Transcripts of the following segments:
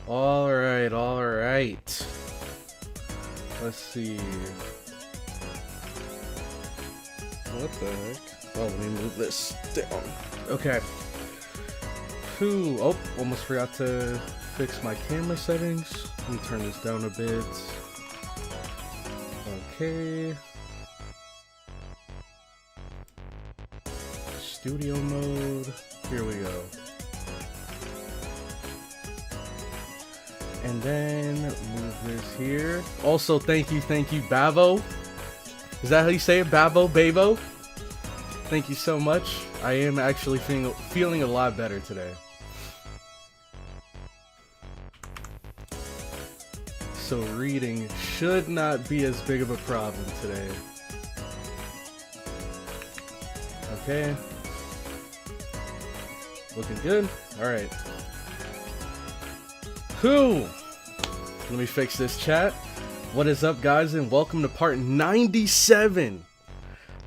All right, all right. Let's see. What the heck? Oh, let me move this down. Okay. Whew. Oh, almost forgot to fix my camera settings. Let me turn this down a bit. Okay. Studio mode. Here we go. And then move this here. Also, thank you, Bavo. Is that how you say it? Bavo, Bavo? Thank you so much. I am actually feeling a lot better today. So reading should not be as big of a problem today. Okay. Looking good. Alright. Whew. Let me fix this chat. What is up, guys, and welcome to part 97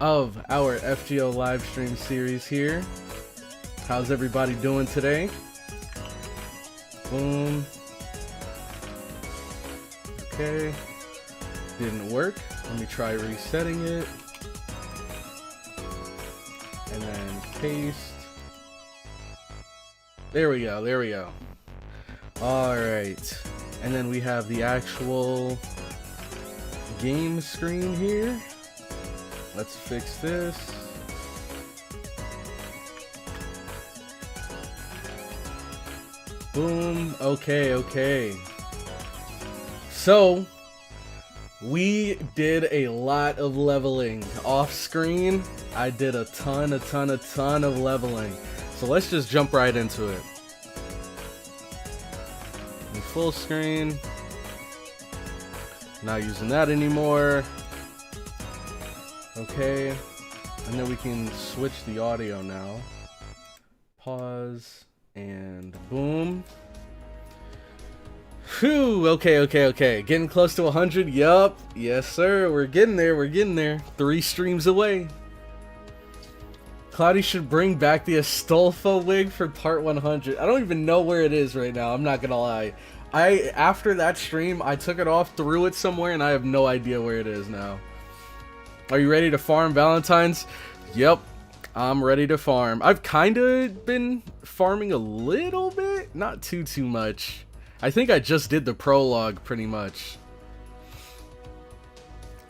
of our FGO live stream series here. How's everybody doing today? Boom. Okay. Didn't work. Let me try resetting it. And then paste. There we go, there we go. Alright. And then we have the actual game screen here. Let's fix this. Boom. Okay, okay. So, we did a lot of leveling off screen. I did a ton of leveling. So let's just jump right into it. In full screen. Not using that anymore. Okay. And then we can switch the audio now. Pause. And boom. Whew. Okay, okay, okay. Getting close to 100. Yup. Yes, sir. We're getting there. We're getting there. 3 streams away. Cloudy should bring back the Astolfo wig for part 100. I don't even know where it is right now. I'm not gonna lie. After that stream, I took it off, threw it somewhere, and I have no idea where it is now. Are you ready to farm Valentines? Yep, I'm ready to farm. I've kind of been farming a little bit, not too much. I think I just did the prologue pretty much.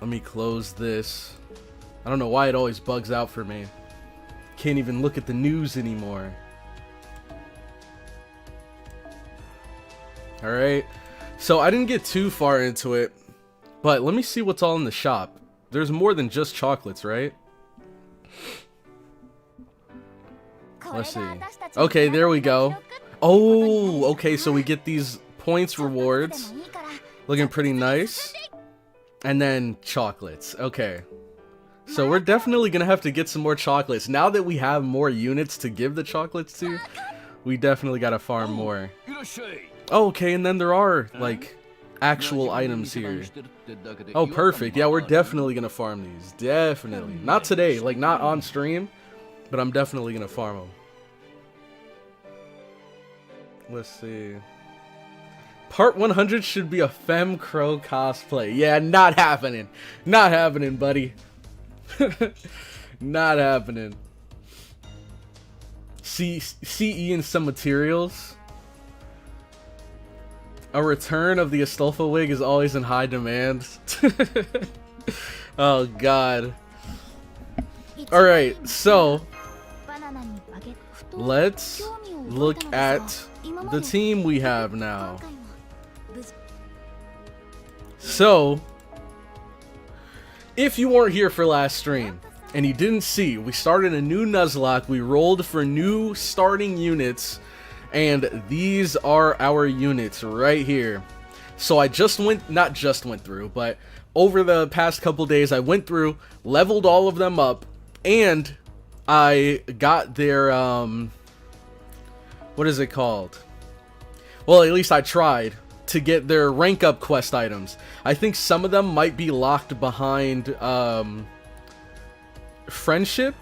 Let me close this. I don't know why it always bugs out for me. Can't even look at the news anymore. Alright, so I didn't get too far into it, but let me see what's all in the shop. There's more than just chocolates, right? Let's see. Okay, there we go. Oh, okay, so we get these points rewards. Looking pretty nice. And then chocolates. Okay. So we're definitely gonna have to get some more chocolates. Now that we have more units to give the chocolates to, we definitely gotta farm more. Oh, okay, and then there are, like, actual items here. Oh, perfect. Yeah, we're definitely gonna farm these. Definitely. Not today, like, not on stream, but I'm definitely gonna farm them. Let's see. Part 100 should be a FemCrow cosplay. Yeah, not happening. Not happening, buddy. Not happening. CE and some materials. A return of the Astolfo wig is always in high demand. Oh god. Alright, so let's look at the team we have now. So, if you weren't here for last stream and you didn't see, we started a new Nuzlocke. We rolled for new starting units. And these are our units right here. So I not just went through, but over the past couple days, I went through, leveled all of them up, and I got their, what is it called? Well, at least I tried to get their rank up quest items. I think some of them might be locked behind, friendship.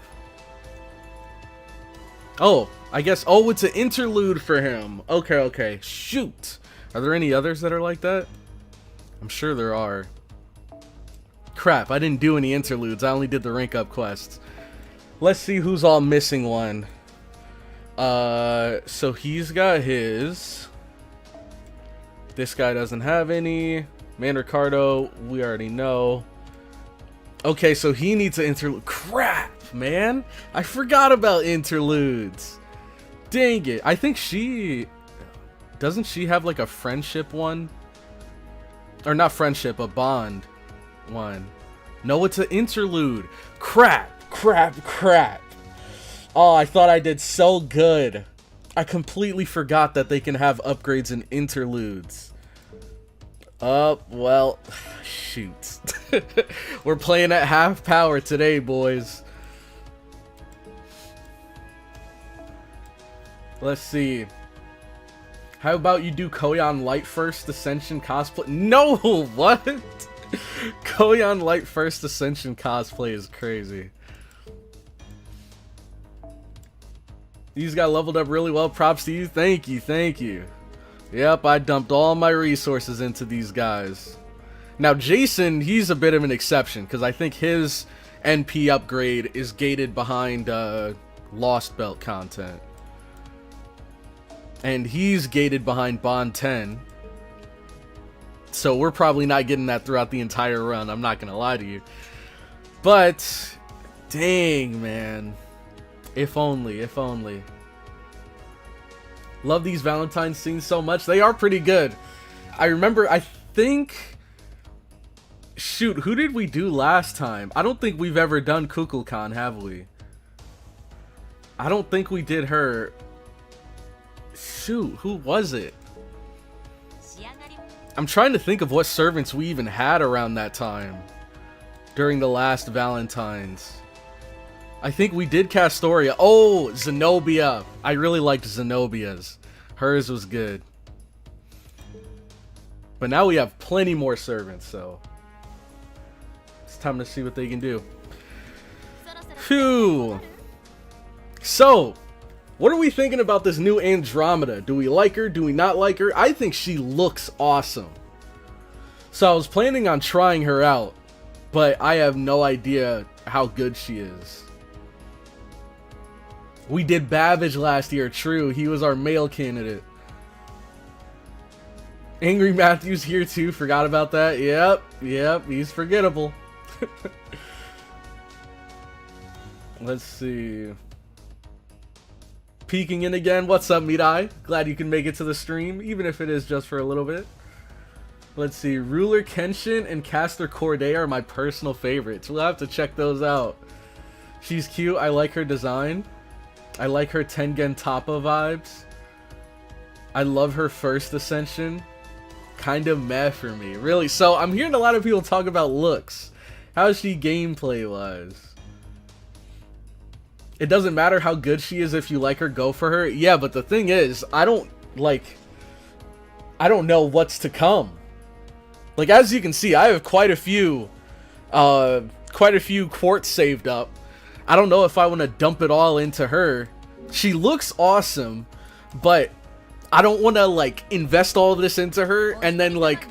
Oh, I guess, oh, it's an interlude for him. Okay, okay. Shoot. Are there any others that are like that? I'm sure there are. Crap, I didn't do any interludes. I only did the rank up quests. Let's see who's all missing one. So he's got his. This guy doesn't have any. Man Ricardo, we already know. Okay, so he needs an interlude. Crap, man. I forgot about interludes. Dang it. I think she... Doesn't she have like a friendship one? Or not friendship, a bond one. No, it's an interlude. Crap. Oh, I thought I did so good. I completely forgot that they can have upgrades and interludes. Well, shoot. We're playing at half power today, boys. Let's see. How about you do Koyan Light First Ascension cosplay? No, what? Koyan Light First Ascension cosplay is crazy. These got leveled up really well. Props to you. Thank you. Yep, I dumped all my resources into these guys. Now, Jason, he's a bit of an exception, because I think his NP upgrade is gated behind Lost Belt content. And he's gated behind Bond 10. So we're probably not getting that throughout the entire run, I'm not going to lie to you. But, dang, man. If only. Love these Valentine scenes so much. They are pretty good. I remember, I think... Shoot, who did we do last time? I don't think we've ever done Kukulkan, have we? I don't think we did her. Shoot, who was it? I'm trying to think of what servants we even had around that time. During the last Valentines. I think we did Castoria. Oh, Zenobia. I really liked Zenobia's. Hers was good. But now we have plenty more servants, so... It's time to see what they can do. Phew. So, what are we thinking about this new Andromeda? Do we like her? Do we not like her? I think she looks awesome. So I was planning on trying her out, but I have no idea how good she is. We did Babbage last year, true. He was our male candidate. Angry Matthew's here too, forgot about that. Yep, he's forgettable. Let's see. Peeking in again. What's up, Mirai? Glad you can make it to the stream, even if it is just for a little bit. Let's see. Ruler Kenshin and Caster Corday are my personal favorites. We'll have to check those out. She's cute. I like her design. I like her Tengen Toppa vibes. I love her first ascension. Kind of meh for me. Really? So I'm hearing a lot of people talk about looks. How's she gameplay wise? It doesn't matter how good she is if you like her, go for her. Yeah, but the thing is, I don't know what's to come. Like, as you can see, I have quite a few quartz saved up. I don't know if I want to dump it all into her. She looks awesome, but I don't want to, like, invest all of this into her, and then, like,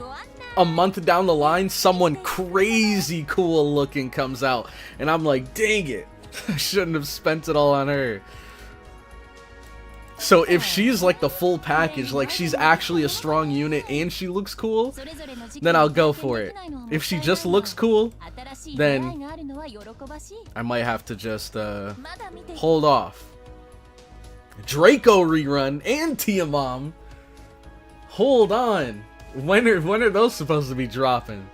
a month down the line, someone crazy cool looking comes out, and I'm like, dang it, I shouldn't have spent it all on her. So if she's, like, the full package, like, she's actually a strong unit and she looks cool, then I'll go for it. If she just looks cool, then I might have to just hold off. Draco rerun and Tiamam. Hold on. When are those supposed to be dropping?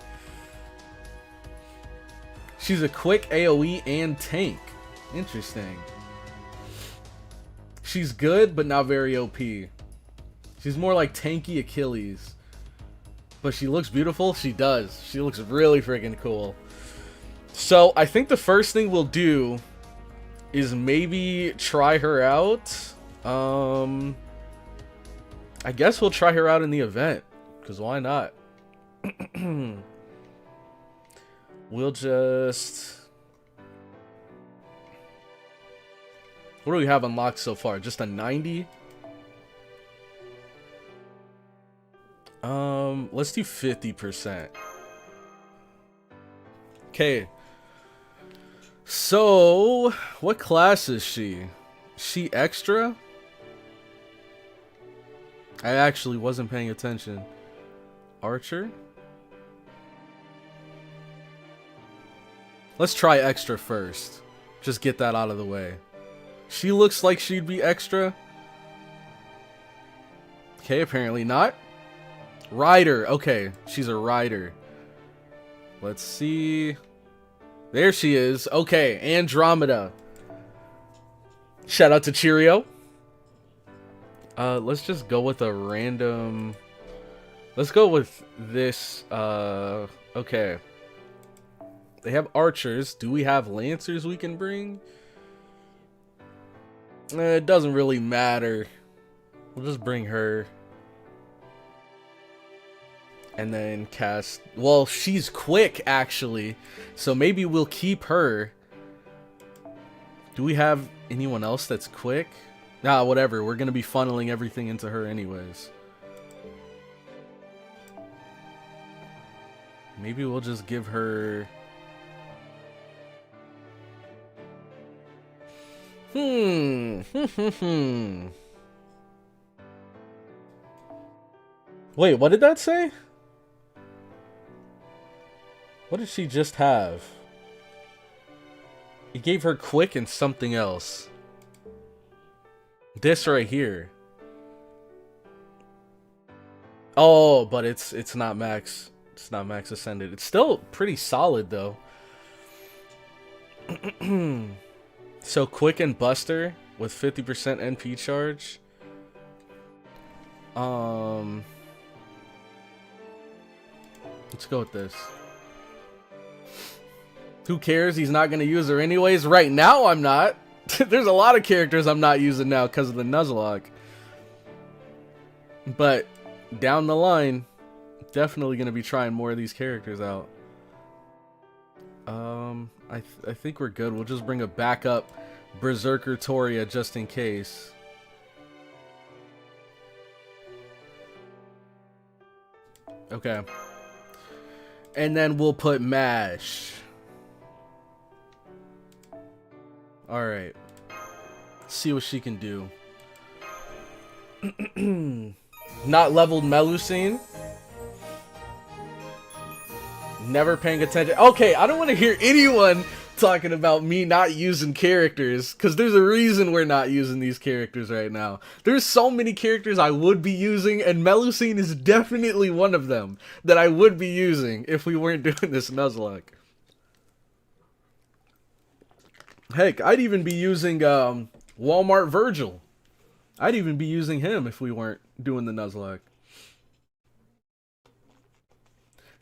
She's a quick AoE and tank. Interesting. She's good, but not very OP. She's more like tanky Achilles. But she looks beautiful. She does. She looks really freaking cool. So, I think the first thing we'll do is maybe try her out. I guess we'll try her out in the event. Because why not? We'll just... What do we have unlocked so far? Just a 90? Let's do 50%. Okay. So, what class is she? She extra? I actually wasn't paying attention. Archer? Let's try extra first. Just get that out of the way. She looks like she'd be extra. Okay, apparently not. Rider. Okay, she's a rider. Let's see. There she is. Okay, Andromeda. Shout out to Cheerio. Let's just go with a random... Let's go with this. Okay. They have archers. Do we have lancers we can bring? It doesn't really matter. We'll just bring her. And then cast... Well, she's quick, actually. So maybe we'll keep her. Do we have anyone else that's quick? Nah, whatever. We're going to be funneling everything into her anyways. Maybe we'll just give her... Wait, what did that say? What did she just have? It gave her quick and something else. This right here. Oh, but it's not max. It's not max ascended. It's still pretty solid though. So quick and buster with 50% NP charge. Let's go with this. Who cares? He's not gonna use her anyways. Right now, I'm not. There's a lot of characters I'm not using now because of the Nuzlocke. But down the line, definitely gonna be trying more of these characters out. I think we're good. We'll just bring a backup Berserker Toria just in case. Okay. And then we'll put Mash. Alright. See what she can do. Not leveled Melusine. Never paying attention. Okay, I don't want to hear anyone talking about me not using characters, because there's a reason we're not using these characters right now. There's so many characters I would be using, and Melusine is definitely one of them that I would be using if we weren't doing this Nuzlocke. Heck, I'd even be using Walmart Virgil. I'd even be using him if we weren't doing the Nuzlocke.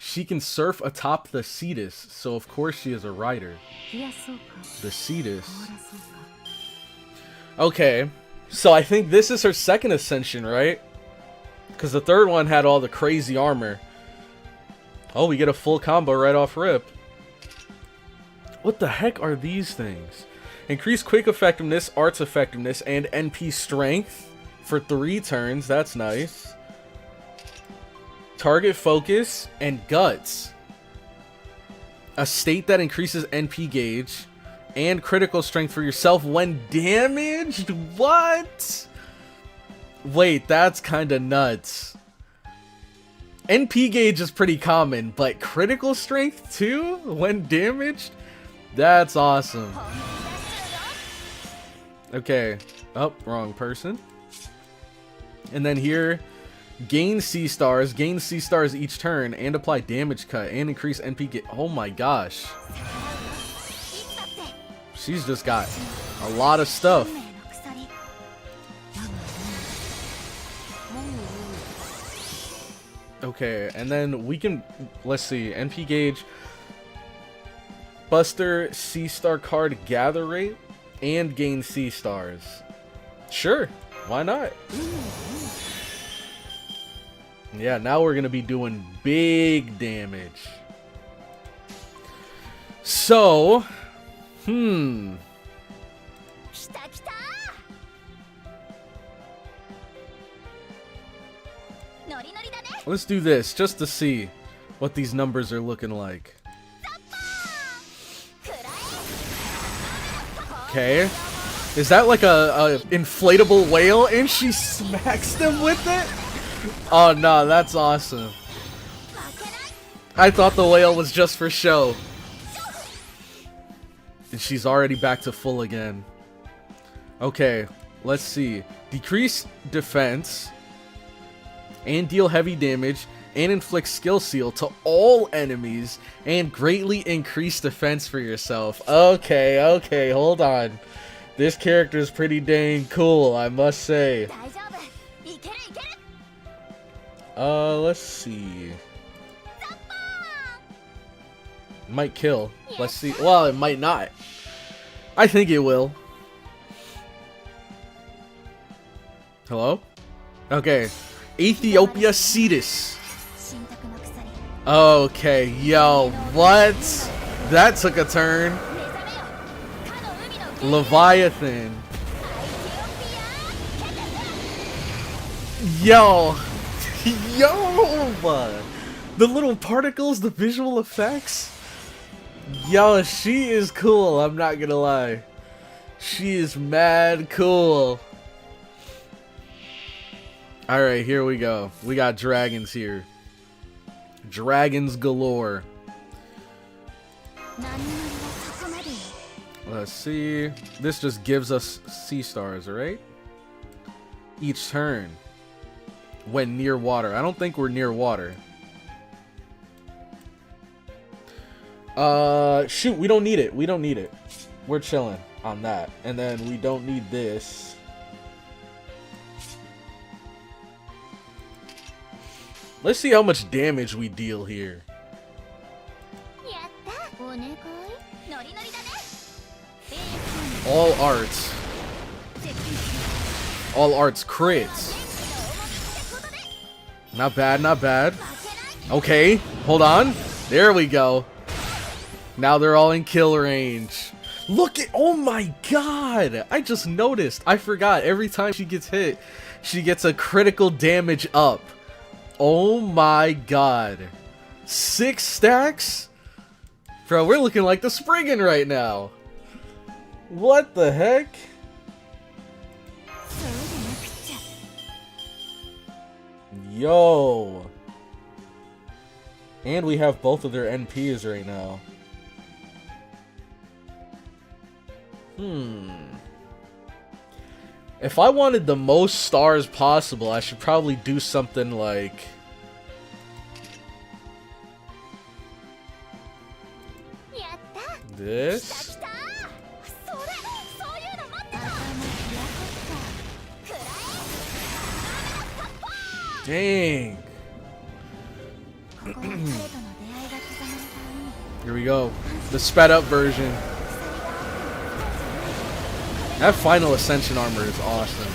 She can surf atop the Cetus, so of course she is a rider. The Cetus. Okay, so I think this is her second ascension, right? Because the third one had all the crazy armor. Oh, we get a full combo right off rip. What the heck are these things? Increase quick effectiveness, arts effectiveness, and NP strength for 3 turns. That's nice. Target focus and guts. A state that increases NP gauge and critical strength for yourself when damaged? What? Wait, that's kind of nuts. NP gauge is pretty common, but critical strength too when damaged? That's awesome. Okay. Oh, wrong person. And then here, gain C stars each turn, and apply damage cut, and increase NP get. Oh my gosh. She's just got a lot of stuff. Okay, and then we can, let's see, NP gauge, Buster C star card gather rate, and gain C stars. Sure, why not? Yeah, now we're gonna be doing big damage. So, Let's do this just to see what these numbers are looking like. Okay. Is that like a inflatable whale and she smacks them with it? Oh no, that's awesome. I thought the whale was just for show. And she's already back to full again. Okay, let's see. Decrease defense and deal heavy damage and inflict skill seal to all enemies and greatly increase defense for yourself. Okay, hold on. This character is pretty dang cool, I must say. Let's see. Might kill. Let's see. Well, it might not. I think it will. Hello? Okay. Ethiopia Cetus. Okay, yo, what? That took a turn. Leviathan. Yo. Yo. The little particles, the visual effects. Yo, she is cool, I'm not gonna lie. She is mad cool. Alright, here we go. We got dragons here. Dragons galore. Let's see. This just gives us sea stars, right? Each turn. When near water. I don't think we're near water. Shoot, we don't need it. We don't need it. We're chilling on that. And then we don't need this. Let's see how much damage we deal here. All arts. All arts crits. Not bad, not bad. Okay, hold on. There we go. Now they're all in kill range. Look at, oh my god! I just noticed. I forgot. Every time she gets hit, she gets a critical damage up. Oh my god. 6 stacks? Bro, we're looking like the Spriggan right now. What the heck? Yo. And we have both of their NPs right now. If I wanted the most stars possible, I should probably do something like... this. Dang. Here we go. The sped up version. That final ascension armor is awesome.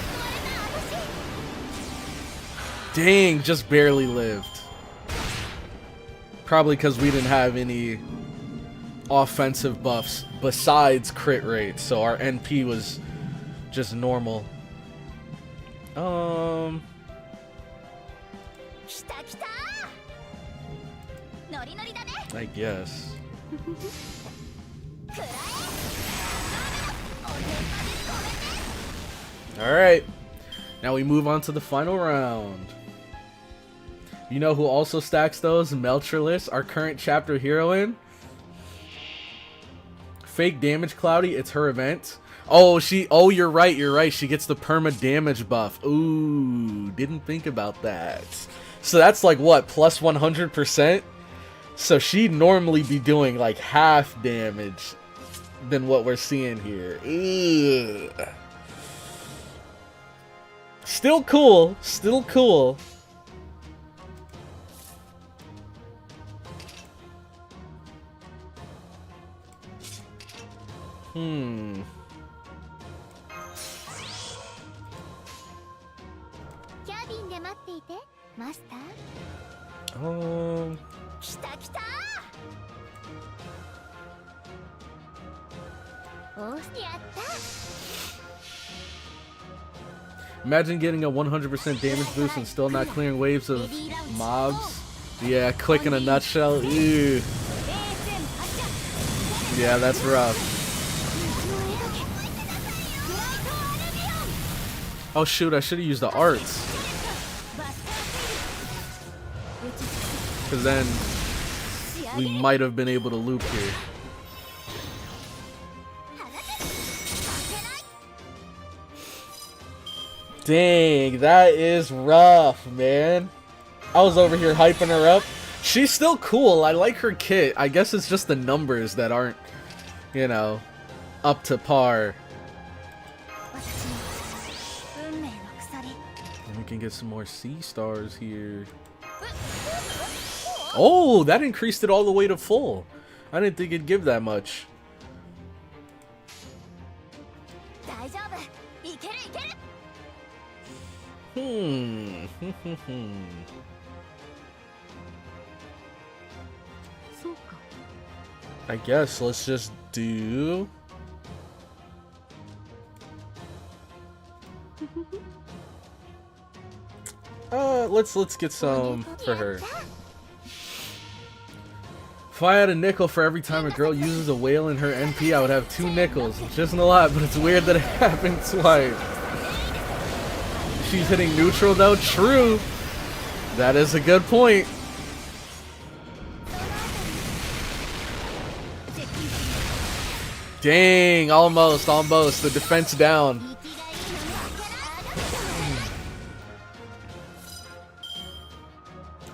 Dang, just barely lived. Probably because we didn't have any offensive buffs besides crit rate, so our NP was just normal. I guess. Alright, now we move on to the final round. You know who also stacks those? Meltrilis, our current chapter heroine. Fake damage, Cloudy, it's her event. Oh, you're right, she gets the perma damage buff. Ooh, didn't think about that. So that's like what, plus 100%? So she'd normally be doing like half damage than what we're seeing here. Ugh. Still cool, still cool. Imagine getting a 100% damage boost and still not clearing waves of mobs. Yeah, quick in a nutshell. Ew. Yeah, that's rough. Oh shoot, I should have used the arts. Because then we might have been able to loop here. Dang, that is rough, man. I was over here hyping her up. She's still cool. I like her kit. I guess it's just the numbers that aren't, you know, up to par. And we can get some more C stars here. Oh, that increased it all the way to full. I didn't think it'd give that much. I guess let's just do... let's get some for her. If I had a nickel for every time a girl uses a whale in her NP, I would have 2 nickels. Which isn't a lot, but it's weird that it happened twice. She's hitting neutral though. True. That is a good point. Dang, almost. The defense down.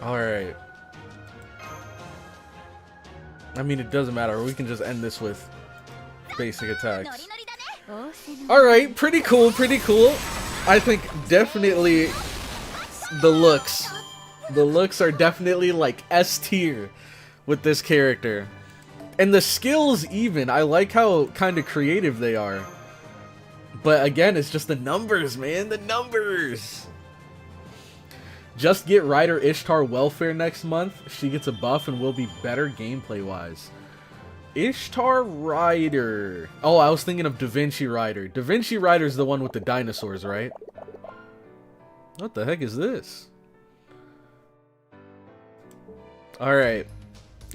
Alright. I mean, it doesn't matter. We can just end this with basic attacks. Alright, pretty cool. I think definitely the looks. The looks are definitely like S tier with this character. And the skills even. I like how kind of creative they are. But again, it's just the numbers, man. The numbers. Just get Rider Ishtar welfare next month. She gets a buff and will be better gameplay wise. Ishtar Rider. Oh, I was thinking of Da Vinci Rider. Da Vinci Rider is the one with the dinosaurs, right? What the heck is this? Alright.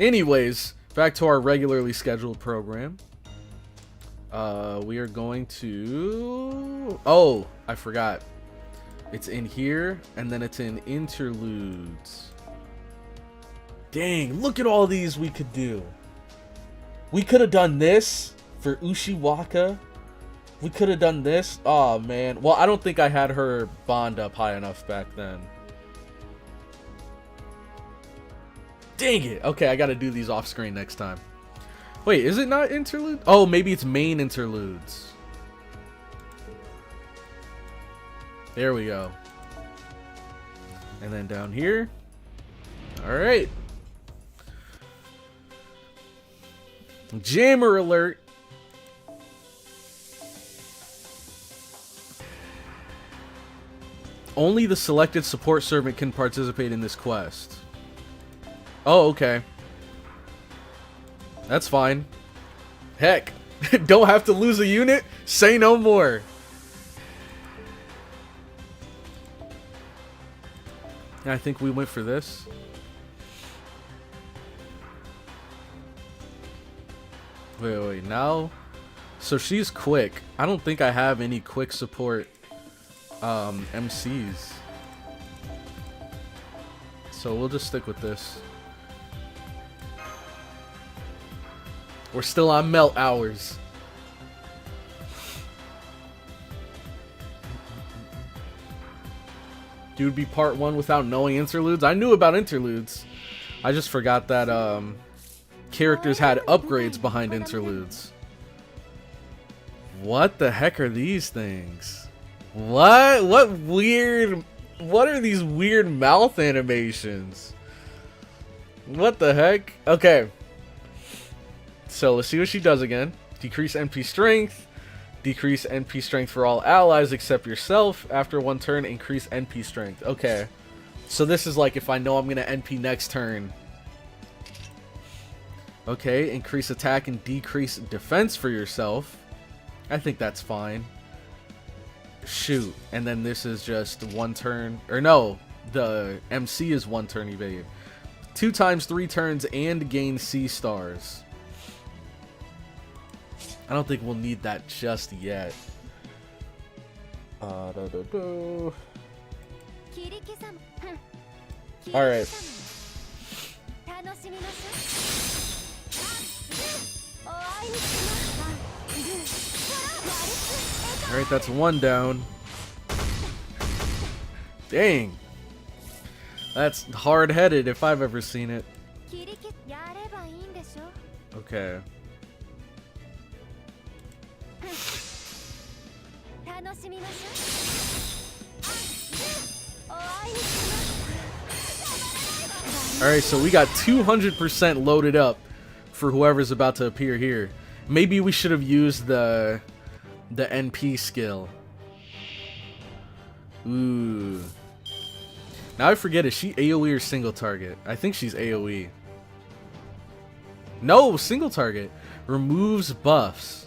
Anyways, back to our regularly scheduled program. We are going to... Oh, I forgot. It's in here, and then it's in interludes. Dang, look at all these we could do. We could have done this for Ushiwaka. We could have done this. Oh, man. Well, I don't think I had her bond up high enough back then. Dang it. Okay, I gotta do these off screen next time. Wait, is it not interlude? Oh, maybe it's main interludes. There we go. And then down here. Alright. Jammer alert. Only the selected support servant can participate in this quest. Oh, okay. That's fine. Heck. Don't have to lose a unit? Say no more. I think we went for this. Wait, now? So she's quick. I don't think I have any quick support MCs. So we'll just stick with this. We're still on melt hours. Dude, be part 1 without knowing interludes. I knew about interludes. I just forgot that characters had upgrades behind interludes. What the heck are these things? What are these weird mouth animations? What the heck? Okay. So let's see what she does again. Decrease NP strength. Decrease NP strength for all allies except yourself. After 1 turn, increase NP strength. Okay. So this is like if I know I'm going to NP next turn. Okay. Increase attack and decrease defense for yourself. I think that's fine. shoot, and then this is just 1 turn, or no, the MC is 1 turn evade. 2 times 3 turns and gain C stars. I don't think we'll need that just yet. Alright. Alright, that's 1 down. Dang. That's hard-headed if I've ever seen it. Okay. Alright, so we got 200% loaded up for whoever's about to appear here. Maybe we should have used the NP skill. Ooh. Now I forget, is she AoE or single target? I think she's AoE. No, single target. Removes buffs.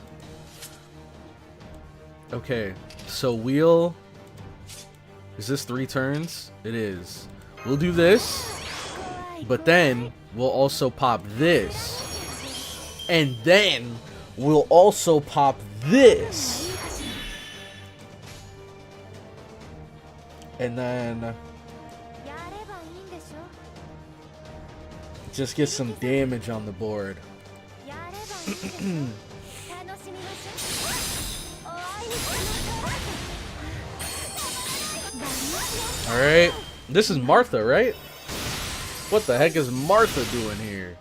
Okay, so we'll... Is this 3 turns? It is. We'll do this. But then we'll also pop this. And then we'll also pop this. And then just get some damage on the board. Alright. This is Martha, right? What the heck is Martha doing here?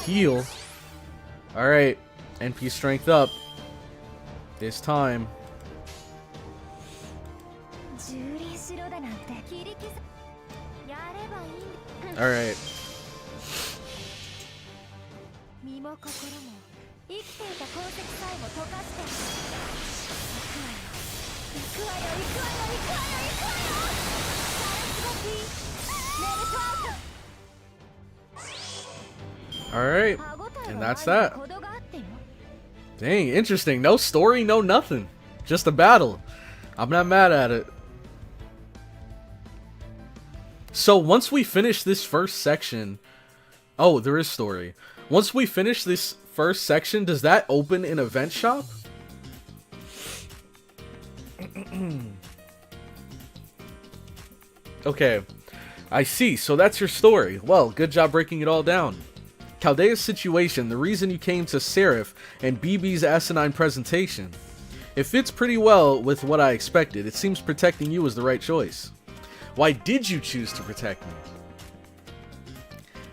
Heal. Alright. NP strength up. This time. Alright. Alright, and that's that. Dang, interesting. No story, no nothing. Just a battle. I'm not mad at it. So once we finish this first section... Oh, there is story. Once we finish this first section, does that open an event shop? Okay, I see. So that's your story. Well, good job breaking it all down. Chaldea's situation, the reason you came to Seraph, and BB's asinine presentation. It fits pretty well with what I expected. It seems protecting you was the right choice. Why did you choose to protect me?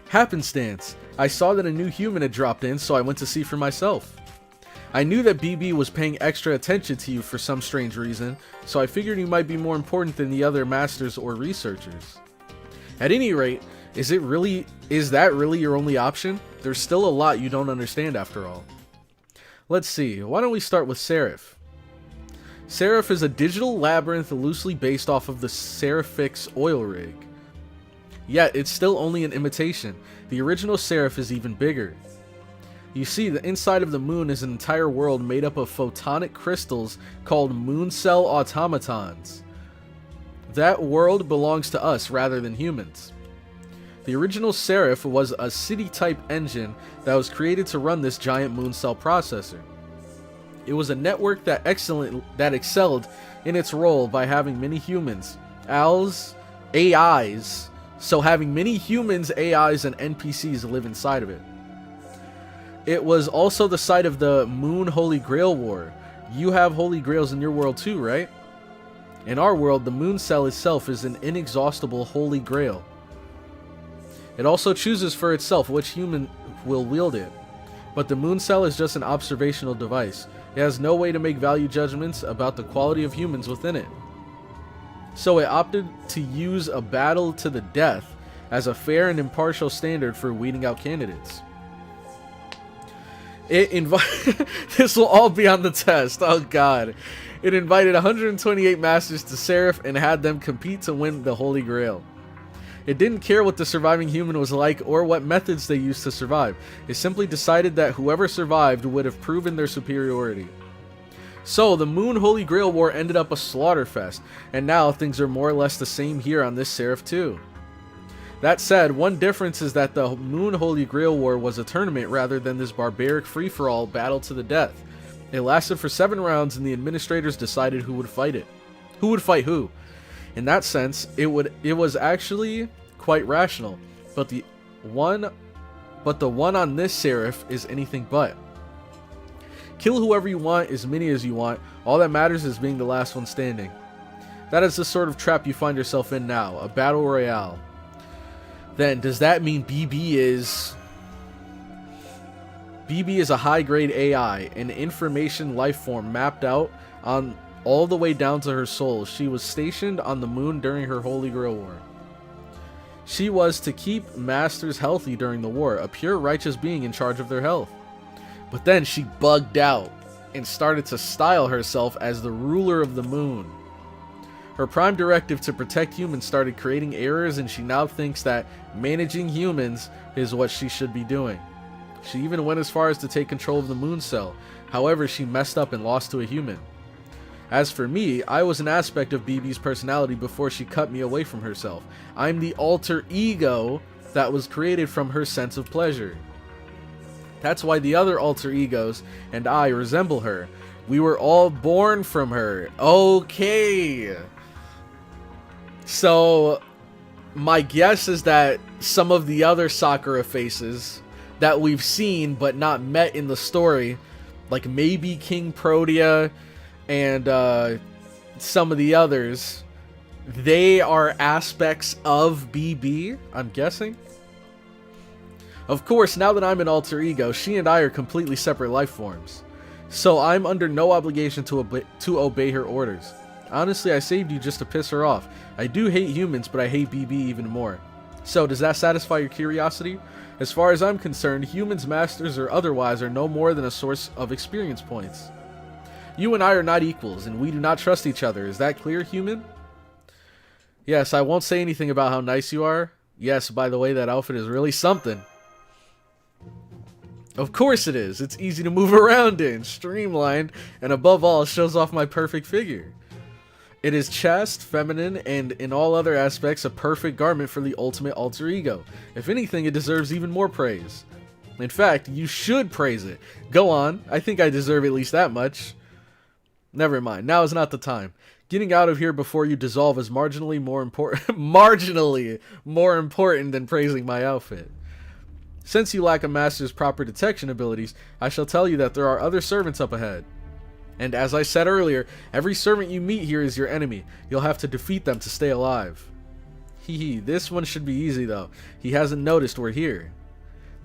Happenstance. I saw that a new human had dropped in, so I went to see for myself. I knew that BB was paying extra attention to you for some strange reason, so I figured you might be more important than the other masters or researchers. At any rate, is that really your only option? There's still a lot you don't understand after all. Let's see, why don't we start with Seraph? Seraph is a digital labyrinth loosely based off of the Seraphix oil rig. Yet, it's still only an imitation. The original Seraph is even bigger. You see, the inside of the moon is an entire world made up of photonic crystals called moon cell automatons. That world belongs to us rather than humans. The original Seraph was a city-type engine that was created to run this giant moon cell processor. It was a network that excelled in its role by having many humans, AIs, so having many humans, AIs, and NPCs live inside of it. It was also the site of the Moon Holy Grail War. You have Holy Grails in your world too, right? In our world, the moon cell itself is an inexhaustible Holy Grail. It also chooses for itself which human will wield it. But the moon cell is just an observational device. It has no way to make value judgments about the quality of humans within it. So it opted to use a battle to the death as a fair and impartial standard for weeding out candidates. This will all be on the test. Oh god. It invited 128 masters to Seraph and had them compete to win the Holy Grail. It didn't care what the surviving human was like or what methods they used to survive. It simply decided that whoever survived would have proven their superiority. So, the Moon Holy Grail War ended up a slaughterfest, and now things are more or less the same here on this Seraph too. That said, one difference is that the Moon Holy Grail War was a tournament rather than this barbaric free-for-all battle to the death. It lasted for 7 rounds and the administrators decided who would fight it. Who would fight who? In that sense, it was actually quite rational, but the one on this Seraph is anything but. Kill whoever you want, as many as you want, all that matters is being the last one standing. That is the sort of trap you find yourself in now, a battle royale. Then, does that mean BB is a high-grade AI, an information life form mapped out on all the way down to her soul. She was stationed on the moon during her Holy Grail War. She was to keep masters healthy during the war, a pure righteous being in charge of their health. But then she bugged out and started to style herself as the ruler of the moon. Her prime directive to protect humans started creating errors, and she now thinks that managing humans is what she should be doing. She even went as far as to take control of the moon cell. However, she messed up and lost to a human. As for me, I was an aspect of BB's personality before she cut me away from herself. I'm the alter ego that was created from her sense of pleasure. That's why the other alter egos and I resemble her. We were all born from her. Okay. So, my guess is that some of the other Sakura faces that we've seen but not met in the story, like maybe King Protea and some of the others, they are aspects of BB, I'm guessing. Of course, now that I'm an alter ego, she and I are completely separate life forms. So I'm under no obligation to obey her orders. Honestly, I saved you just to piss her off. I do hate humans, but I hate BB even more. So, does that satisfy your curiosity? As far as I'm concerned, humans, masters, or otherwise are no more than a source of experience points. You and I are not equals, and we do not trust each other. Is that clear, human? Yes, I won't say anything about how nice you are. Yes, by the way, that outfit is really something. Of course it is. It's easy to move around in, streamlined, and above all, shows off my perfect figure. It is chaste, feminine, and in all other aspects a perfect garment for the ultimate alter ego. If anything, it deserves even more praise. In fact, you should praise it. Go on, I think I deserve at least that much. Never mind, now is not the time. Getting out of here before you dissolve is marginally more important than praising my outfit. Since you lack a master's proper detection abilities, I shall tell you that there are other servants up ahead. And as I said earlier, every servant you meet here is your enemy. You'll have to defeat them to stay alive. Hee, this one should be easy though. He hasn't noticed we're here.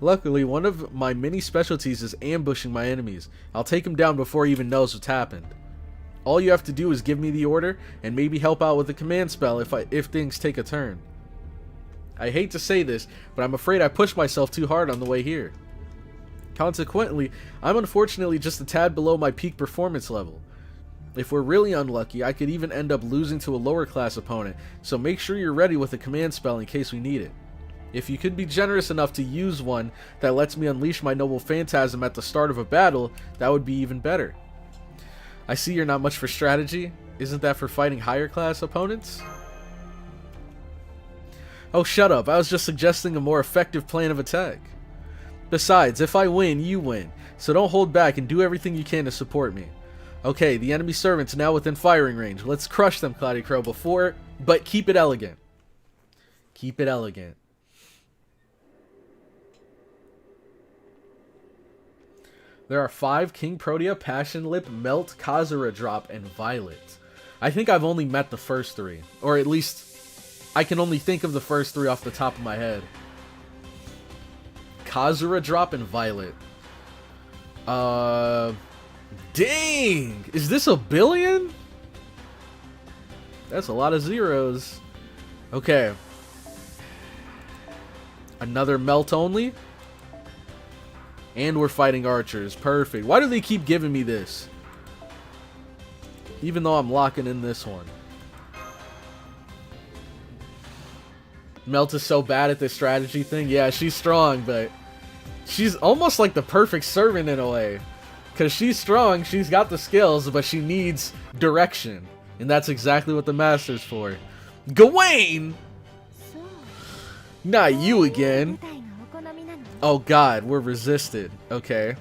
Luckily, one of my many specialties is ambushing my enemies. I'll take him down before he even knows what's happened. All you have to do is give me the order and maybe help out with a command spell if things take a turn. I hate to say this, but I'm afraid I pushed myself too hard on the way here. Consequently, I'm unfortunately just a tad below my peak performance level. If we're really unlucky, I could even end up losing to a lower class opponent, so make sure you're ready with a command spell in case we need it. If you could be generous enough to use one that lets me unleash my noble phantasm at the start of a battle, that would be even better. I see you're not much for strategy. Isn't that for fighting higher class opponents? Oh, shut up. I was just suggesting a more effective plan of attack. Besides, if I win, you win. So don't hold back and do everything you can to support me. Okay, the enemy servant's now within firing range. Let's crush them, CloudyCrow, but keep it elegant. Keep it elegant. There are 5: King Protea, Passion Lip, Melt, Kazura Drop, and Violet. I think I've only met the first 3. Or at least, I can only think of the first 3 off the top of my head. Kazura Drop and Violet. Dang! Is this a billion? That's a lot of zeros. Okay. Another Melt only? And we're fighting archers. Perfect. Why do they keep giving me this? Even though I'm locking in this one. Melt is so bad at this strategy thing. Yeah, she's strong, but she's almost like the perfect servant in a way. Because she's strong, she's got the skills, but she needs direction. And that's exactly what the master's for. Gawain! Not you again. Oh god, we're resisted. Okay.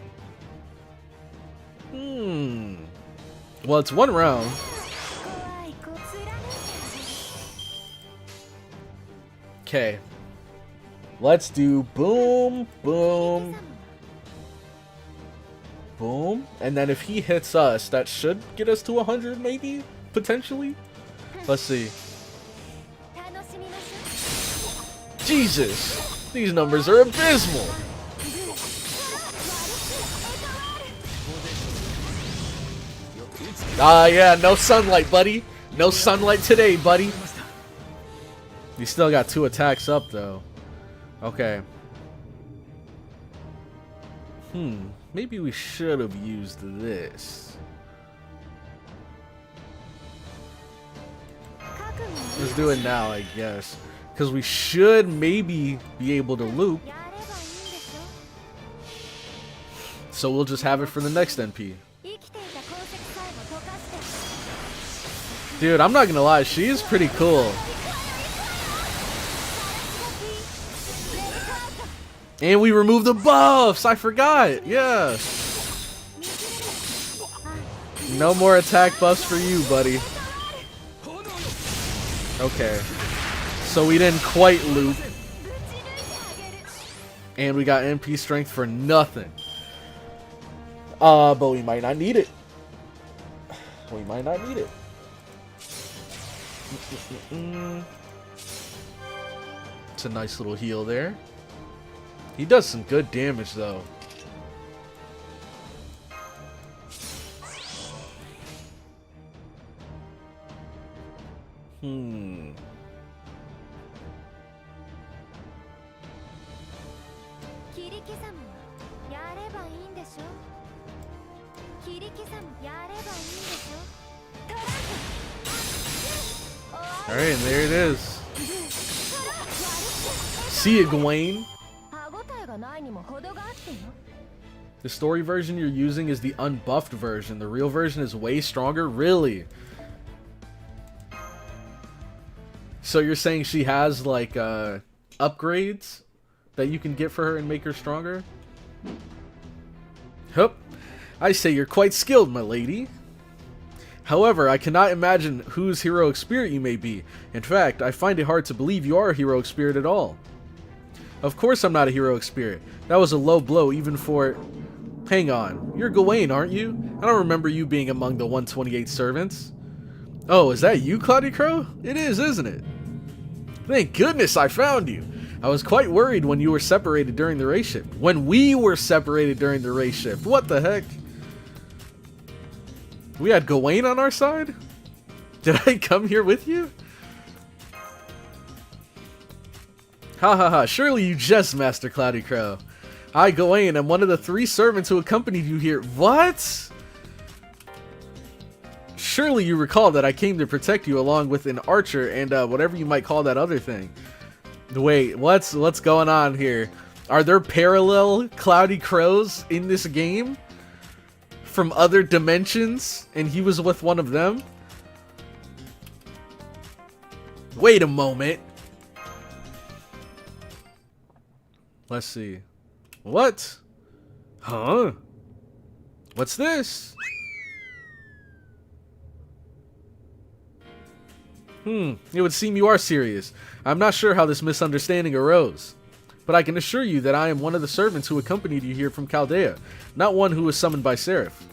Well, it's one round. Okay. Let's do boom, boom, boom. And then if he hits us, that should get us to 100 maybe? Potentially? Let's see. Jesus! These numbers are abysmal! Ah, yeah, no sunlight, buddy. No sunlight today, buddy. You still got 2 attacks up, though. Okay. Maybe we should have used this. Let's do it now, I guess. Because we should maybe be able to loop. So we'll just have it for the next NP. Dude, I'm not gonna lie, she is pretty cool. And we removed the buffs! I forgot! Yeah! No more attack buffs for you, buddy. Okay. So we didn't quite loop. And we got NP strength for nothing. But we might not need it. We might not need it. It's a nice little heal there. He does some good damage though. Alright, and there it is. See ya, Gawain. The story version you're using is the unbuffed version. The real version is way stronger? Really? So you're saying she has, like, upgrades that you can get for her and make her stronger? Hup. I say you're quite skilled, my lady. However, I cannot imagine whose heroic spirit you may be. In fact, I find it hard to believe you are a heroic spirit at all. Of course I'm not a heroic spirit. That was a low blow even for... Hang on. You're Gawain, aren't you? I don't remember you being among the 128 servants. Oh, is that you, CloudyCrow? It is, isn't it? Thank goodness I found you. I was quite worried when you were separated during the race shift. When we were separated during the race shift. What the heck? We had Gawain on our side? Did I come here with you? Ha ha ha, surely you jest, Master CloudyCrow. I, Gawain, am one of the 3 servants who accompanied you here. What? Surely you recall that I came to protect you along with an archer and whatever you might call that other thing. Wait, what's going on here? Are there parallel CloudyCrows in this game? From other dimensions? And he was with one of them? Wait a moment. Let's see. What? Huh? What's this? It would seem you are serious. I'm not sure how this misunderstanding arose. But I can assure you that I am one of the servants who accompanied you here from Chaldea, not one who was summoned by Seraph.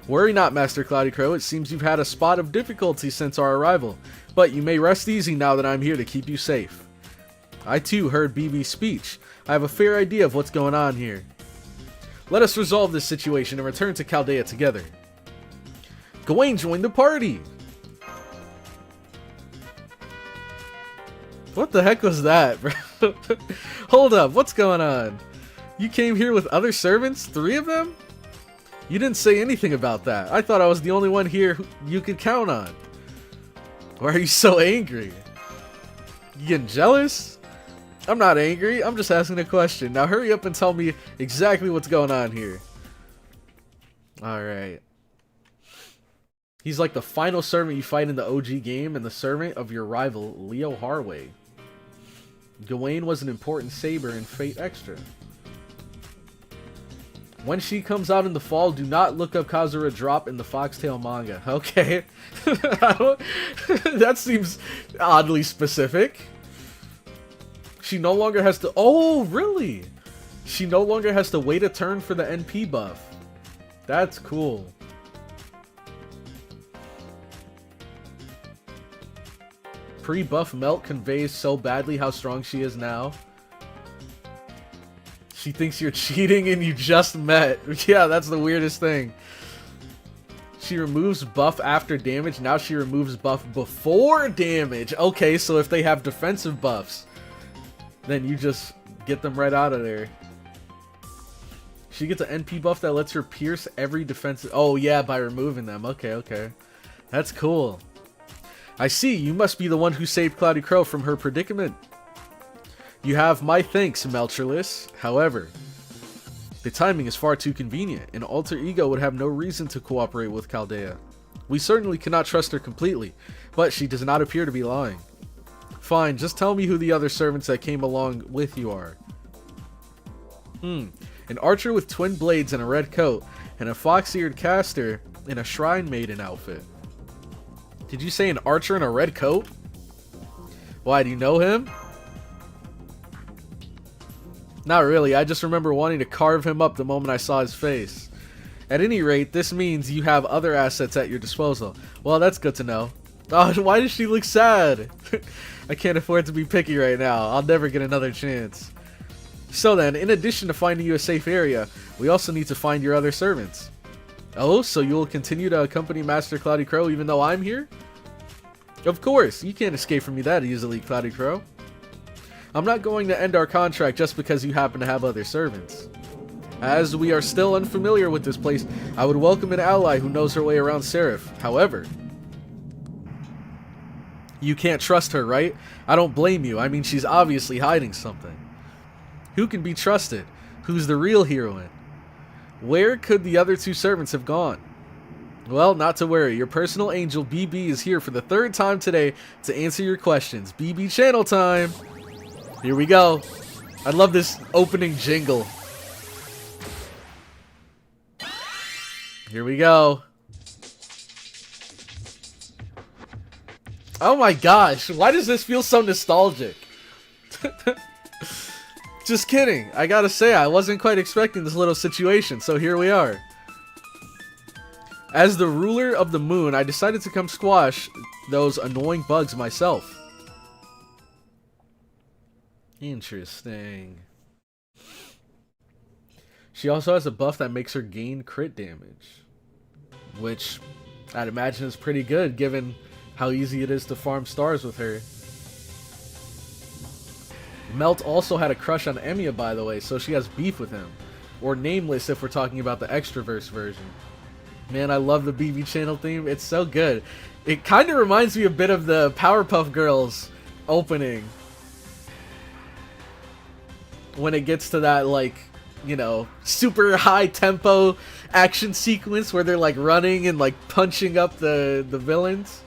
Worry not, Master CloudyCrow, it seems you've had a spot of difficulty since our arrival, but you may rest easy now that I'm here to keep you safe. I too heard BB's speech. I have a fair idea of what's going on here. Let us resolve this situation and return to Chaldea together. Gawain joined the party! What the heck was that, bro? Hold up, what's going on? You came here with other servants? 3 of them? You didn't say anything about that. I thought I was the only one here who you could count on. Why are you so angry? You getting jealous? I'm not angry, I'm just asking a question. Now hurry up and tell me exactly what's going on here. Alright. He's like the final servant you fight in the OG game and the servant of your rival, Leo Harway. Gawain was an important saber in Fate Extra. When she comes out in the fall, do not look up Kazura Drop in the Foxtail manga. Okay. That seems oddly specific. She no longer has to... Oh, really? She no longer has to wait a turn for the NP buff. That's cool. Pre-buff Melt conveys so badly how strong she is now. She thinks you're cheating and you just met. Yeah, that's the weirdest thing. She removes buff after damage. Now she removes buff before damage. Okay, so if they have defensive buffs, then you just get them right out of there. She gets an NP buff that lets her pierce every defensive... Oh, yeah, by removing them. Okay, okay. That's cool. I see. You must be the one who saved CloudyCrow from her predicament. You have my thanks, Melcherless. However, the timing is far too convenient. An alter ego would have no reason to cooperate with Chaldea. We certainly cannot trust her completely, but she does not appear to be lying. Fine, just tell me who the other servants that came along with you are. An archer with twin blades and a red coat, and a fox-eared caster in a shrine maiden outfit. Did you say an archer in a red coat? Why, do you know him? Not really, I just remember wanting to carve him up the moment I saw his face. At any rate, this means you have other assets at your disposal. Well, that's good to know. Oh, why does she look sad? I can't afford to be picky right now. I'll never get another chance. So then, in addition to finding you a safe area, we also need to find your other servants. Oh, so you'll continue to accompany Master CloudyCrow even though I'm here? Of course, you can't escape from me that easily, CloudyCrow. I'm not going to end our contract just because you happen to have other servants. As we are still unfamiliar with this place, I would welcome an ally who knows her way around Seraph. However, you can't trust her, right? I don't blame you. I mean, she's obviously hiding something. Who can be trusted? Who's the real heroine? Where could the other two servants have gone? Well, not to worry. Your personal angel, BB, is here for the third time today to answer your questions. BB channel time! Here we go. I love this opening jingle. Here we go. Oh my gosh, why does this feel so nostalgic? Just kidding. I gotta say, I wasn't quite expecting this little situation, so here we are. As the ruler of the moon, I decided to come squash those annoying bugs myself. Interesting. She also has a buff that makes her gain crit damage, which I'd imagine is pretty good given how easy it is to farm stars with her. Melt also had a crush on Emiya, by the way, so she has beef with him. Or Nameless if we're talking about the Extraverse version. Man, I love the BB channel theme. It's so good. It kind of reminds me a bit of the Powerpuff Girls opening. When it gets to that, like, you know, super high tempo action sequence where they're like running and like punching up the villains.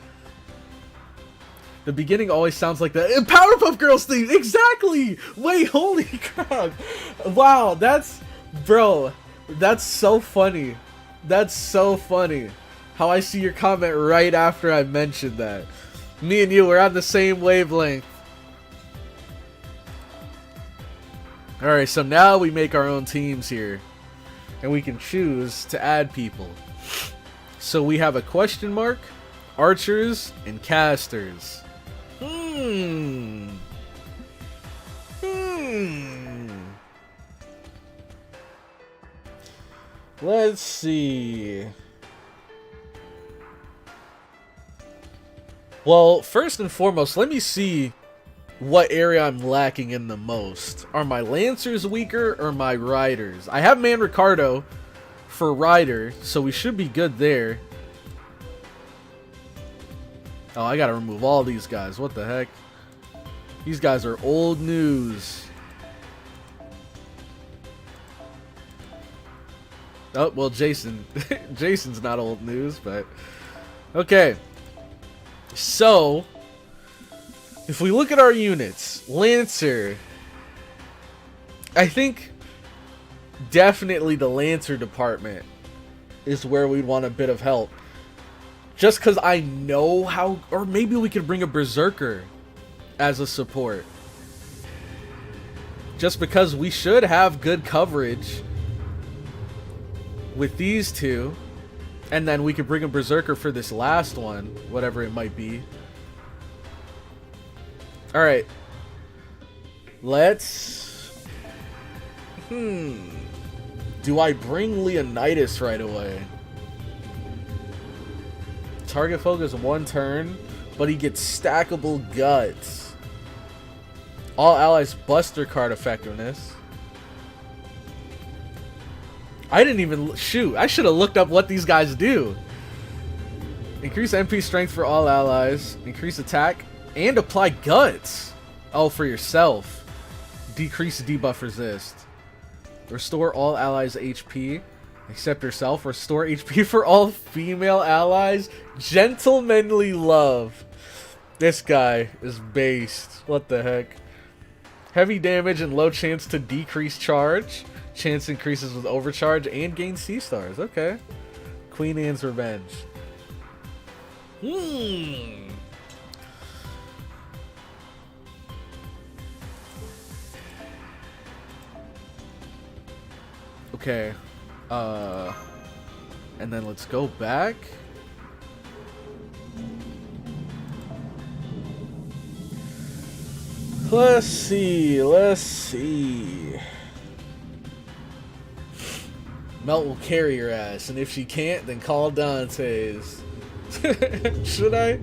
The beginning always sounds like the Powerpuff Girls theme. Exactly. Wait, holy crap. Wow, that's, bro, that's so funny. That's so funny. How I see your comment right after I mentioned that. Me and you, we're on the same wavelength. Alright, so now we make our own teams here. And we can choose to add people. So we have a question mark, archers, and casters. Let's see. Well, first and foremost, let me see what area I'm lacking in the most. Are my Lancers weaker or my Riders? I have Man Ricardo for Rider, so we should be good there. Oh, I gotta remove all these guys. What the heck? These guys are old news. Oh, well, Jason. Jason's not old news, but... Okay. So... If we look at our units, Lancer... I think... Definitely the Lancer department is where we'd want a bit of help. Just because I know how... Or maybe we could bring a Berserker as a support. Just because we should have good coverage with these two. And then we could bring a Berserker for this last one. Whatever it might be. Alright. Let's... Do I bring Leonidas right away? Target focus 1 turn, but he gets stackable guts. All allies buster card effectiveness. I didn't even... Shoot, I should have looked up what these guys do. Increase MP strength for all allies. Increase attack. And apply guts. Oh, for yourself. Decrease debuff resist. Restore all allies HP. Except yourself. Restore HP for all female allies. Gentlemanly love. This guy is based. What the heck? Heavy damage and low chance to decrease charge. Chance increases with overcharge and gain C-stars. Okay. Queen Anne's Revenge. Okay. And then let's go back. Let's see. Melt will carry your ass, and if she can't, then call Dante's. Should I?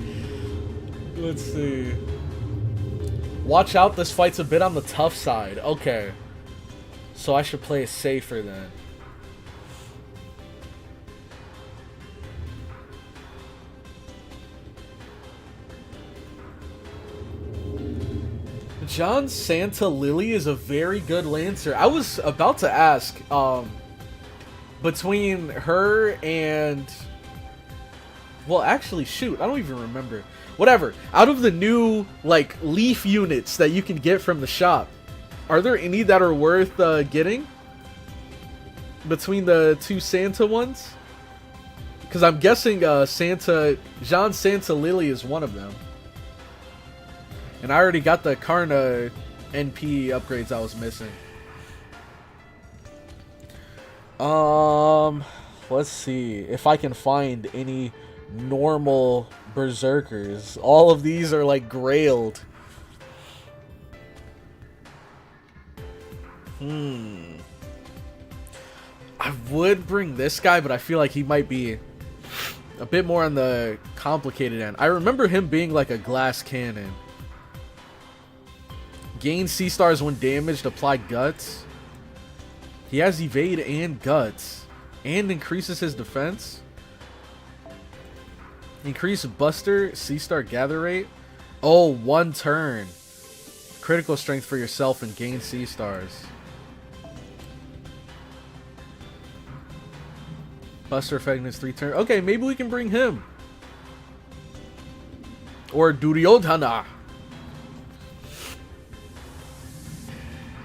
Let's see. Watch out, this fight's a bit on the tough side. Okay. So I should play it safer then. John Santa Lily is a very good Lancer. I was about to ask, between her and... Well, actually, shoot, I don't even remember. Whatever. Out of the new, like, Leaf units that you can get from the shop, are there any that are worth getting? Between the two Santa ones? Because I'm guessing John Santa Lily is one of them. And I already got the Karna NP upgrades I was missing. Let's see if I can find any normal Berserkers. All of these are like grailed. I would bring this guy, but I feel like he might be a bit more on the complicated end. I remember him being like a glass cannon. Gain C-stars when damaged, apply guts. He has evade and guts. And increases his defense. Increase buster, C-star gather rate. Oh, 1 turn. Critical strength for yourself and gain C-stars. Buster effectiveness 3 turn. Okay, maybe we can bring him. Or Duryodhana.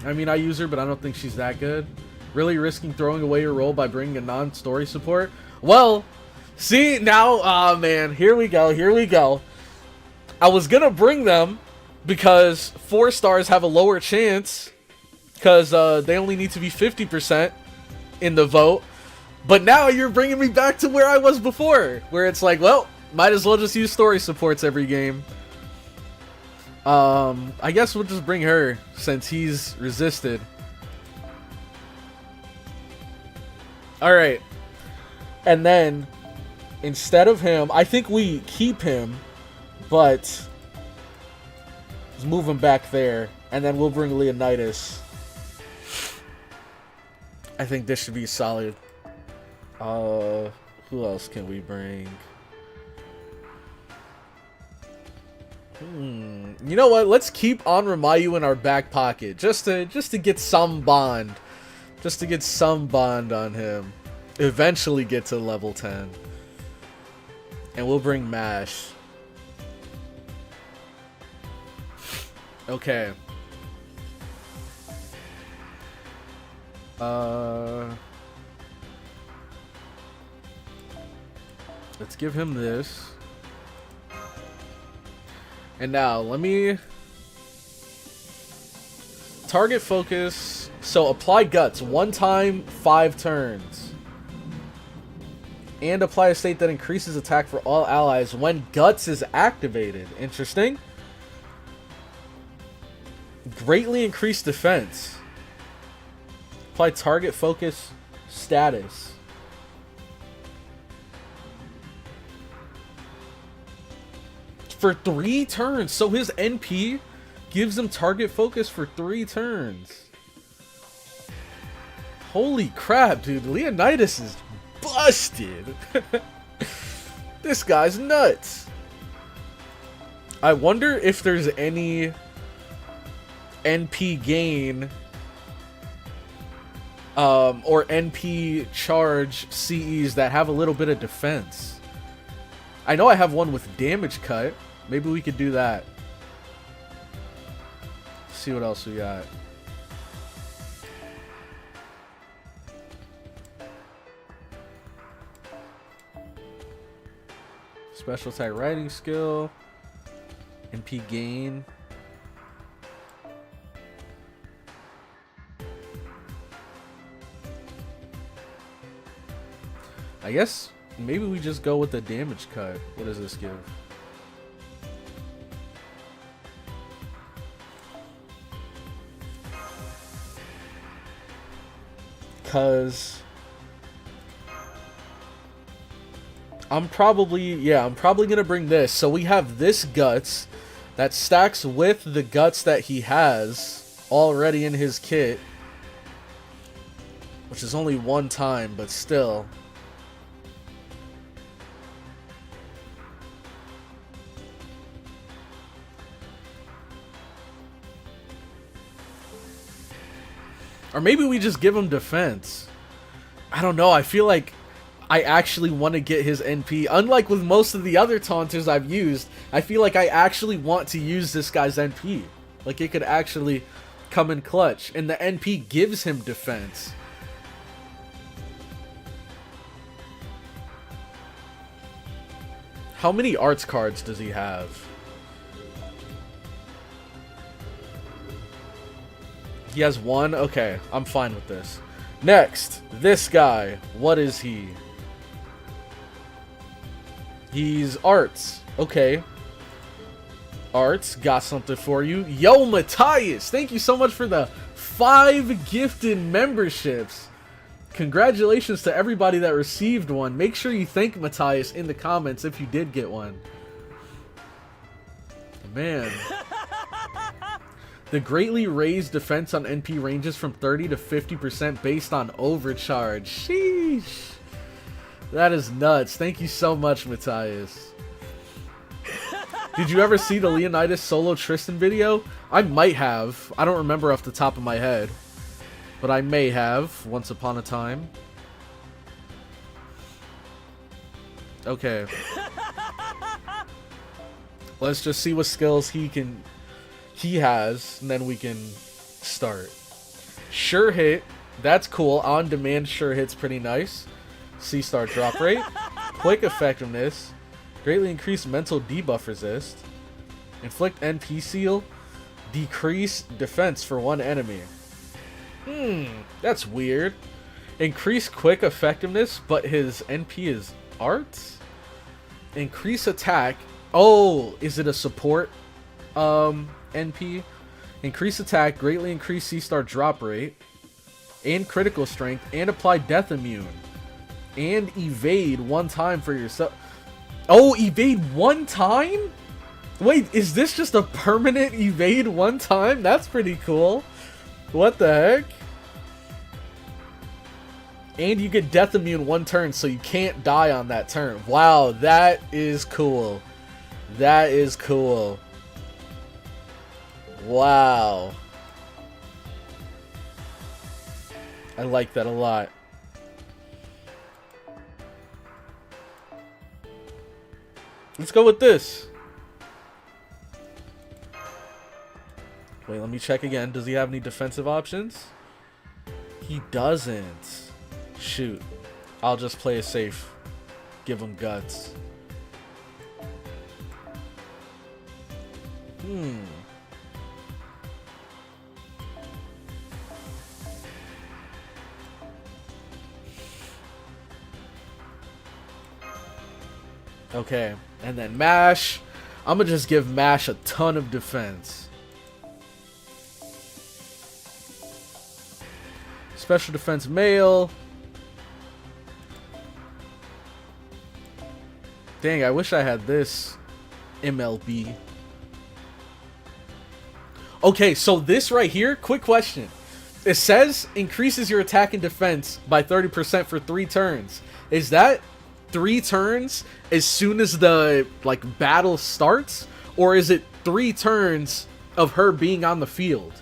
I mean, I use her, but I don't think she's that good. Really risking throwing away your role by bringing a non-story support? Well, see, now, aw, man, here we go. I was gonna bring them because 4 stars have a lower chance because they only need to be 50% in the vote. But now you're bringing me back to where I was before, where it's like, well, might as well just use story supports every game. I guess we'll just bring her since he's resisted. Alright. And then, instead of him, I think we keep him, but let's move him back there. And then we'll bring Leonidas. I think this should be solid. Who else can we bring? You know what? Let's keep Onramayu in our back pocket just to get some bond. Just to get some bond on him. Eventually get to level 10. And we'll bring Mash. Okay. Let's give him this. And now, let me... Target focus. So, apply Guts. 1 time, 5 turns. And apply a state that increases attack for all allies when Guts is activated. Interesting. Greatly increase defense. Apply target focus status. For 3 turns. So his NP gives him target focus for 3 turns. Holy crap, dude. Leonidas is busted. This guy's nuts. I wonder if there's any NP gain or NP charge CEs that have a little bit of defense. I know I have one with damage cut. Maybe we could do that. See what else we got. Special attack riding skill. NP gain. I guess maybe we just go with the damage cut. What does this give? Because I'm probably gonna bring this. So we have this Guts that stacks with the Guts that he has already in his kit, which is only 1 time, but still. Or maybe we just give him defense. I don't know. I feel like I actually want to get his NP. Unlike with most of the other taunters I've used, I feel like I actually want to use this guy's NP. Like it could actually come in clutch. And the NP gives him defense. How many arts cards does he have? He has 1? Okay, I'm fine with this. Next, this guy. What is he? He's arts. Okay. Arts, got something for you. Yo, Matthias! Thank you so much for the 5 gifted memberships. Congratulations to everybody that received one. Make sure you thank Matthias in the comments if you did get one. Man. The greatly raised defense on NP ranges from 30 to 50% based on overcharge. Sheesh. That is nuts. Thank you so much, Matthias. Did you ever see the Leonidas solo Tristan video? I might have. I don't remember off the top of my head. But I may have, once upon a time. Okay. Let's just see what skills he has, and then we can start. Sure hit, that's cool. On demand sure hit's pretty nice. C-star drop rate, quick effectiveness, greatly increased mental debuff resist, inflict NP seal, decrease defense for 1 enemy. That's weird. Increase quick effectiveness, but his NP is arts. Increase attack. Oh, is it a support? NP. Increase attack, greatly increase C-star drop rate, and critical strength, and apply death immune, and evade 1 time for yourself. Oh, evade 1 time? Wait, is this just a permanent evade 1 time? That's pretty cool. What the heck? And you get death immune 1 turn, so you can't die on that turn. Wow, that is cool. That is cool. Wow. I like that a lot. Let's go with this. Wait, let me check again. Does he have any defensive options? He doesn't. Shoot. I'll just play it safe. Give him guts. Okay, and then Mash. I'm gonna just give Mash a ton of defense. Special defense male. Dang, I wish I had this MLB. Okay, so this right here, quick question. It says increases your attack and defense by 30% for 3 turns. Is that 3 turns as soon as the battle starts, or is it 3 turns of her being on the field?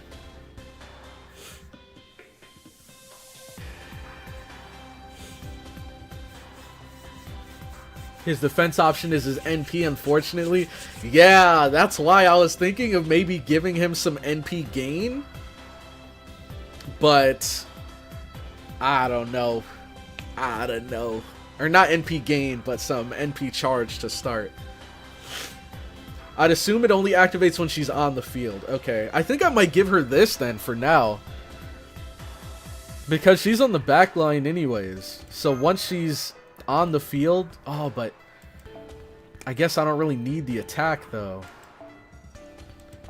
His defense option is his NP, unfortunately. Yeah, that's why I was thinking of maybe giving him some NP gain. But I don't know. Or not NP gain, but some NP charge to start. I'd assume it only activates when she's on the field. Okay, I think I might give her this then for now. Because she's on the back line anyways. So once she's on the field... Oh, but I guess I don't really need the attack though.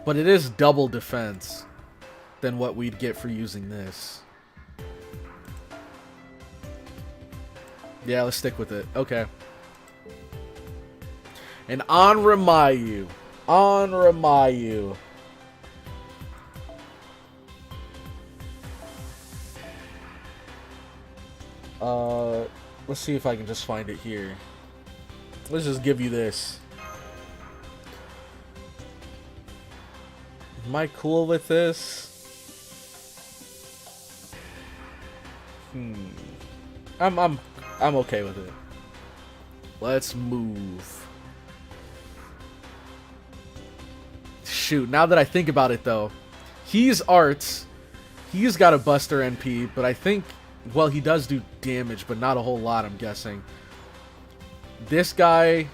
But it is double defense than what we'd get for using this. Yeah, let's stick with it. Okay. And on Ramayu. Let's see if I can just find it here. Let's just give you this. Am I cool with this? I'm okay with it. Let's move. Shoot, now that I think about it though, he's arts. He's got a buster NP, but I think, well, he does do damage, but not a whole lot, I'm guessing. This guy,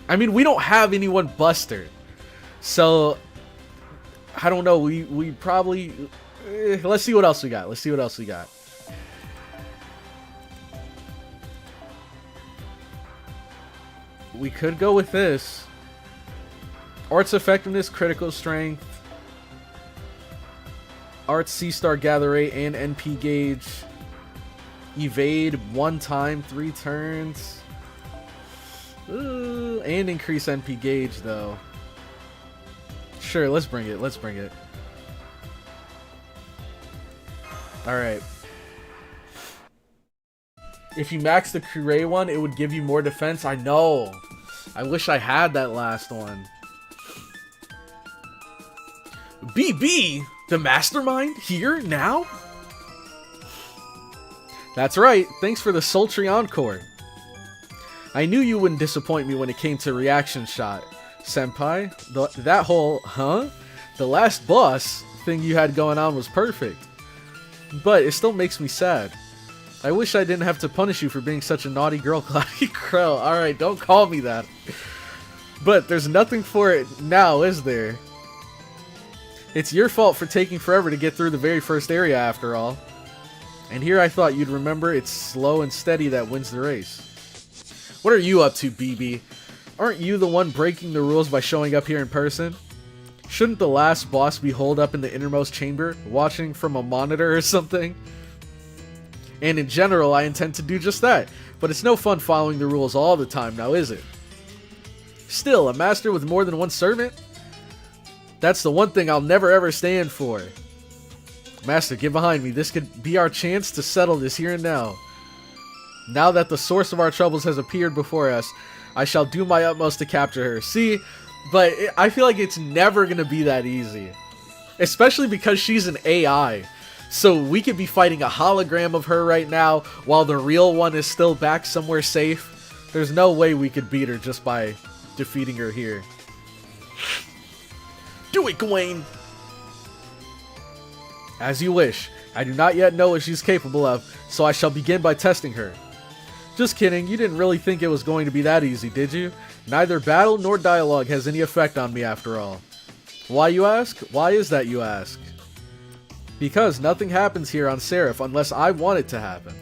I mean, we don't have anyone buster, so I don't know. We probably let's see what else we got. We could go with this. Arts effectiveness, critical strength, Arts C-Star gather rate and NP gauge. Evade 1 time, 3 turns. Ooh, and increase NP gauge though. Sure, let's bring it. Alright. If you max the Curé one, it would give you more defense. I know. I wish I had that last one. BB, the mastermind, here now? That's right. Thanks for the sultry encore. I knew you wouldn't disappoint me when it came to reaction shot, senpai. That whole, the last boss thing you had going on was perfect. But it still makes me sad. I wish I didn't have to punish you for being such a naughty girl, CloudyCrow. Alright, don't call me that. But there's nothing for it now, is there? It's your fault for taking forever to get through the very first area, after all. And here I thought you'd remember it's slow and steady that wins the race. What are you up to, BB? Aren't you the one breaking the rules by showing up here in person? Shouldn't the last boss be holed up in the innermost chamber, watching from a monitor or something? And in general, I intend to do just that, but it's no fun following the rules all the time now, is it? Still, a master with more than one servant? That's the one thing I'll never ever stand for. Master, get behind me. This could be our chance to settle this here and now. Now that the source of our troubles has appeared before us, I shall do my utmost to capture her. See, but I feel like it's never going to be that easy. Especially because she's an AI. So we could be fighting a hologram of her right now while the real one is still back somewhere safe. There's no way we could beat her just by defeating her here. Do it, Gawain! As you wish. I do not yet know what she's capable of, so I shall begin by testing her. Just kidding, you didn't really think it was going to be that easy, did you? Neither battle nor dialogue has any effect on me after all. Why, you ask? Why is that, you ask? Because nothing happens here on Seraph unless I want it to happen.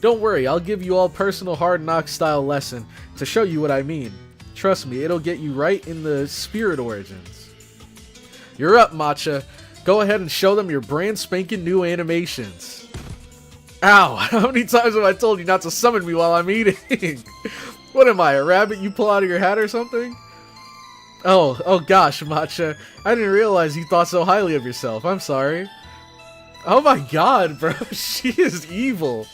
Don't worry, I'll give you all personal hard knock style lesson to show you what I mean. Trust me, it'll get you right in the spirit origins. You're up, Matcha. Go ahead and show them your brand spanking new animations. Ow, how many times have I told you not to summon me while I'm eating? What am I, a rabbit you pull out of your hat or something? Oh gosh, Matcha. I didn't realize you thought so highly of yourself. I'm sorry. Oh my god, bro. She is evil.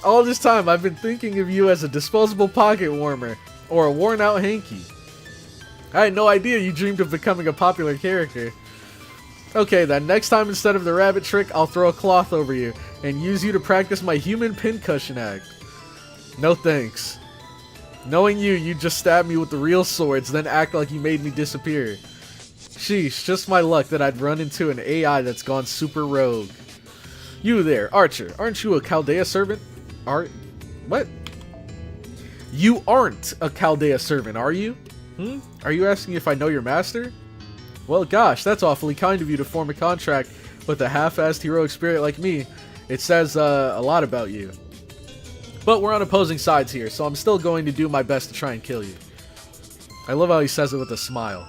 All this time, I've been thinking of you as a disposable pocket warmer or a worn-out hanky. I had no idea you dreamed of becoming a popular character. Okay then, next time instead of the rabbit trick, I'll throw a cloth over you and use you to practice my human pincushion act. No thanks. Knowing you, you'd just stab me with the real swords, then act like you made me disappear. Sheesh, just my luck that I'd run into an AI that's gone super rogue. You there, Archer, aren't you a Chaldea servant? What? You aren't a Chaldea servant, are you? Are you asking if I know your master? Well, gosh, that's awfully kind of you to form a contract with a half-assed heroic spirit like me. It says a lot about you. But we're on opposing sides here, so I'm still going to do my best to try and kill you. I love how he says it with a smile.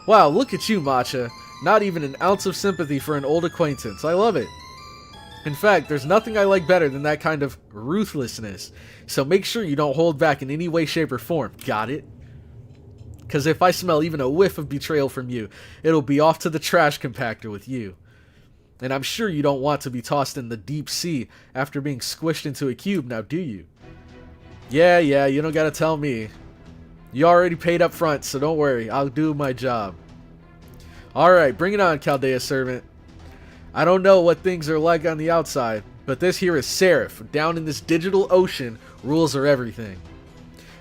Wow, look at you, Matcha. Not even an ounce of sympathy for an old acquaintance. I love it. In fact, there's nothing I like better than that kind of ruthlessness. So make sure you don't hold back in any way, shape, or form. Got it? Because if I smell even a whiff of betrayal from you, it'll be off to the trash compactor with you. And I'm sure you don't want to be tossed in the deep sea after being squished into a cube, now do you? Yeah, you don't gotta tell me. You already paid up front, so don't worry, I'll do my job. Alright, bring it on, Chaldea servant. I don't know what things are like on the outside, but this here is Seraph. Down in this digital ocean, rules are everything.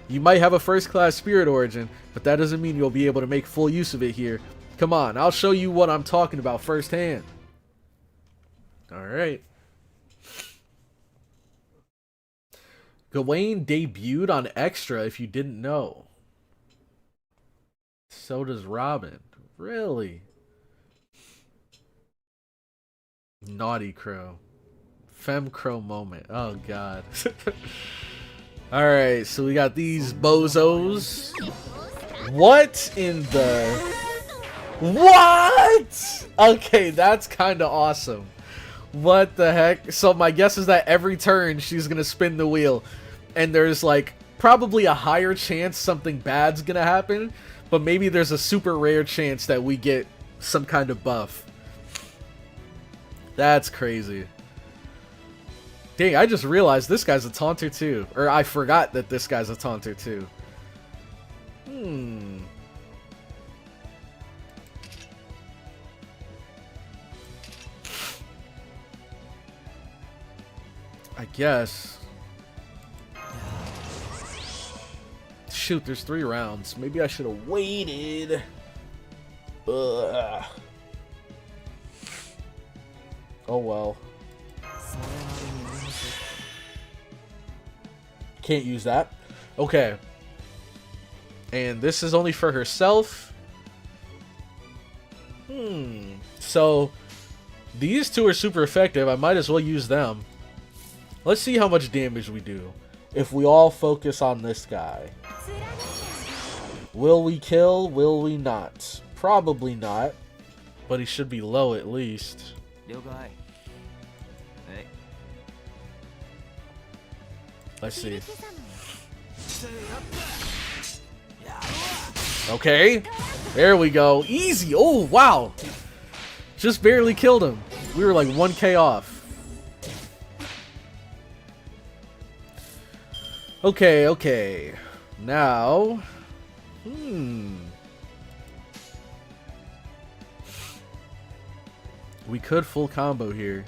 You might have a first-class spirit origin, but that doesn't mean you'll be able to make full use of it here. Come on, I'll show you what I'm talking about firsthand. Alright. Gawain debuted on Extra, if you didn't know. So does Robin. Really? Naughty Crow. Fem Crow moment. Oh god. Alright, so we got these bozos. What in the... What? Okay, that's kind of awesome. What the heck? So my guess is that every turn she's gonna spin the wheel. And there's like probably a higher chance something bad's gonna happen. But maybe there's a super rare chance that we get some kind of buff. That's crazy. Dang, I just realized this guy's a taunter too. Or I forgot that this guy's a taunter too. I guess. Shoot, there's 3 rounds. Maybe I should have waited. Ugh. Oh well. Can't use that. Okay. And this is only for herself. So these 2 are super effective. I might as well use them. Let's see how much damage we do if we all focus on this guy. Will we kill? Will we not? Probably not. But he should be low at least. Let's see. Okay. There we go. Easy. Oh, wow. Just barely killed him. We were like 1k off. Okay. Now. We could full combo here.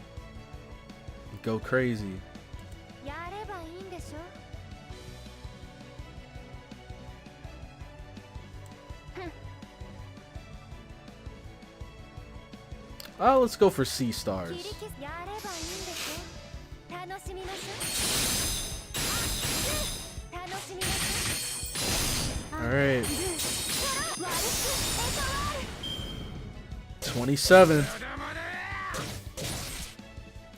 Go crazy. Let's go for C stars. Alright. 27.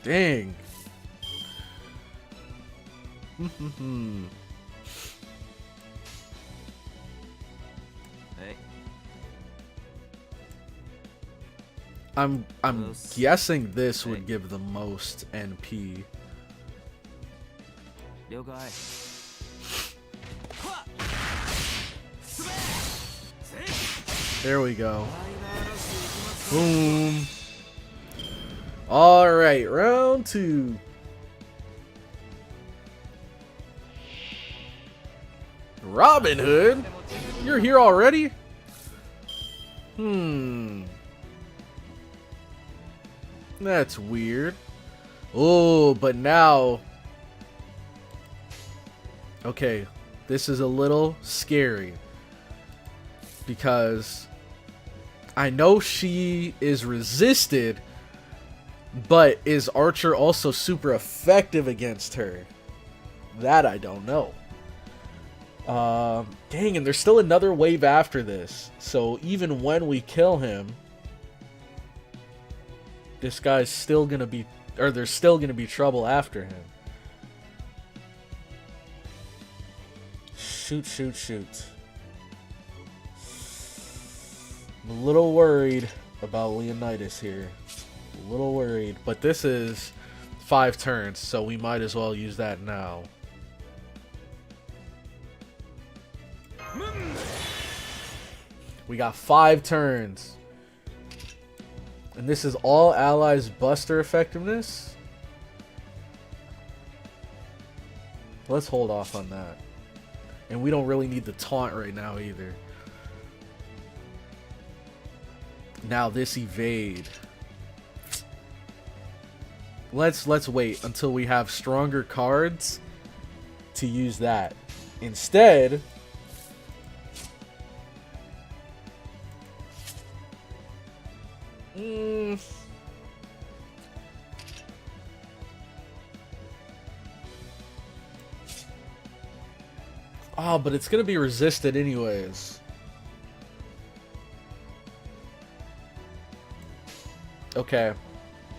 Dang. I'm guessing this would give the most NP. There we go. Boom. Alright, round 2. Robin Hood? You're here already? That's weird. Oh, but now... Okay, this is a little scary. Because I know she is resisted, but is Archer also super effective against her? That I don't know. Dang, and there's still another wave after this. So even when we kill him, this guy's still gonna be, or there's still gonna be trouble after him. Shoot, shoot, shoot. I'm a little worried about Leonidas here. A little worried, but this is 5 turns, so we might as well use that now. We got 5 turns. And this is all allies buster effectiveness. Let's hold off on that. And we don't really need the taunt right now either. Now this evade. Let's wait until we have stronger cards to use that. Instead, oh, but it's gonna be resisted anyways. Okay,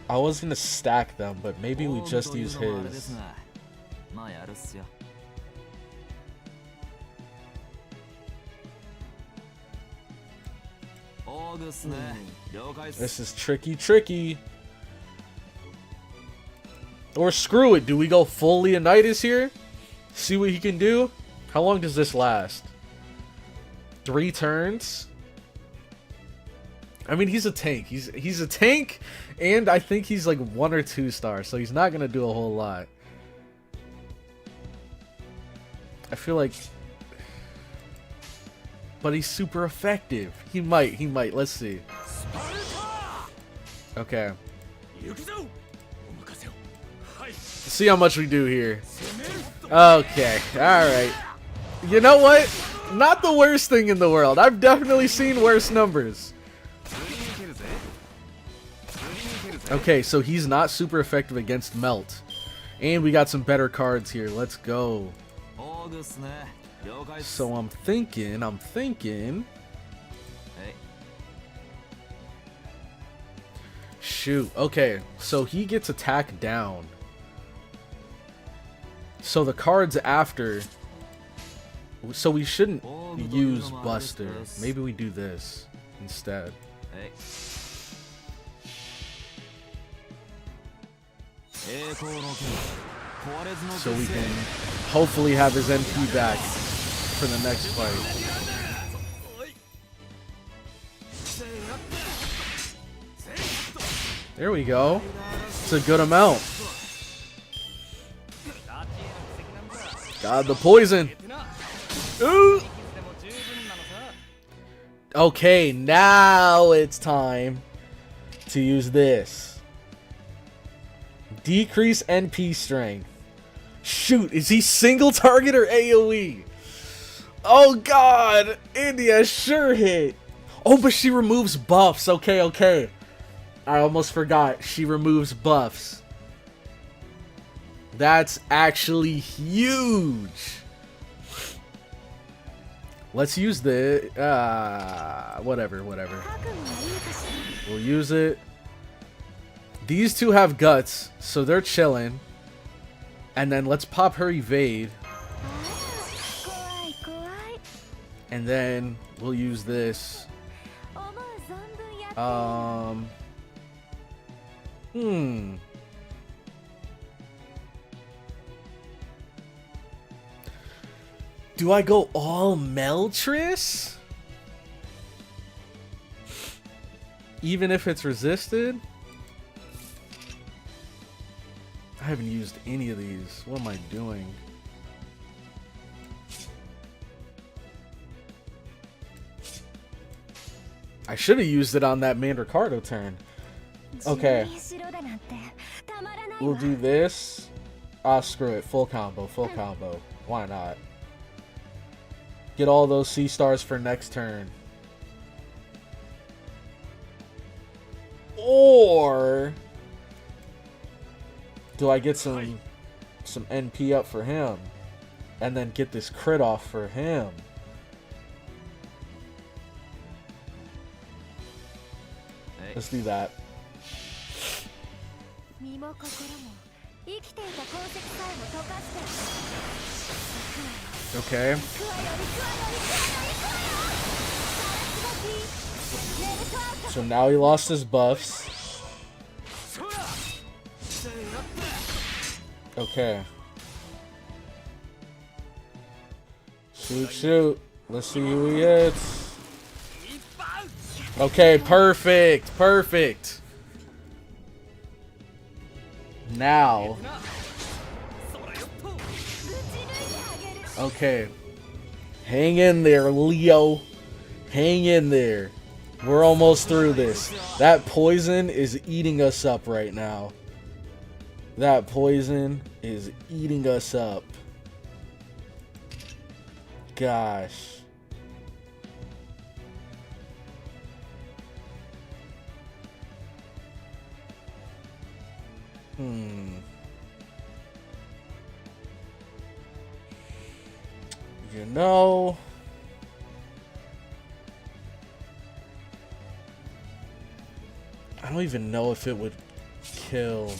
I was gonna stack them, but maybe we just use his. This is tricky. Or screw it, do we go full Leonidas here? See what he can do? How long does this last? 3 turns? I mean, he's a tank. He's a tank, and I think he's like 1 or 2 stars, so he's not gonna do a whole lot. I feel like, but he's super effective. He might. Let's see. Okay. See how much we do here. Okay. All right. You know what? Not the worst thing in the world. I've definitely seen worse numbers. Okay, so he's not super effective against Melt. And we got some better cards here. Let's go. So I'm thinking... Shoot. Okay, so he gets attack down. So the cards after... So we shouldn't use Buster. Maybe we do this instead. So we can hopefully have his NP back for the next fight. There we go. It's a good amount. God, the poison. Ooh. Okay, now it's time to use this. Decrease NP strength. Shoot, is he single target or AoE? Oh god, India sure hit. Oh, but she removes buffs. Okay. I almost forgot. She removes buffs. That's actually huge. Let's use the... whatever. We'll use it. These two have guts, so they're chilling. And then let's pop her evade. And then we'll use this. Do I go all Meltris? Even if it's resisted? I haven't used any of these. What am I doing? I should have used it on that Mandricardo turn. Okay. We'll do this. Ah, screw it. Full combo. Why not? Get all those C stars for next turn. Or do I get some NP up for him and then get this crit off for him? Let's do that. Okay. So now he lost his buffs. Okay. Shoot. Let's see who he hits. Okay, perfect. Now. Okay. Hang in there, Leo. Hang in there. We're almost through this. That poison is eating us up right now. That poison is eating us up. Gosh. You know, I don't even know if it would kill.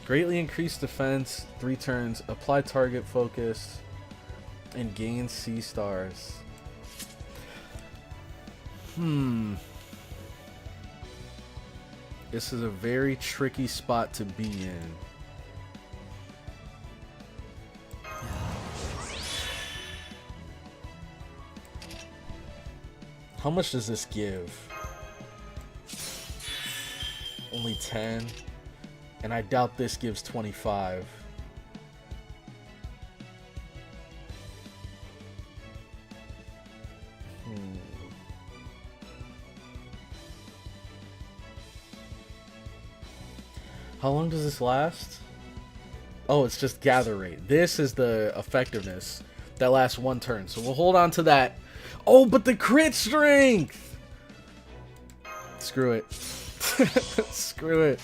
Greatly increase defense, 3 turns, apply target focus, and gain C stars. This is a very tricky spot to be in. How much does this give? Only 10. And I doubt this gives 25. How long does this last? Oh, it's just gather rate. This is the effectiveness that lasts 1 turn. So we'll hold on to that. Oh, but the crit strength! Screw it. Screw it.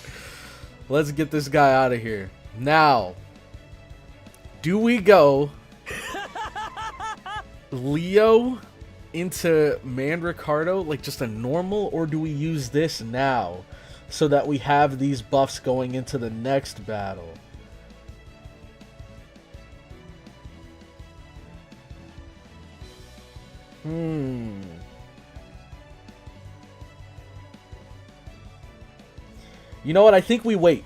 Let's get this guy out of here. Now, do we go Leo into Mandricardo, like just a normal, or do we use this now so that we have these buffs going into the next battle? You know what? I think we wait.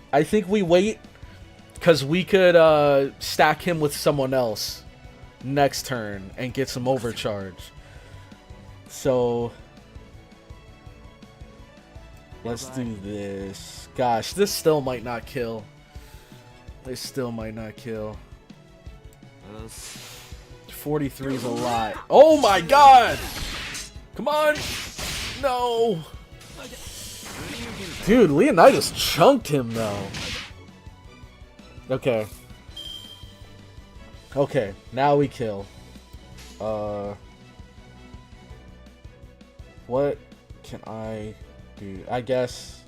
Because we could stack him with someone else next turn and get some overcharge. So let's do this. Gosh, this still might not kill. 43 is a lot. Oh my god! Come on! No! Dude, Leonidas chunked him though. Okay. Okay, now we kill. What can I do? I guess.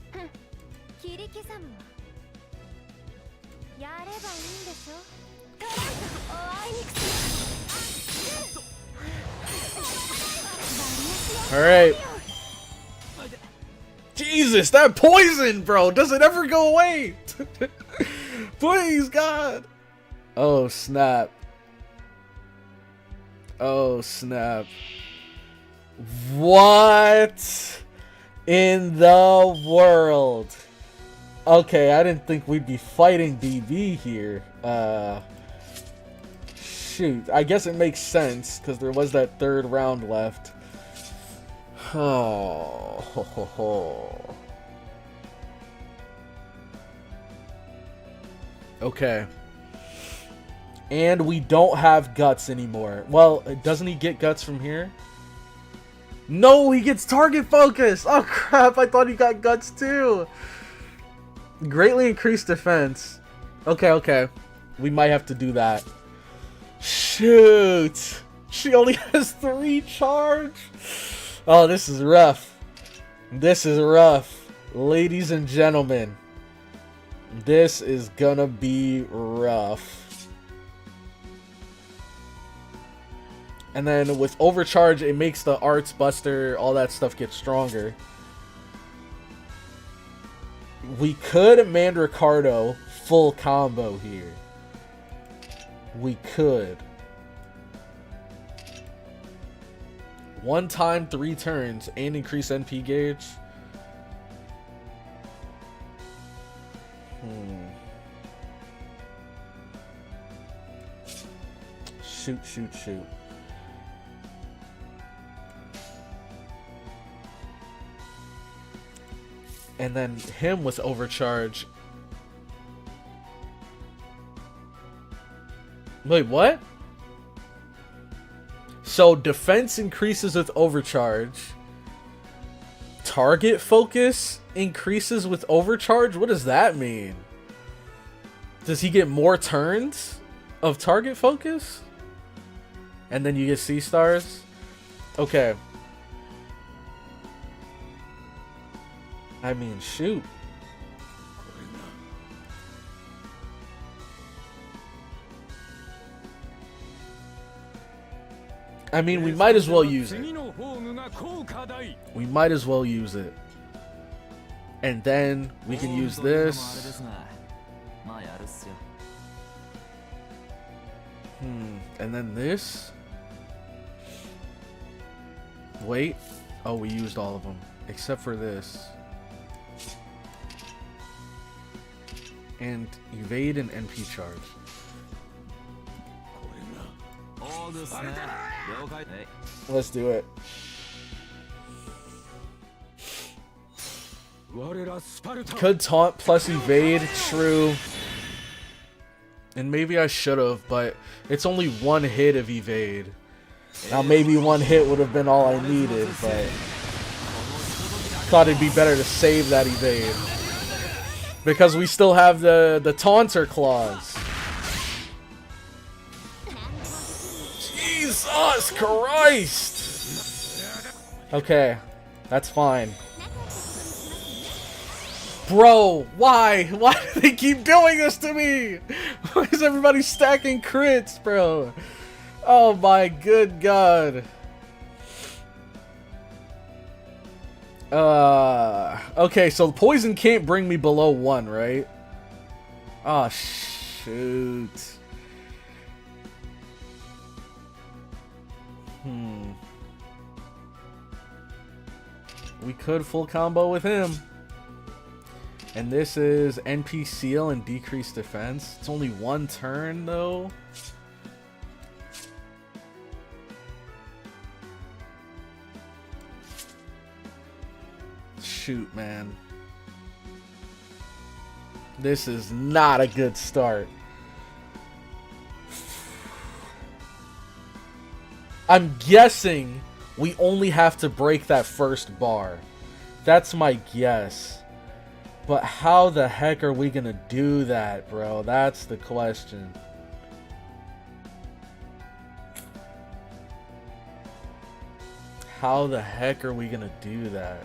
Alright. Jesus, that poison, bro! Does it ever go away? Please, God! Oh, snap. Oh, snap. What in the world? Okay, I didn't think we'd be fighting BB here. Shoot. I guess it makes sense, because there was that third round left. Oh, ho, ho, ho. Okay. And we don't have guts anymore. Well, doesn't he get guts from here? No, he gets target focus! Oh crap, I thought he got guts too! Greatly increased defense. Okay, okay. We might have to do that. Shoot! She only has 3 charge! Oh, this is rough. This is rough. Ladies and gentlemen. This is gonna be rough. And then with overcharge, it makes the arts buster, all that stuff get stronger. We could Mandricardo full combo here. We could. 1 time, 3 turns, and increase NP gauge. Shoot, shoot, shoot. And then him with overcharge. Wait, what? So defense increases with overcharge. Target focus increases with overcharge? What does that mean? Does he get more turns of target focus? And then you get C stars? Okay. I mean, shoot. I mean, we might as well use it. We might as well use it. And then we can use this. And then this. Wait. Oh, we used all of them. Except for this. And evade and NP charge. Let's do it. Could taunt plus evade, true. And maybe I should have, but it's only 1 hit of evade. Now maybe 1 hit would have been all I needed, but thought it'd be better to save that evade. Because we still have the taunter clause. Jesus Christ! Okay, that's fine. Bro, why? Why do they keep doing this to me? Why is everybody stacking crits, bro? Oh my good god. Okay, so poison can't bring me below 1, right? Oh, shoot. We could full combo with him. And this is NP seal and decreased defense. It's only 1 turn, though. Shoot, man. This is not a good start. I'm guessing we only have to break that first bar. That's my guess. But how the heck are we gonna do that, bro? That's the question. How the heck are we gonna do that?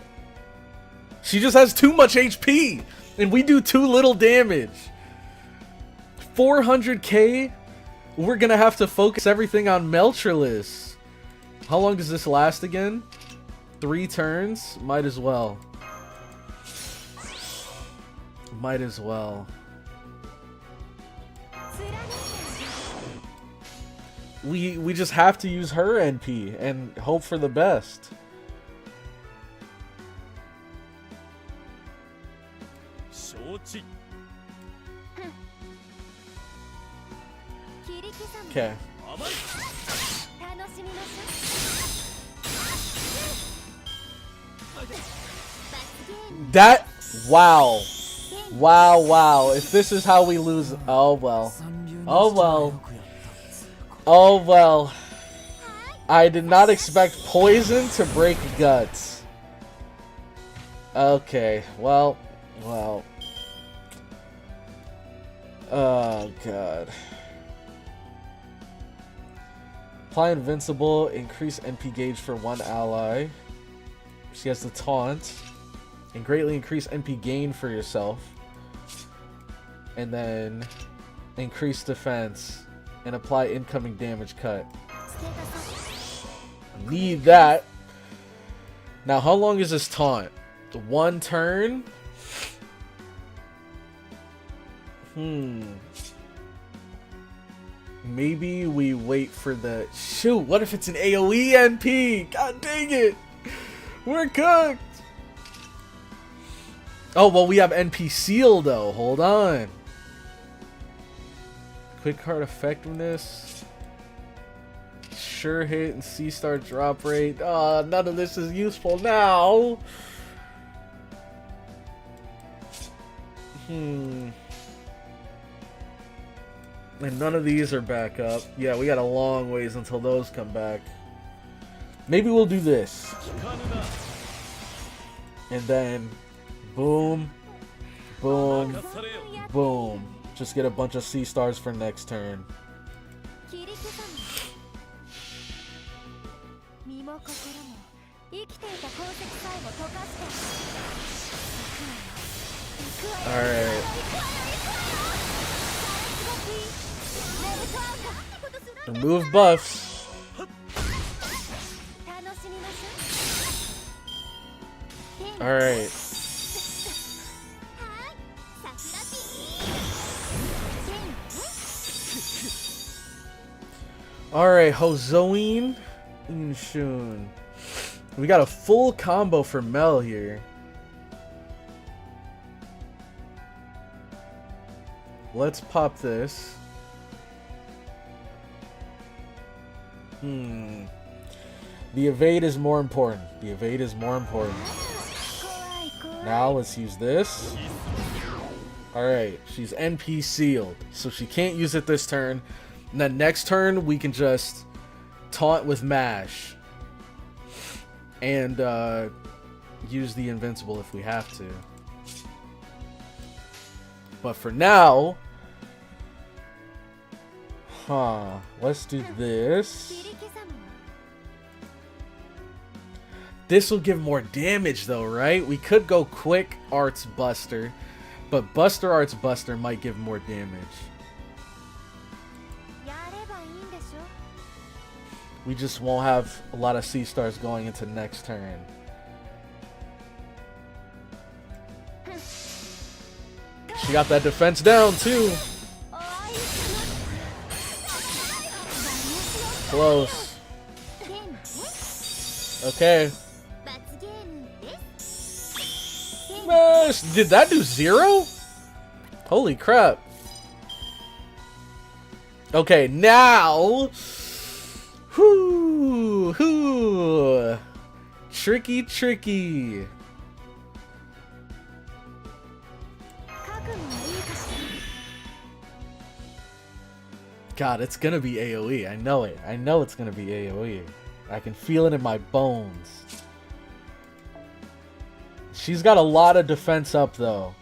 She just has too much HP, and we do too little damage. 400k? We're gonna have to focus everything on Meltrilis. How long does this last again? 3 turns? Might as well. Might as well. We just have to use her NP and hope for the best. Okay. That, wow. Wow, wow. If this is how we lose, oh well. Oh well. Oh well. I did not expect poison to break guts. Okay, well. Oh god. Apply invincible, increase NP gauge for 1 ally. She has the taunt. And greatly increase NP gain for yourself. And then increase defense. And apply incoming damage cut. Need that. Now, how long is this taunt? 1 turn? Maybe we wait for the... Shoot, what if it's an AoE NP? God dang it. We're cooked. Oh, well, we have NP Seal, though. Hold on. Quick card effectiveness. Sure hit and C-star drop rate. None of this is useful now. And none of these are back up. Yeah, we got a long ways until those come back. Maybe we'll do this. And then, boom, boom, boom. Just get a bunch of C-stars for next turn. Alright. Remove buffs. Alright. Alright, Hozoin Inshun. We got a full combo for Mel here. Let's pop this. The evade is more important. The evade is more important. Now let's use this. Alright, she's NP sealed. So she can't use it this turn. And then next turn we can just taunt with mash. And use the invincible if we have to. But for now, let's do this. This will give more damage though, right? We could go quick Arts Buster, but Buster Arts Buster might give more damage. We just won't have a lot of C-stars going into next turn. She got that defense down too. Close. Okay. Mash. Did that do 0? Holy crap. Okay, now. Whoo. Tricky. God, it's gonna be AoE. I know it. I know it's gonna be AoE. I can feel it in my bones. She's got a lot of defense up, though.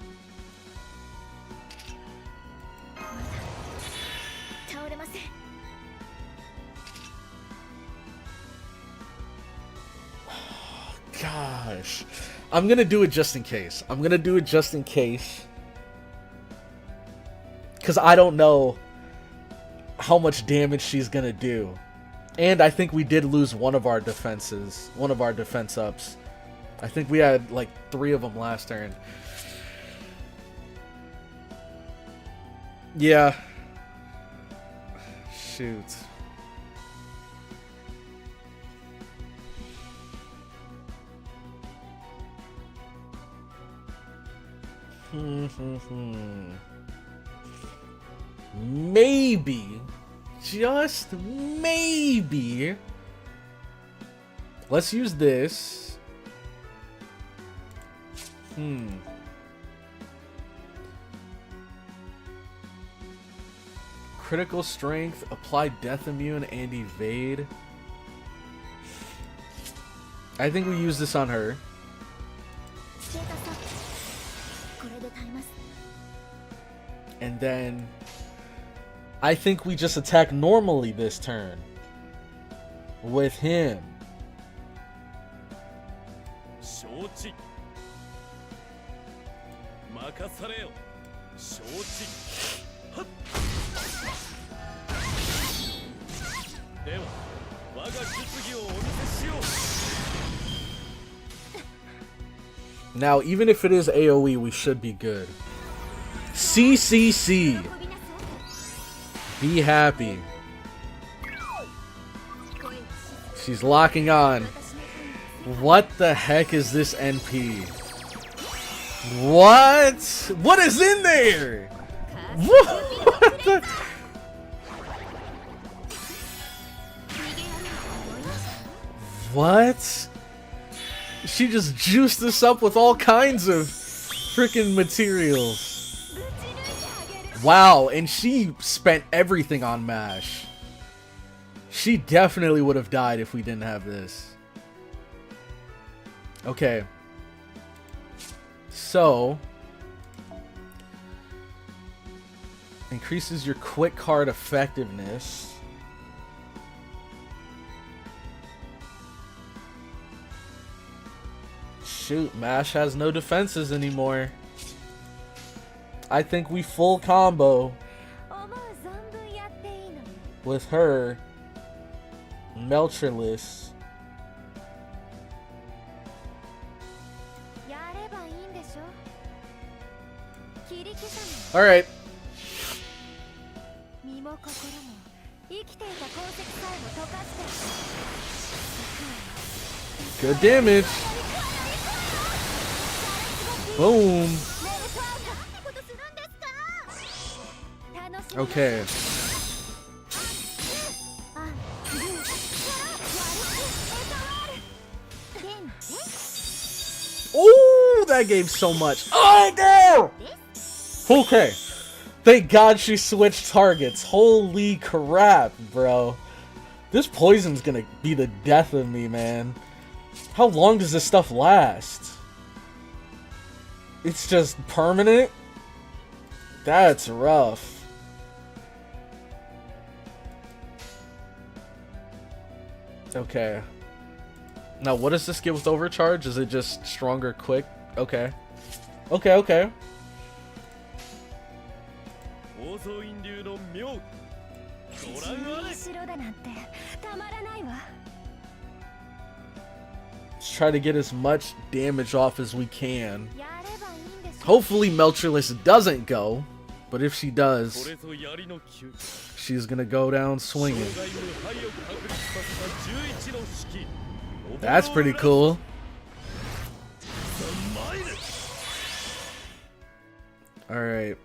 Gosh. I'm gonna do it just in case. I'm gonna do it just in case. Because I don't know how much damage she's gonna do. And I think we did lose one of our defenses. One of our defense ups. I think we had like 3 of them last turn. Yeah. Shoot. Maybe, just maybe, let's use this. Critical strength, apply death immune and evade. I think we use this on her. And then I think we just attack normally this turn with him. Now, even if it is AoE, we should be good. CCC. Be happy. She's locking on. What the heck is this NP? What? What is in there? What the? What? She just juiced us up with all kinds of freaking materials. Wow, and she spent everything on MASH. She definitely would have died if we didn't have this. Okay. So, increases your quick card effectiveness. Shoot, MASH has no defenses anymore. I think we full combo with her, Meltreless. Alright. Good damage. Boom. Okay. Oh, that gave so much. Oh, no! Okay. Thank God she switched targets. Holy crap, bro. This poison's gonna be the death of me, man. How long does this stuff last? It's just permanent? That's rough. Okay. Now, what does this get with overcharge? Is it just stronger quick? Okay. Okay, okay. Let's try to get as much damage off as we can. Hopefully Meltreless doesn't go, but if she does, she's gonna go down swinging. That's pretty cool. Alright.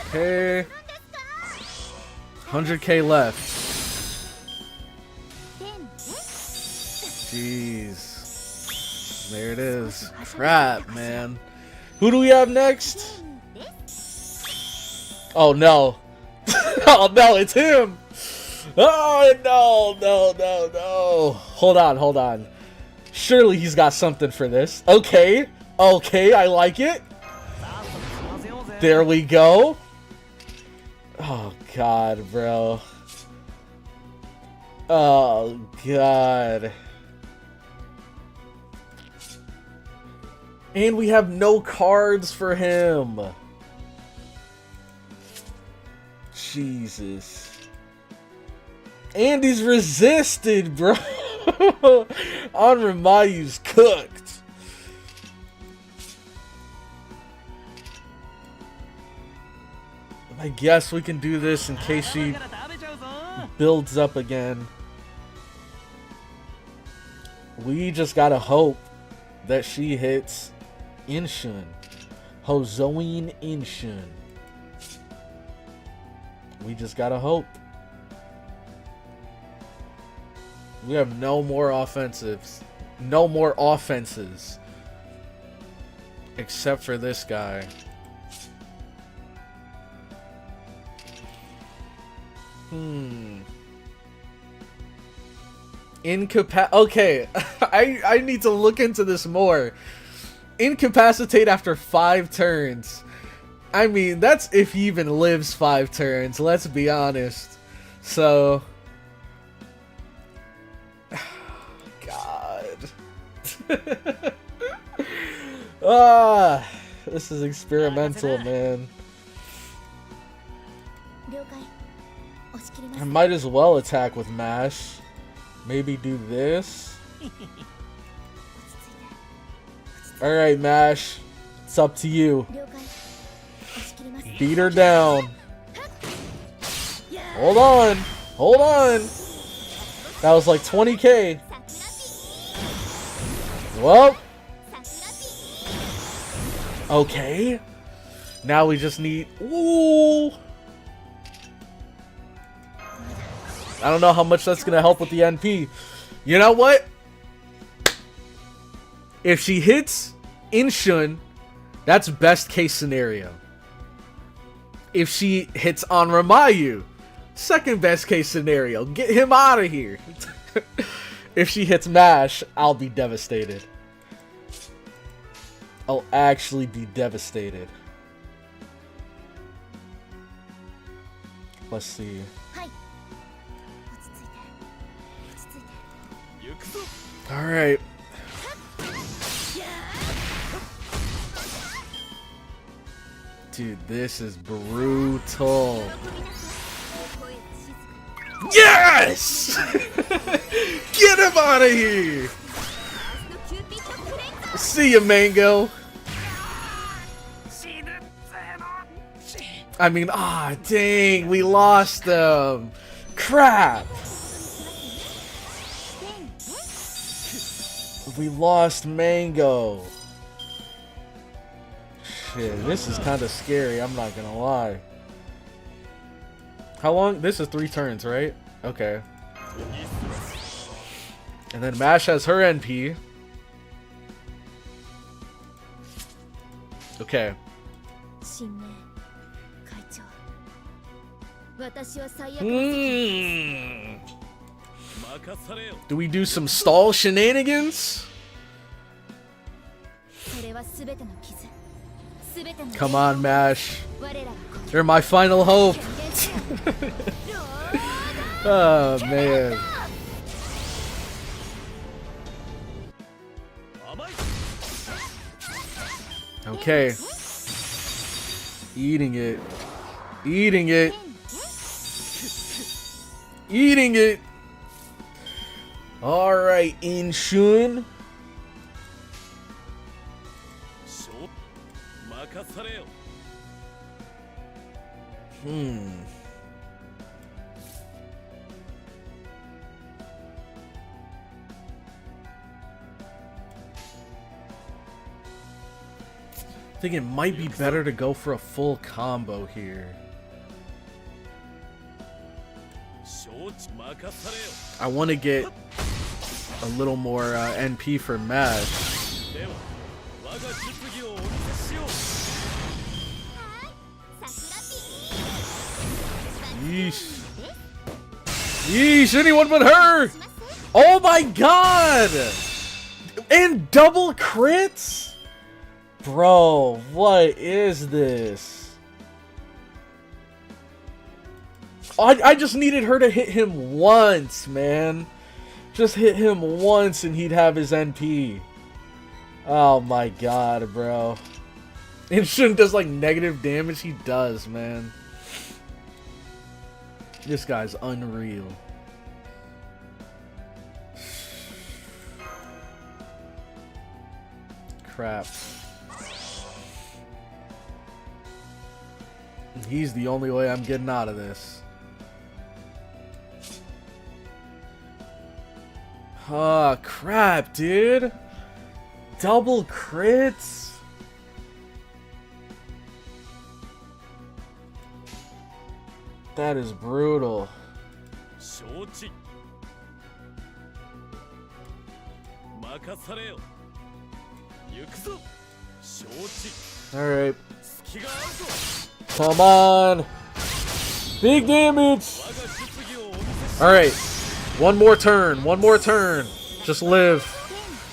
Okay. 100k left. Jeez. There it is. Crap, man. Who do we have next? Oh no. Oh no, it's him. Oh no, no, no, no. Hold on, hold on. Surely he's got something for this. Okay. Okay, I like it. There we go. Oh god, bro. Oh god. And we have no cards for him. Jesus. And he's resisted, bro. Andromeda's cooked. I guess we can do this in case she builds up again. We just gotta hope that she hits Inshun. Hozoin Inshun. We just gotta hope. We have no more offensives. No more offenses. Except for this guy. Okay, I need to look into this more. Incapacitate after 5 turns. I mean, that's if he even lives 5 turns, let's be honest. So... God. This is experimental, man. I might as well attack with Mash. Maybe do this. Alright, Mash. It's up to you. Beat her down. Hold on. Hold on. That was like 20k. Well. Okay. Now we just need... Ooh. I don't know how much that's going to help with the NP. You know what? If she hits Inshun, that's best case scenario. If she hits Onramayu, second best case scenario. Get him out of here. If she hits Mash, I'll be devastated. I'll actually be devastated. Let's see. Alright. Dude, this is brutal. Yes! Get him out of here! See ya, Mango. I mean, dang, we lost them. Crap. We lost Mango. Shit, this is kind of scary, I'm not gonna lie. How long? This is 3 turns, right? Okay. And then Mash has her NP. Okay. Do we do some stall shenanigans? Come on, Mash. You're my final hope. Oh, man. Okay. Eating it. Eating it. Eating it. Alright, Inshun. I think it might be better to go for a full combo here. I want to get a little more NP for Mash. Yeesh. Yeesh, anyone but her! Oh my god! And double crits? Bro, what is this? I just needed her to hit him once, man. Just hit him once and he'd have his NP. Oh my god, bro. And Shun does like negative damage. He does, man. This guy's unreal. Crap. He's the only way I'm getting out of this. Oh, crap, dude. Double crits? That is brutal. Alright. Come on. Big damage. Alright. One more turn. One more turn. Just live.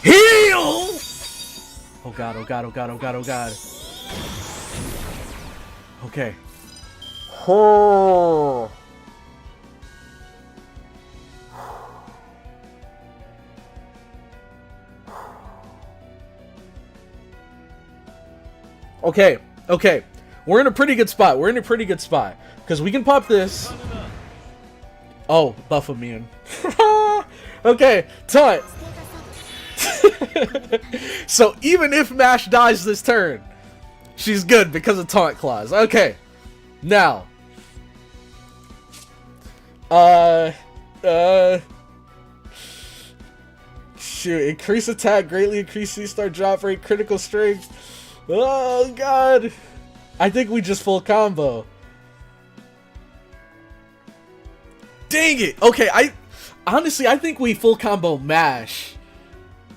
Heal! Oh god, oh god, oh god, oh god, oh god. Okay. Oh. Okay, okay. We're in a pretty good spot. We're in a pretty good spot. Because we can pop this. Oh, buff immune. Okay, taunt. So even if Mash dies this turn, she's good because of taunt clause. Okay. Now. Shoot. Increase attack, greatly increase C-star drop rate, critical strength. Oh, God. I think we just full combo. Dang it. Okay, honestly, I think we full combo Mash.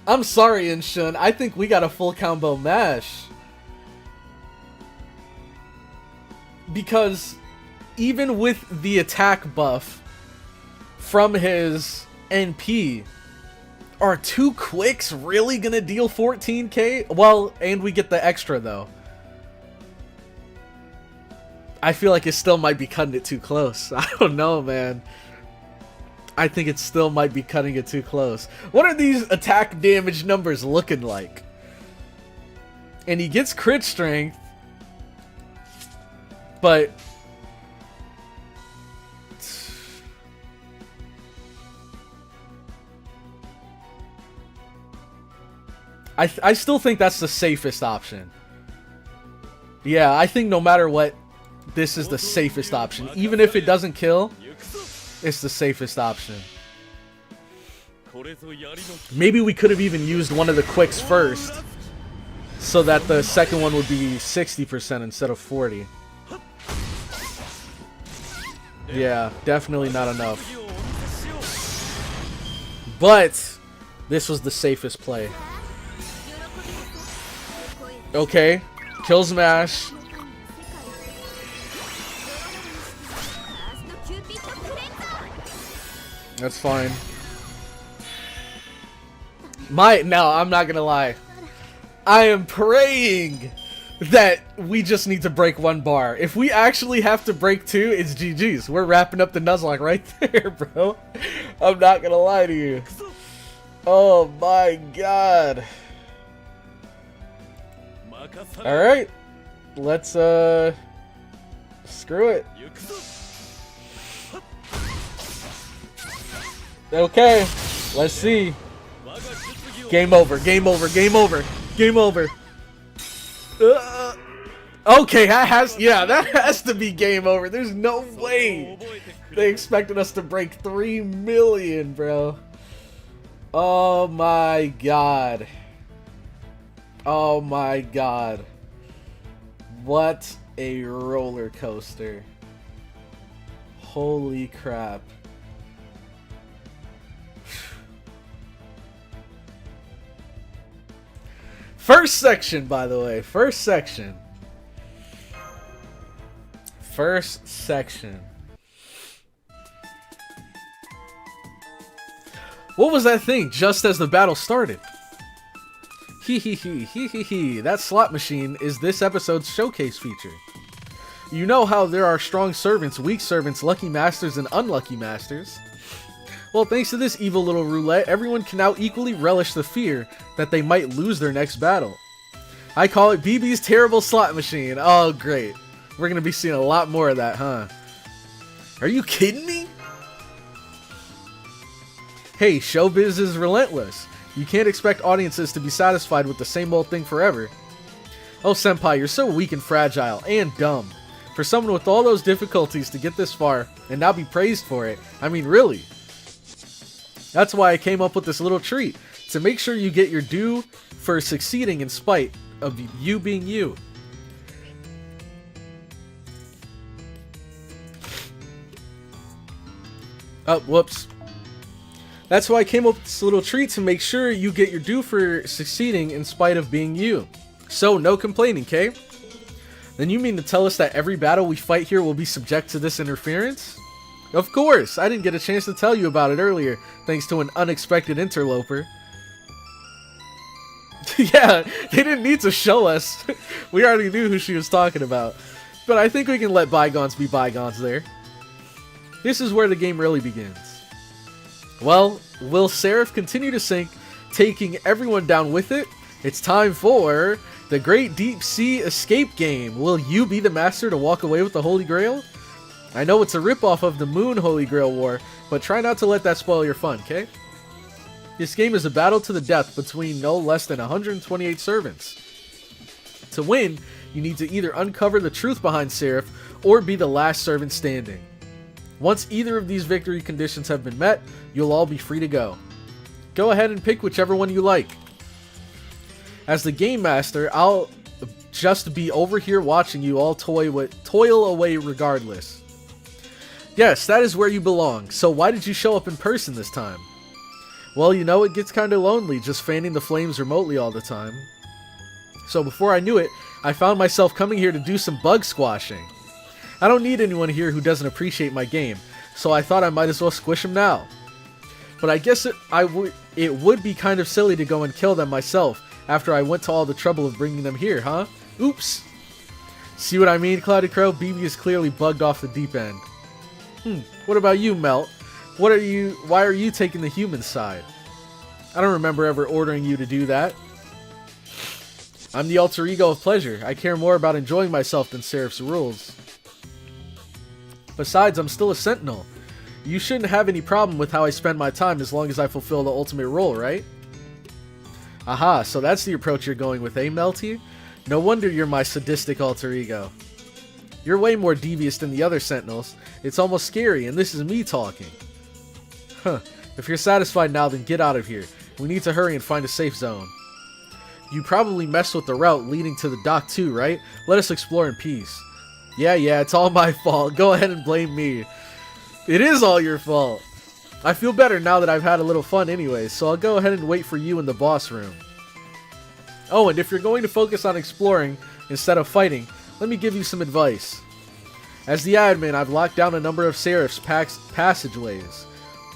I'm sorry, Inshun. I think we got a full combo Mash. Because even with the attack buff from his NP, are 2 quicks really gonna deal 14k? Well, and we get the extra though. I feel like it still might be cutting it too close. I don't know, man. I think it still might be cutting it too close. What are these attack damage numbers looking like? And he gets crit strength. But I still think that's the safest option. Yeah, I think no matter what, this is the safest option. Even if it doesn't kill, it's the safest option. Maybe we could have even used one of the quicks first, so that the second one would be 60% instead of 40. Yeah, definitely not enough. But this was the safest play. Okay, kill Smash. That's fine. Now, I'm not gonna lie. I am praying that we just need to break 1 bar. If we actually have to break 2, it's GG's. We're wrapping up the Nuzlocke right there, bro. I'm not gonna lie to you. Oh my god. Alright. Let's, screw it. Okay. Let's see. Game over, game over, game over, game over. Okay, that has to be game over. There's no way they expected us to break 3 million, bro. Oh my god. Oh my god. What a roller coaster. Holy crap. First section, by the way. First section. First section. What was that thing just as the battle started? Hee hee hee hee hee hee. That slot machine is this episode's showcase feature. You know how there are strong servants, weak servants, lucky masters, and unlucky masters? Well, thanks to this evil little roulette, everyone can now equally relish the fear that they might lose their next battle. I call it BB's terrible slot machine. Oh, great. We're going to be seeing a lot more of that, huh? Are you kidding me? Hey, showbiz is relentless. You can't expect audiences to be satisfied with the same old thing forever. Oh, senpai, you're so weak and fragile, and dumb. For someone with all those difficulties to get this far, and now be praised for it, I mean, really. That's why I came up with this little treat, to make sure you get your due for succeeding in spite of you being you. Oh, whoops. That's why I came up with this little treat to make sure you get your due for succeeding in spite of being you. So, no complaining, okay? Then you mean to tell us that every battle we fight here will be subject to this interference? Of course! I didn't get a chance to tell you about it earlier, thanks to an unexpected interloper. Yeah, they didn't need to show us. We already knew who she was talking about. But I think we can let bygones be bygones there. This is where the game really begins. Well, will Seraph continue to sink, taking everyone down with it? It's time for the Great Deep Sea Escape Game. Will you be the master to walk away with the Holy Grail? I know it's a ripoff of the Moon Holy Grail War, but try not to let that spoil your fun, okay? This game is a battle to the death between no less than 128 servants. To win, you need to either uncover the truth behind Seraph, or be the last servant standing. Once either of these victory conditions have been met, you'll all be free to go. Go ahead and pick whichever one you like. As the game master, I'll just be over here watching you all toil away regardless. Yes, that is where you belong, so why did you show up in person this time? Well, you know, it gets kinda lonely just fanning the flames remotely all the time. So before I knew it, I found myself coming here to do some bug squashing. I don't need anyone here who doesn't appreciate my game, so I thought I might as well squish them now. But I guess it would be kind of silly to go and kill them myself after I went to all the trouble of bringing them here, huh? Oops. See what I mean, CloudyCrow? BB is clearly bugged off the deep end. What about you, Melt? Why are you taking the human side? I don't remember ever ordering you to do that. I'm the alter ego of pleasure. I care more about enjoying myself than Seraph's rules. Besides, I'm still a sentinel. You shouldn't have any problem with how I spend my time as long as I fulfill the ultimate role, right? Aha, so that's the approach you're going with, eh, Melty? No wonder you're my sadistic alter ego. You're way more devious than the other sentinels. It's almost scary, and this is me talking. Huh. If you're satisfied now, then get out of here. We need to hurry and find a safe zone. You probably messed with the route leading to the dock too, right? Let us explore in peace. Yeah, it's all my fault. Go ahead and blame me. It is all your fault. I feel better now that I've had a little fun anyways, so I'll go ahead and wait for you in the boss room. Oh, and if you're going to focus on exploring instead of fighting, let me give you some advice. As the admin, I've locked down a number of Seraph's passageways.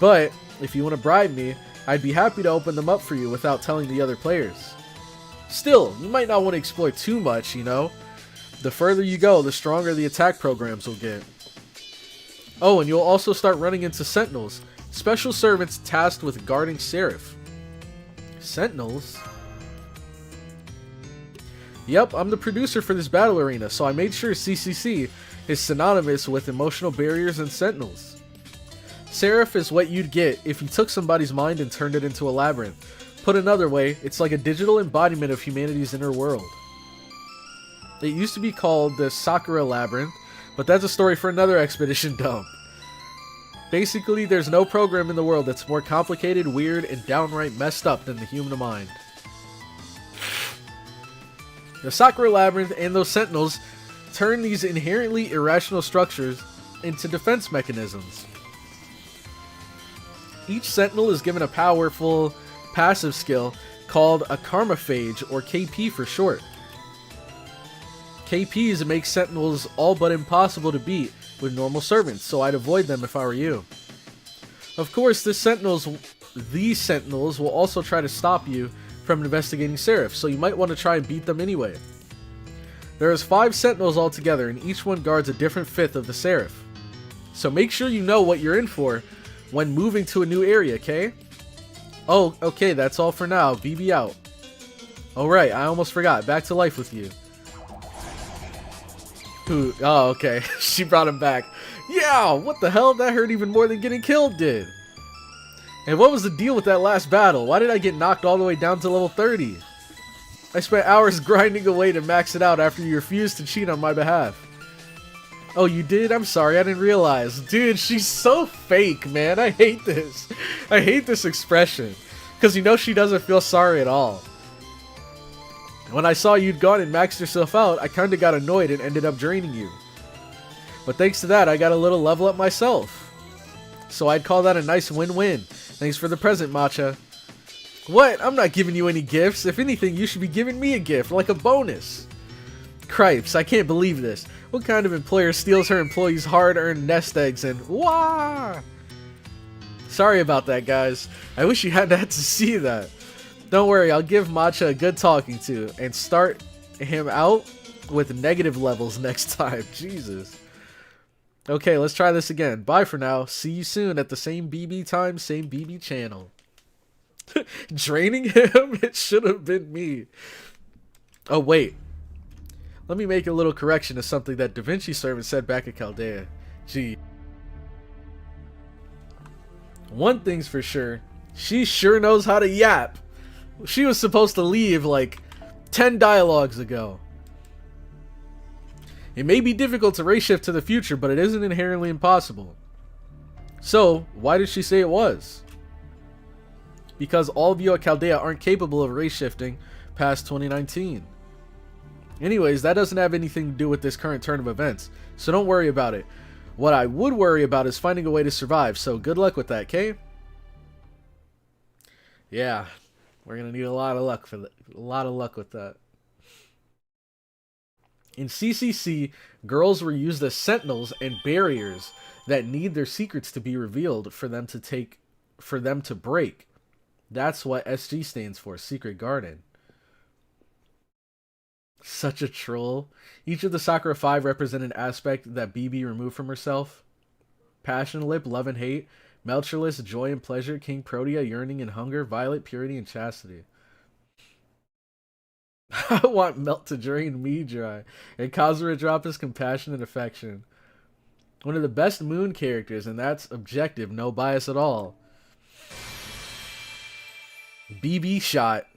But, if you want to bribe me, I'd be happy to open them up for you without telling the other players. Still, you might not want to explore too much, you know? The further you go, the stronger the attack programs will get. Oh, and you'll also start running into Sentinels, special servants tasked with guarding Seraph. Sentinels? Yep, I'm the producer for this battle arena, so I made sure CCC is synonymous with emotional barriers and Sentinels. Seraph is what you'd get if you took somebody's mind and turned it into a labyrinth. Put another way, it's like a digital embodiment of humanity's inner world. It used to be called the Sakura Labyrinth, but that's a story for another expedition dump. Basically, there's no program in the world that's more complicated, weird, and downright messed up than the human mind. The Sakura Labyrinth and those Sentinels turn these inherently irrational structures into defense mechanisms. Each Sentinel is given a powerful passive skill called a Karma Phage, or KP for short. KPs make Sentinels all but impossible to beat with normal servants, so I'd avoid them if I were you. Of course, these Sentinels will also try to stop you from investigating Seraph, so you might want to try and beat them anyway. There is 5 sentinels altogether, and each one guards a different fifth of the Seraph. So make sure you know what you're in for when moving to a new area, okay? Oh, okay, that's all for now. BB out. Alright, I almost forgot. Back to life with you. Ooh, oh, okay. She brought him back. Yeah, what the hell? That hurt even more than getting killed did. And what was the deal with that last battle? Why did I get knocked all the way down to level 30? I spent hours grinding away to max it out after you refused to cheat on my behalf. Oh, you did? I'm sorry, I didn't realize. Dude, she's so fake, man. I hate this. I hate this expression. Because you know she doesn't feel sorry at all. When I saw you'd gone and maxed yourself out, I kinda got annoyed and ended up draining you. But thanks to that, I got a little level up myself. So I'd call that a nice win-win. Thanks for the present, Matcha. What? I'm not giving you any gifts. If anything, you should be giving me a gift, like a bonus. Cripes, I can't believe this. What kind of employer steals her employees' hard-earned nest eggs and wah? Sorry about that, guys. I wish you hadn't had to see that. Don't worry, I'll give Matcha a good talking to and start him out with negative levels next time. Jesus. Okay, let's try this again. Bye for now. See you soon at the same BB time, same BB channel. Draining him? It should have been me. Oh, wait. Let me make a little correction to something that Da Vinci Servant said back at Chaldea. Gee. One thing's for sure. She sure knows how to yap. She was supposed to leave like 10 dialogues ago. It may be difficult to race shift to the future, but it isn't inherently impossible. So, why did she say it was? Because all of you at Chaldea aren't capable of race shifting past 2019. Anyways, that doesn't have anything to do with this current turn of events, so don't worry about it. What I would worry about is finding a way to survive, so good luck with that, okay? Yeah, we're gonna need a lot of luck for that. A lot of luck with that. In CCC, girls were used as sentinels and barriers that need their secrets to be revealed for them to break. That's what SG stands for, Secret Garden. Such a troll. Each of the Sakura 5 represent an aspect that BB removed from herself. Passion Lip, Love and Hate. Melcherless, Joy and Pleasure. King Protea, Yearning and Hunger. Violet, Purity and Chastity. I want Melt to drain me dry. And Kazura drop his compassion and affection. One of the best Moon characters, and that's objective, no bias at all. BB shot.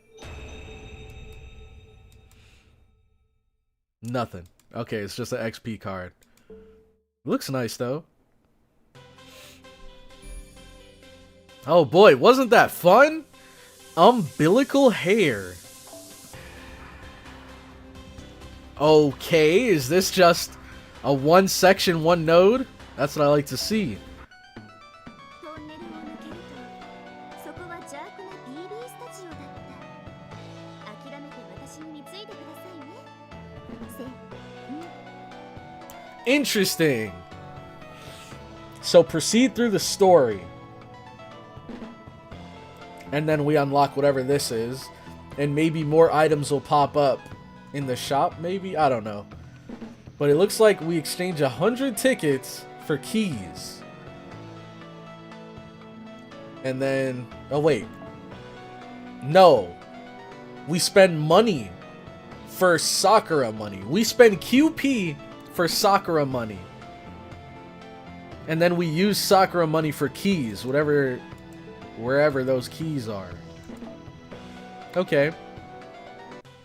Nothing. Okay, it's just an XP card. Looks nice though. Oh boy, wasn't that fun? Umbilical hair. Okay, is this just a one section, one node? That's what I like to see. Interesting. So proceed through the story. And then we unlock whatever this is. And maybe more items will pop up in the shop, maybe? I don't know. But it looks like we exchange 100 tickets for keys. And then... oh, wait. No. We spend money for Sakura money. We spend QP for Sakura money. And then we use Sakura money for keys, wherever those keys are. Okay.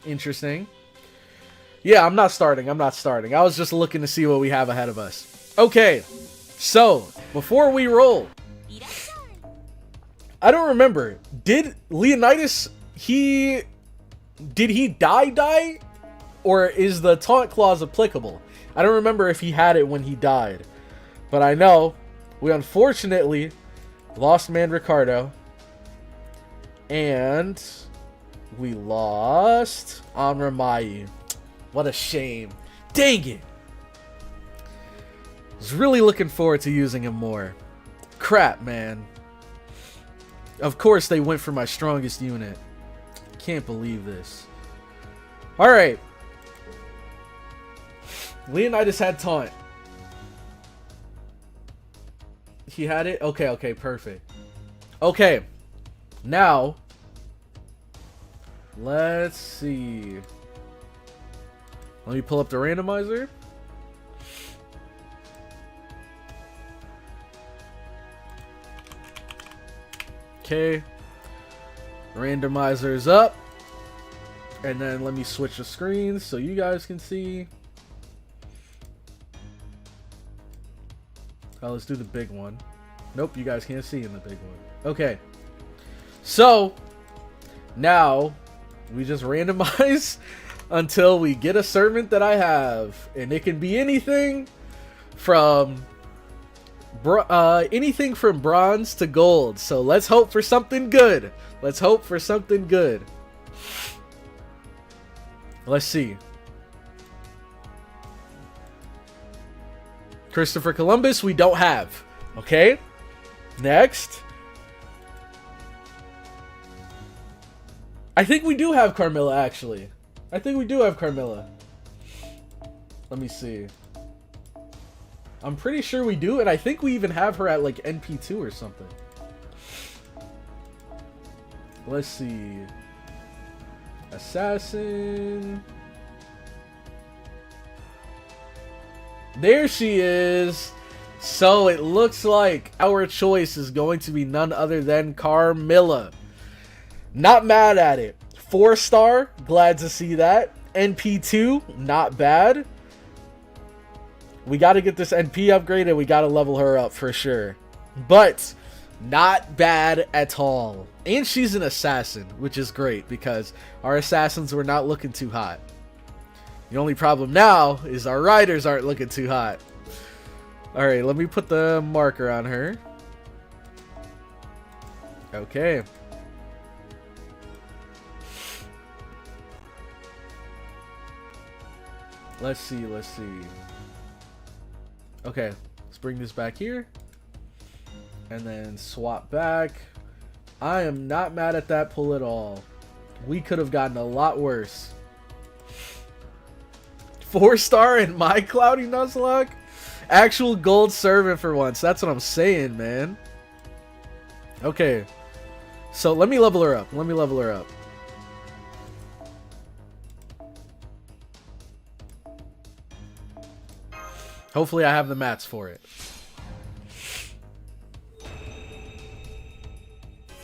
Interesting. Yeah, I'm not starting. I was just looking to see what we have ahead of us. Okay. So, before we roll, I don't remember. Did Leonidas, did he die? Or is the taunt clause applicable? I don't remember if he had it when he died. But I know we unfortunately lost Man Ricardo. And we lost Amramayu. What a shame. Dang it. I was really looking forward to using him more. Crap, man. Of course they went for my strongest unit. can't believe this. Alright. Leonidas had taunt. He had it? Okay, okay, perfect. Okay. Now, let's see. Let me pull up the randomizer. Okay. Randomizer's up. And then let me switch the screens so you guys can see. Oh, let's do the big one. Nope, you guys can't see in the big one. Okay. So, now, we just randomize until we get a servant that I have. And it can be anything from bronze to gold. So let's hope for something good. Let's hope for something good. Let's see. Christopher Columbus, we don't have. Okay. Next. I think we do have Carmilla, actually. I think we do have Carmilla. Let me see. I'm pretty sure we do, and I think we even have her at, like, NP2 or something. Let's see. Assassin. There she is. So it looks like our choice is going to be none other than Carmilla. Not mad at it. 4-star, glad to see that. NP2, not bad. We got to get this NP upgraded. We got to level her up for sure. But not bad at all. And she's an assassin, which is great because our assassins were not looking too hot. The only problem now is our riders aren't looking too hot. Alright, let me put the marker on her. Okay. Let's see, let's see. Okay, let's bring this back here. And then swap back. I am not mad at that pull at all. We could have gotten a lot worse. 4-star in my Cloudy Nuzlocke? Actual gold servant for once. That's what I'm saying, man. Okay. So let me level her up. Let me level her up. Hopefully I have the mats for it.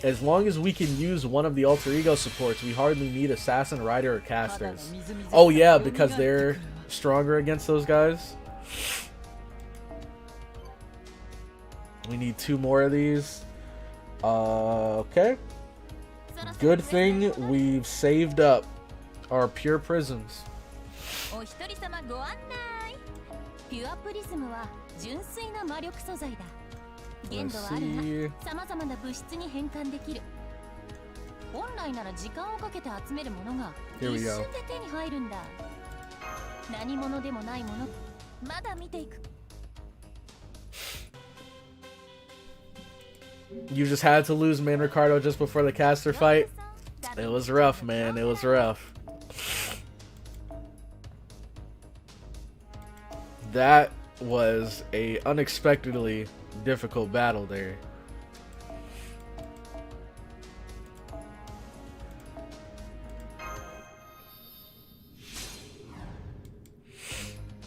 As long as we can use one of the alter ego supports, we hardly need assassin, rider, or casters. Oh yeah, because they're stronger against those guys. We need 2 more of these. Okay. Good thing we've saved up our pure prisms. Let's see. Here we go. You just had to lose Man Ricardo just before the caster fight. It was rough, man. It was rough. That was a unexpectedly difficult battle there.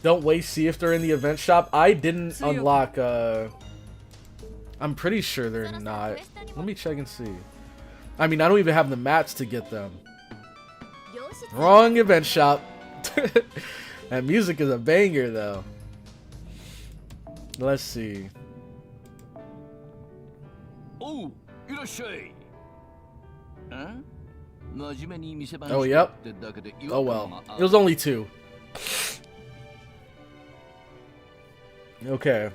Don't waste, see if they're in the event shop. I didn't unlock, I'm pretty sure they're not. Let me check and see. I mean, I don't even have the mats to get them. Wrong event shop. That music is a banger, though. Let's see. Oh, yep. Oh well. It was only 2. Okay.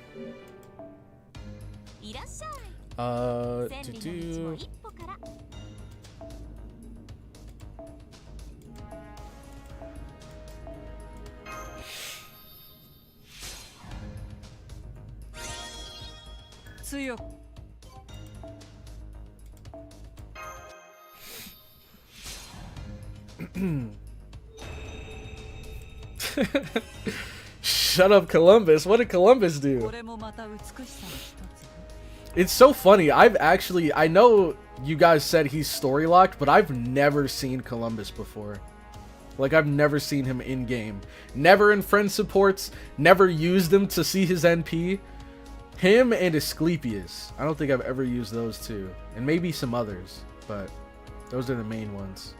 To Shut up, Columbus. What did Columbus do? It's so funny. I know you guys said he's story locked, but I've never seen Columbus before. Like, I've never seen him in game. Never in friend supports. Never used him to see his NP. Him and Asclepius. I don't think I've ever used those two. And maybe some others, but those are the main ones.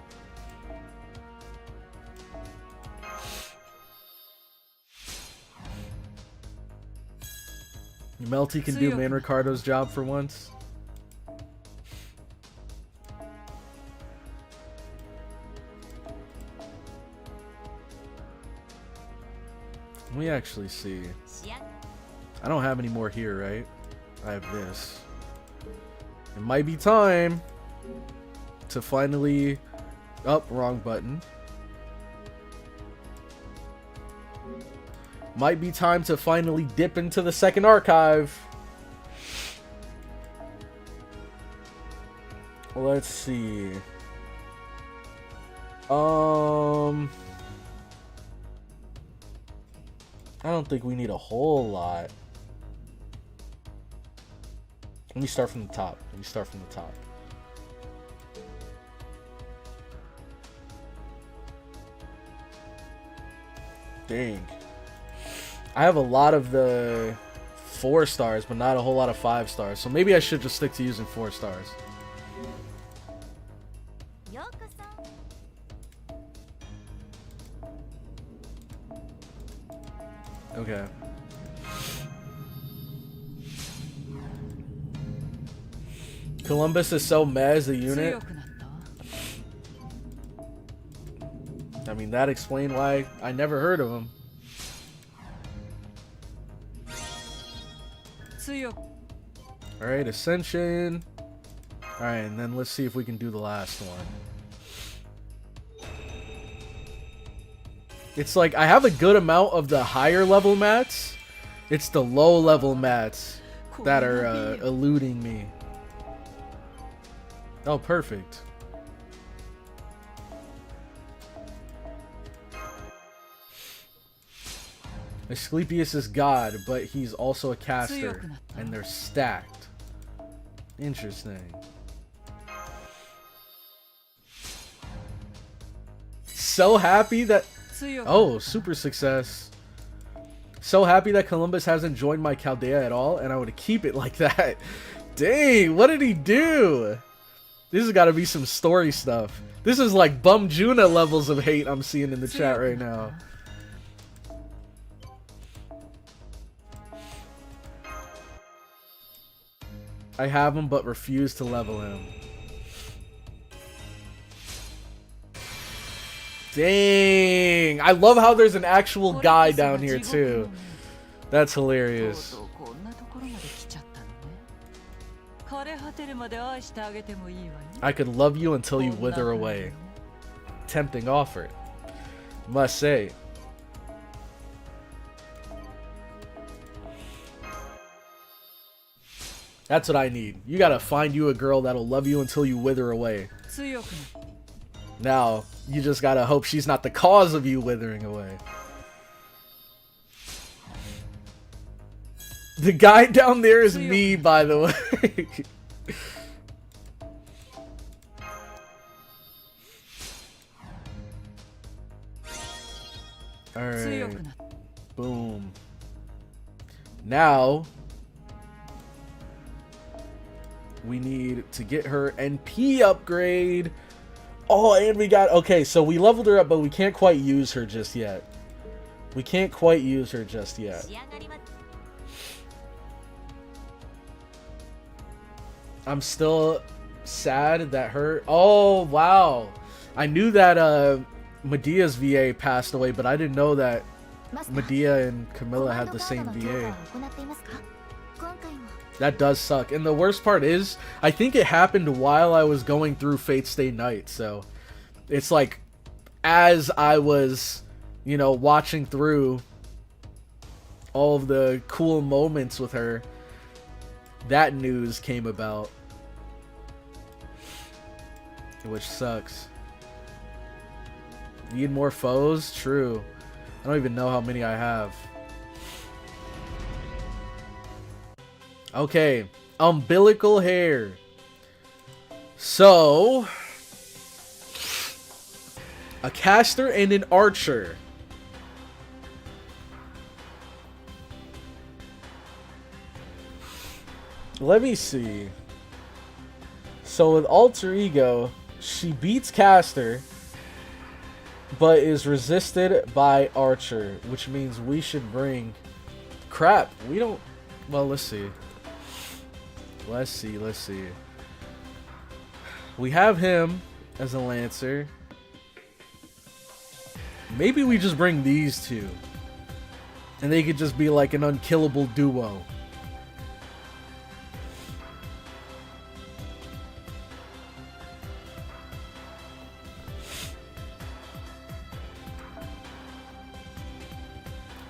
Melty can do Man Ricardo's job for once. Let me actually see. I don't have any more here, right? I have this. It might be time to finally... Oh, wrong button. Might be time to finally dip into the second archive. Let's see. I don't think we need a whole lot. Let me start from the top. Dang. I have a lot of the 4 stars, but not a whole lot of 5 stars. So maybe I should just stick to using 4 stars. Okay. Columbus is so meh as a unit. I mean, that explained why I never heard of him. Alright, Ascension. Alright, and then let's see if we can do the last one. It's like, I have a good amount of the higher level mats. It's the low level mats that are eluding me. Oh, perfect. Asclepius is God, but he's also a caster, and they're stacked. Interesting. So happy that... Oh, super success. So happy that Columbus hasn't joined my Chaldea at all, and I would keep it like that. Dang, what did he do? This has got to be some story stuff. This is like Bum Juna levels of hate I'm seeing in the chat right now. I have him, but refuse to level him. Dang! I love how there's an actual guy down here too. That's hilarious. I could love you until you wither away. Tempting offer. Must say. That's what I need. You gotta find you a girl that'll love you until you wither away. Now, you just gotta hope she's not the cause of you withering away. The guy down there is me, by the way. Alright. Boom. Now, we need to get her NP upgrade. Oh, and we got... Okay, so we leveled her up, but we can't quite use her just yet. I'm still sad that her... Oh, wow. I knew that Medea's VA passed away, but I didn't know that Medea and Camilla had the same VA. That does suck. And the worst part is, I think it happened while I was going through Fate Stay Night. So it's like, as I was, you know, watching through all of the cool moments with her, that news came about. Which sucks. Need more foes? True. I don't even know how many I have. Okay. Umbilical hair. So, a caster and an archer. Let me see. So with alter ego, she beats caster, but is resisted by archer, which means we should bring... Crap, we don't... Well, let's see. Let's see. We have him as a lancer. Maybe we just bring these two. And they could just be like an unkillable duo.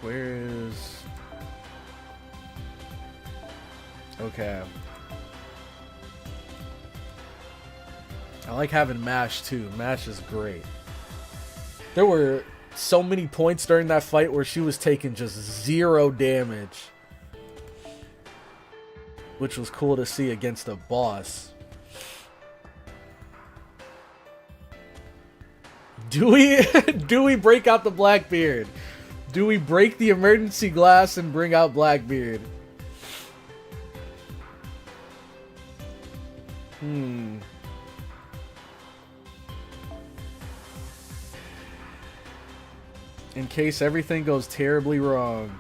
Where is... Okay. I like having Mash too. Mash is great. There were so many points during that fight where she was taking just 0 damage. Which was cool to see against a boss. Do we break out the Blackbeard? Do we break the emergency glass and bring out Blackbeard? In case everything goes terribly wrong.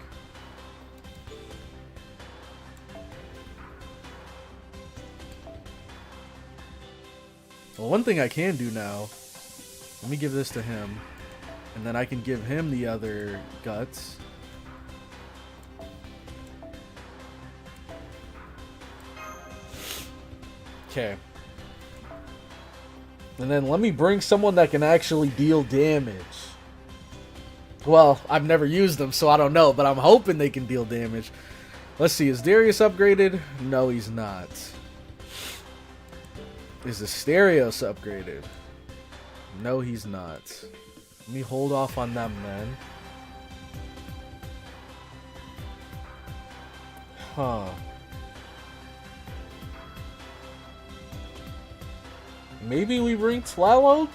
Well, one thing I can do now, let me give this to him, and then I can give him the other guts. Okay. And then let me bring someone that can actually deal damage. Well, I've never used them, so I don't know, but I'm hoping they can deal damage. Let's see, is Darius upgraded? No, he's not. Is Asterios upgraded? No, he's not. Let me hold off on them, man. Huh. Maybe we bring Tlaloc?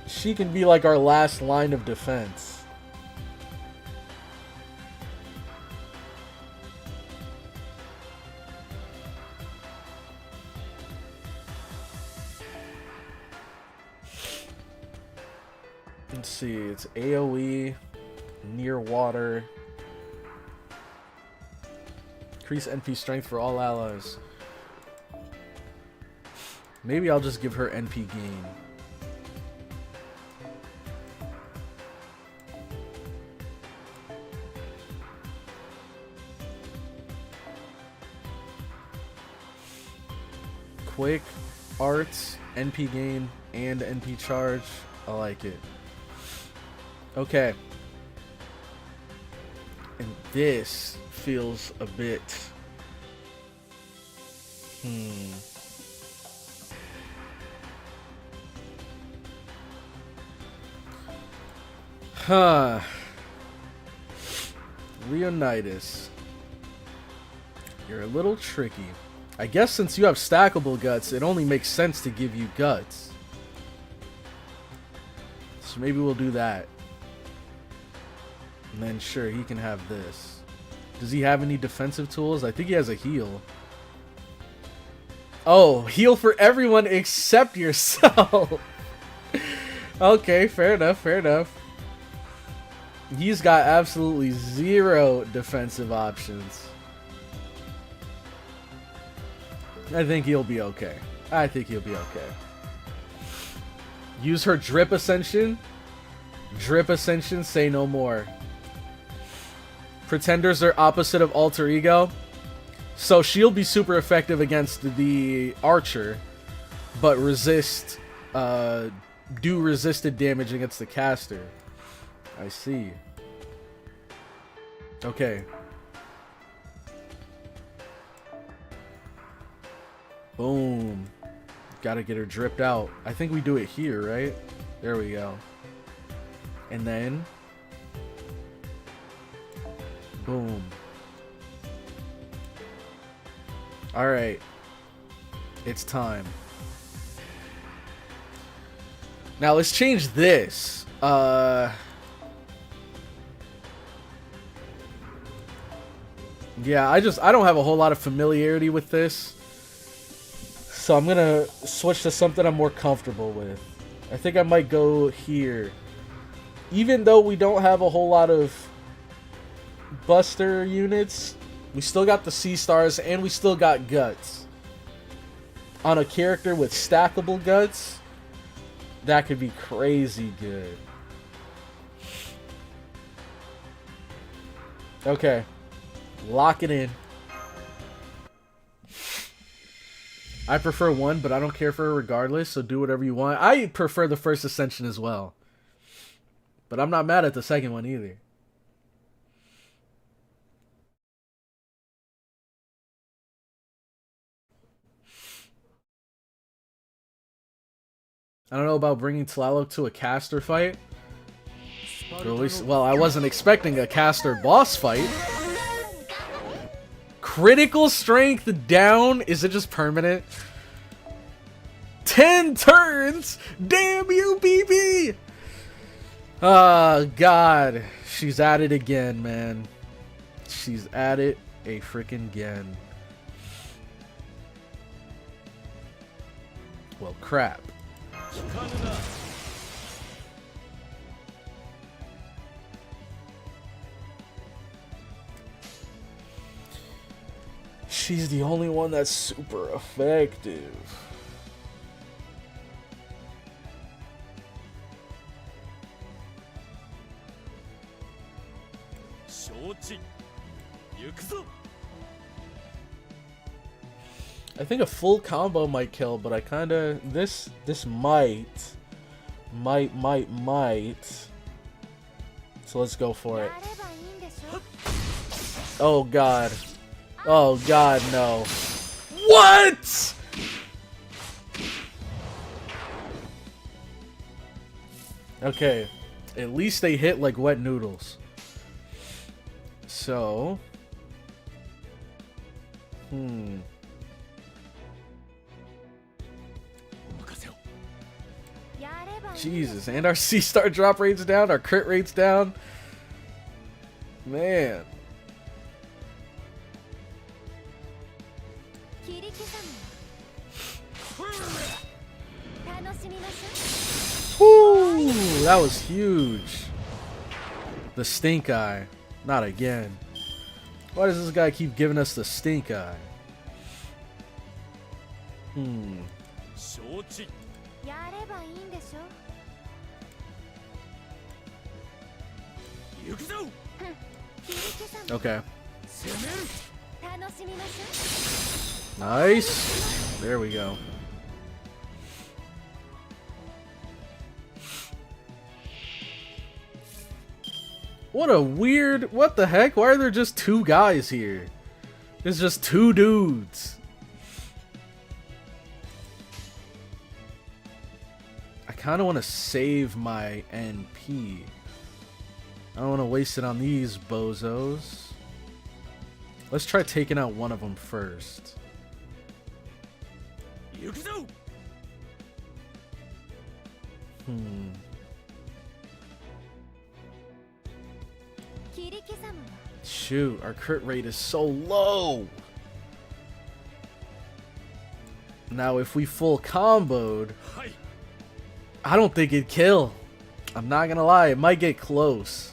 She can be like our last line of defense. Let's see, it's AoE, near water. Increase NP strength for all allies. Maybe I'll just give her NP gain. Quick, arts, NP gain, and NP charge. I like it. Okay. And this feels a bit... Huh. Leonidas. You're a little tricky. I guess since you have stackable guts, it only makes sense to give you guts. So maybe we'll do that. And then sure, he can have this. Does he have any defensive tools? I think he has a heal. Oh, heal for everyone except yourself. Okay, fair enough, fair enough. He's got absolutely 0 defensive options. I think he'll be okay. I think he'll be okay. Use her Drip Ascension. Drip Ascension, say no more. Pretenders are opposite of Alter Ego. So she'll be super effective against the Archer, but resist, do resisted damage against the caster. I see. Okay. Boom. Gotta get her dripped out. I think we do it here, right? There we go. And then... boom. Alright. It's time. Now let's change this. Yeah, I don't have a whole lot of familiarity with this. So I'm gonna switch to something I'm more comfortable with. I think I might go here. Even though we don't have a whole lot of Buster units, we still got the C-Stars and we still got Guts. On a character with stackable Guts, that could be crazy good. Okay. Lock it in. I prefer one, but I don't care for her regardless, so do whatever you want. I prefer the first Ascension as well. But I'm not mad at the second one either. I don't know about bringing Tlaloc to a caster fight. Or at least, well, I wasn't expecting a caster boss fight. Critical strength down? Is it just permanent? 10 turns? Damn you, BB! Oh, God. She's at it again, man. She's at it a freaking again. Well, crap. She's the only one that's super effective. I think a full combo might kill, but I kinda this might. So let's go for it. Oh God. Oh God, no. What? Okay. At least they hit like wet noodles. So. Jesus, and our C-Star drop rate's down, our crit rate's down. Man. Woo! That was huge. The stink eye. Not again. Why does this guy keep giving us the stink eye? Okay. Nice. There we go. What a weird... What the heck? Why are there just two guys here? There's just two dudes. I kind of want to save my NP. I don't want to waste it on these bozos. Let's try taking out one of them first. Shoot, our crit rate is so low. Now, if we full comboed, I don't think it'd kill. I'm not gonna lie, it might get close.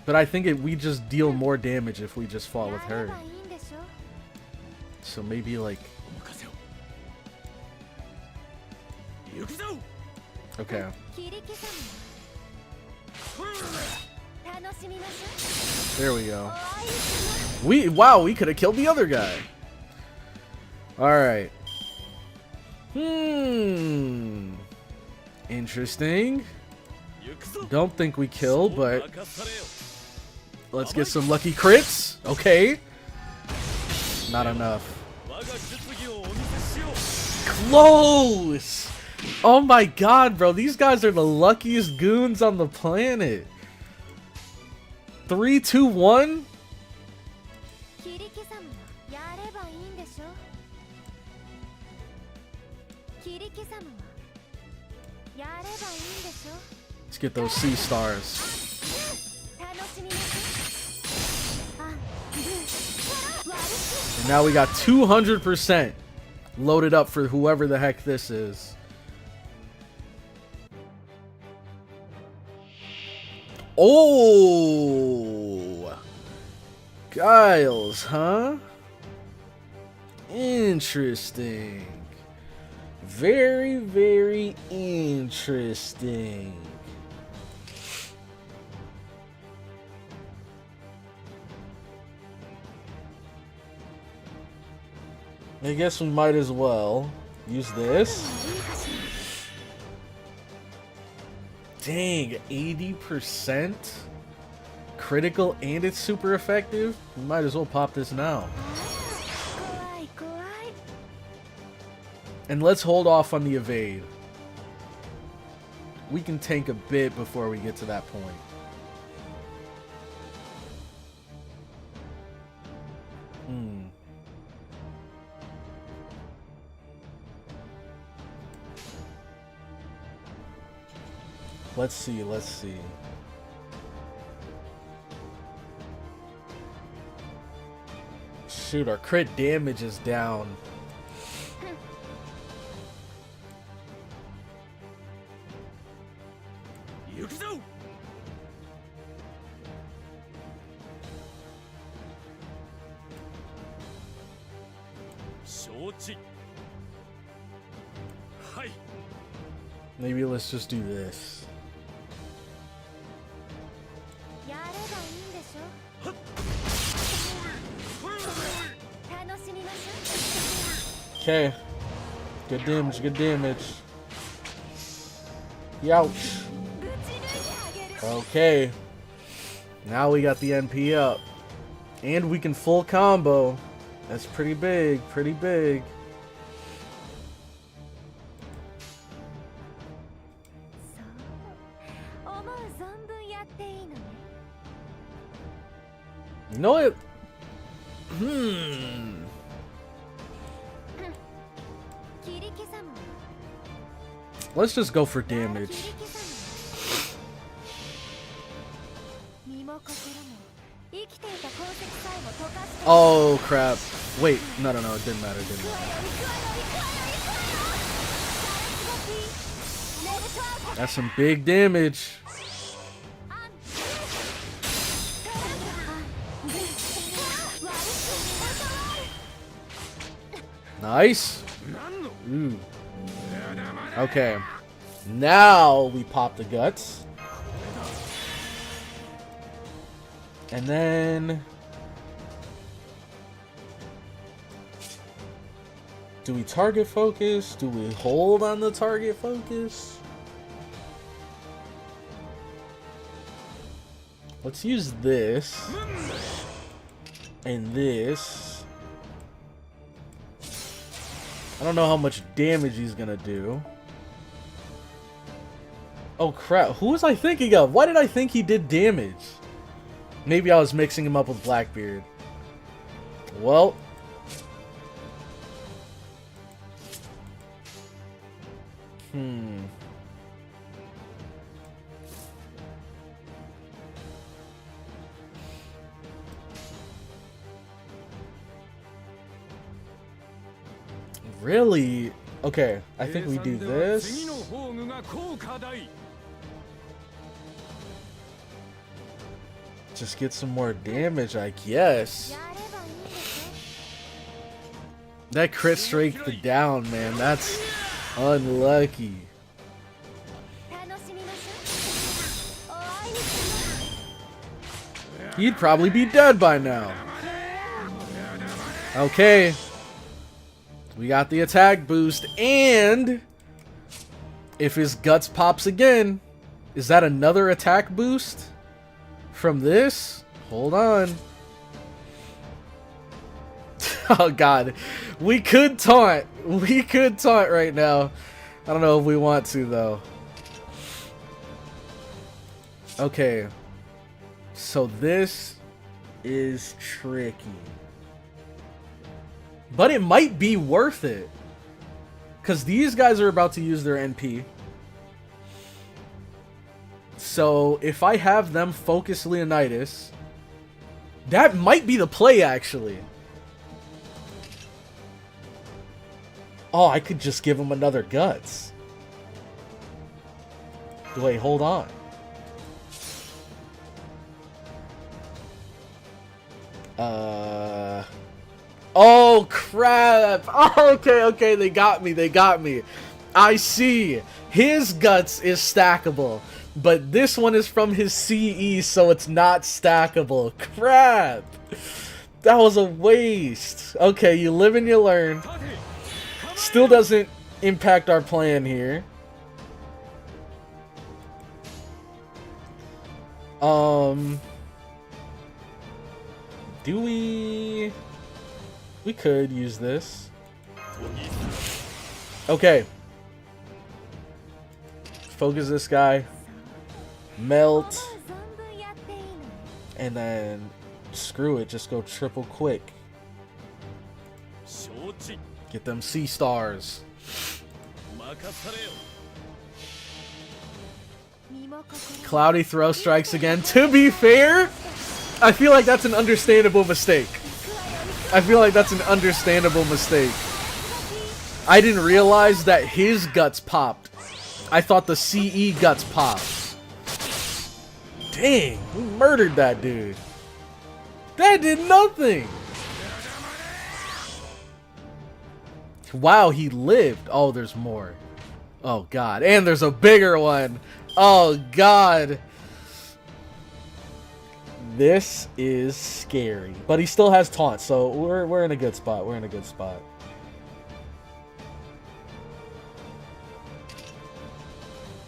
But I think we just deal more damage if we just fought with her. So maybe like... Okay. There we go. Wow, we could have killed the other guy. Alright. Interesting. Don't think we kill, but let's get some lucky crits. Okay. Not enough. Close! Oh my god, bro. These guys are the luckiest goons on the planet. 3, 2, 1? Let's get those C stars. And now we got 200% loaded up for whoever the heck this is. Oh! Giles, huh? Interesting. Very, very interesting. I guess we might as well use this. Dang, 80% critical and it's super effective? We might as well pop this now. And let's hold off on the evade. We can tank a bit before we get to that point. Let's see, let's see. Shoot, our crit damage is down. Maybe let's just do this. Okay. Good damage, good damage. Youch. Okay. Now we got the NP up. And we can full combo. That's pretty big, pretty big. You know what? Let's just go for damage. Oh crap. Wait, no, it didn't matter, That's some big damage. Nice. Ooh. Okay. Now we pop the guts. And then... do we target focus? Do we hold on the target focus? Let's use this. And this. I don't know how much damage he's gonna do. Oh crap, who was I thinking of? Why did I think he did damage? Maybe I was mixing him up with Blackbeard. Well. Really? Okay, I think we do this. Just get some more damage, I guess. That crit straight the down, man. That's unlucky. He'd probably be dead by now. Okay. We got the attack boost, and if his guts pops again, is that another attack boost from this? Hold on. Oh god. We could taunt. We could taunt right now. I don't know if we want to though. Okay. So this is tricky. But it might be worth it. Because these guys are about to use their NP. So if I have them focus Leonidas, that might be the play actually. Oh, I could just give him another guts. Wait, hold on. Oh, crap. Oh, okay, they got me. I see. His guts is stackable, but this one is from his CE, so it's not stackable. Crap. That was a waste. Okay, you live and you learn. Still doesn't impact our plan here. Do we... We could use this. Okay. Focus this guy. Melt. And then... Screw it, just go triple quick. Get them C stars. Cloudy throw strikes again. To be fair, I feel like that's an understandable mistake. I didn't realize that his guts popped. I thought the CE guts popped. Dang, we murdered that dude. That did nothing. Wow, he lived. Oh, there's more. Oh, God. And there's a bigger one. Oh, God. This is scary. But he still has taunt, so we're in a good spot.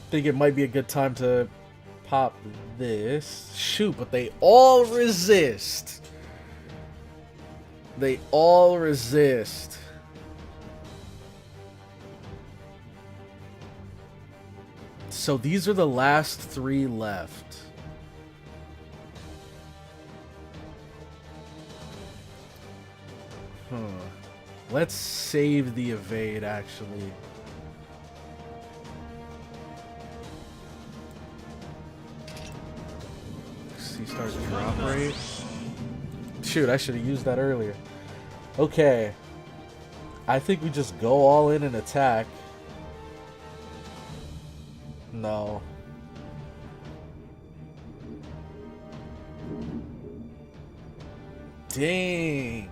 Think it might be a good time to pop this. Shoot, but they all resist. So these are the last 3 left. Let's save the evade, actually. C-Star's drop rate. Shoot, I should have used that earlier. Okay. I think we just go all in and attack. No. Dang.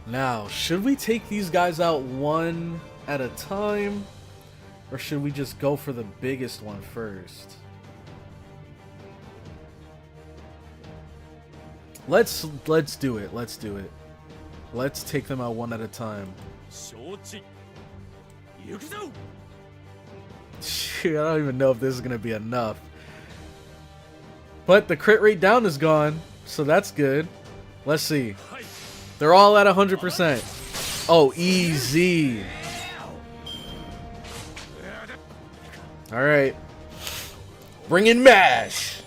Now, should we take these guys out one at a time? Or should we just go for the biggest one first? Let's do it. Let's take them out one at a time. Shoot, I don't even know if this is gonna be enough. But the crit rate down is gone, so that's good. Let's see. They're all at 100%. Oh, easy. Alright. Bring in MASH!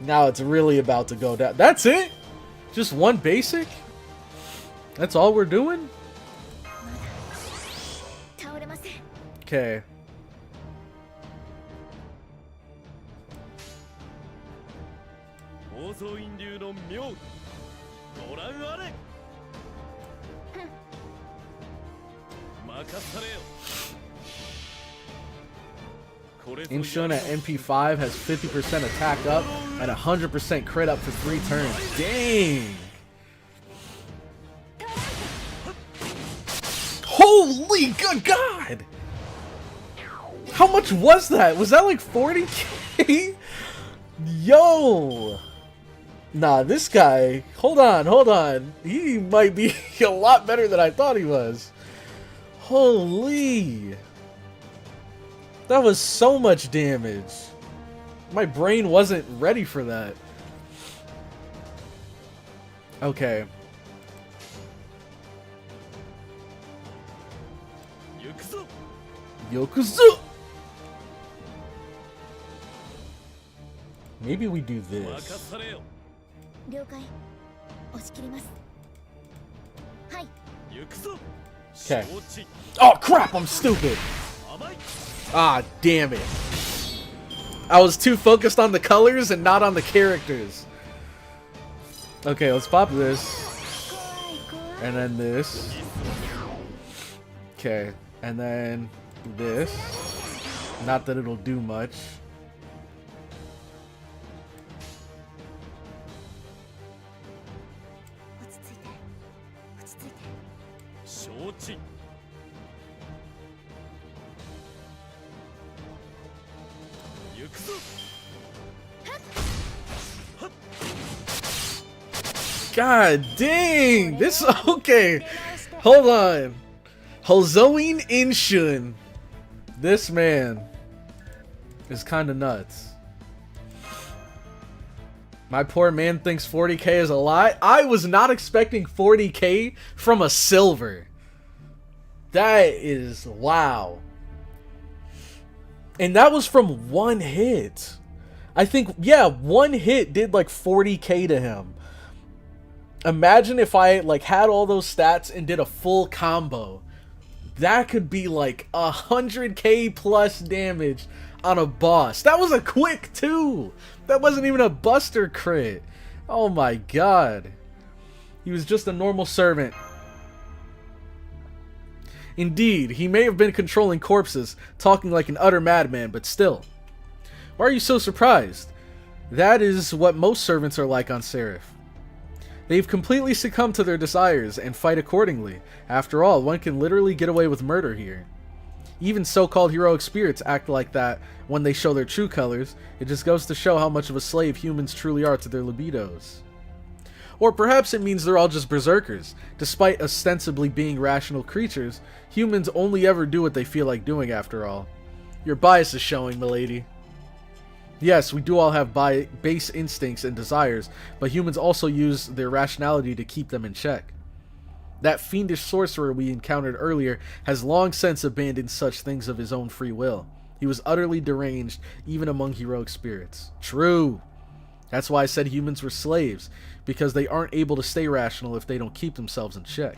Now it's really about to go down. That's it? Just one basic? That's all we're doing? Okay. Inshun at MP5 has 50% attack up and 100% crit up for 3 turns. Dang! Holy good God! How much was that? Was that like 40k? Yo! Nah, this guy... Hold on. He might be a lot better than I thought he was. Holy... That was so much damage. My brain wasn't ready for that. Okay. Yokuzu! Maybe we do this. Okay. Oh crap, I'm stupid. Ah, damn it. I was too focused on the colors and not on the characters. Okay, let's pop this. And then this. Okay, and then this. Not that it'll do much. God dang! This okay. Hold on. Hozoin Inshun. This man is kind of nuts. My poor man thinks 40k is a lot. I was not expecting 40k from a silver. That is wow. And that was from one hit. I think, yeah, one hit did like 40k to him. Imagine if I like had all those stats and did a full combo. That could be like 100k plus damage on a boss. That was a quick too. That wasn't even a buster crit. Oh my god. He was just a normal servant. Indeed, he may have been controlling corpses, talking like an utter madman, but still. Why are you so surprised? That is what most servants are like on Seraph. They've completely succumbed to their desires and fight accordingly. After all, one can literally get away with murder here. Even so-called heroic spirits act like that when they show their true colors. It just goes to show how much of a slave humans truly are to their libidos. Or perhaps it means they're all just berserkers. Despite ostensibly being rational creatures, humans only ever do what they feel like doing after all. Your bias is showing, milady. Yes, we do all have base instincts and desires, but humans also use their rationality to keep them in check. That fiendish sorcerer we encountered earlier has long since abandoned such things of his own free will. He was utterly deranged, even among heroic spirits. True. That's why I said humans were slaves, because they aren't able to stay rational if they don't keep themselves in check.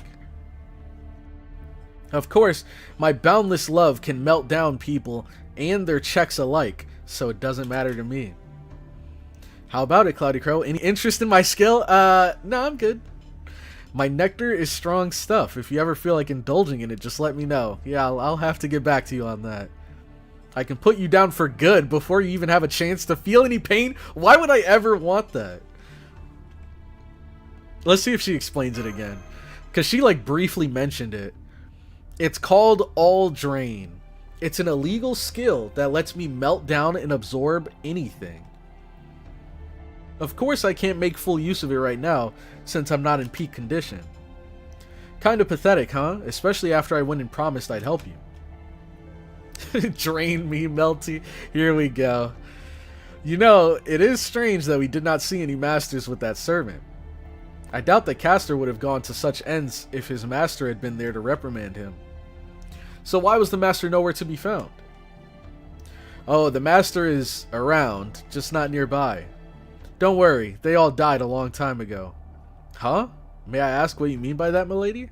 Of course, my boundless love can melt down people and their checks alike, so it doesn't matter to me. How about it, CloudyCrow? Any interest in my skill? No, I'm good. My nectar is strong stuff. If you ever feel like indulging in it, just let me know. Yeah, I'll have to get back to you on that. I can put you down for good before you even have a chance to feel any pain. Why would I ever want that? Let's see if she explains it again. Because she like briefly mentioned it. It's called All Drain. It's an illegal skill that lets me melt down and absorb anything. Of course I can't make full use of it right now, since I'm not in peak condition. Kinda pathetic, huh? Especially after I went and promised I'd help you. Drain me, Melty. Here we go. You know, it is strange that we did not see any masters with that servant. I doubt that Castor would have gone to such ends if his master had been there to reprimand him. So why was the master nowhere to be found? Oh, the master is around, just not nearby. Don't worry, they all died a long time ago. Huh? May I ask what you mean by that, milady?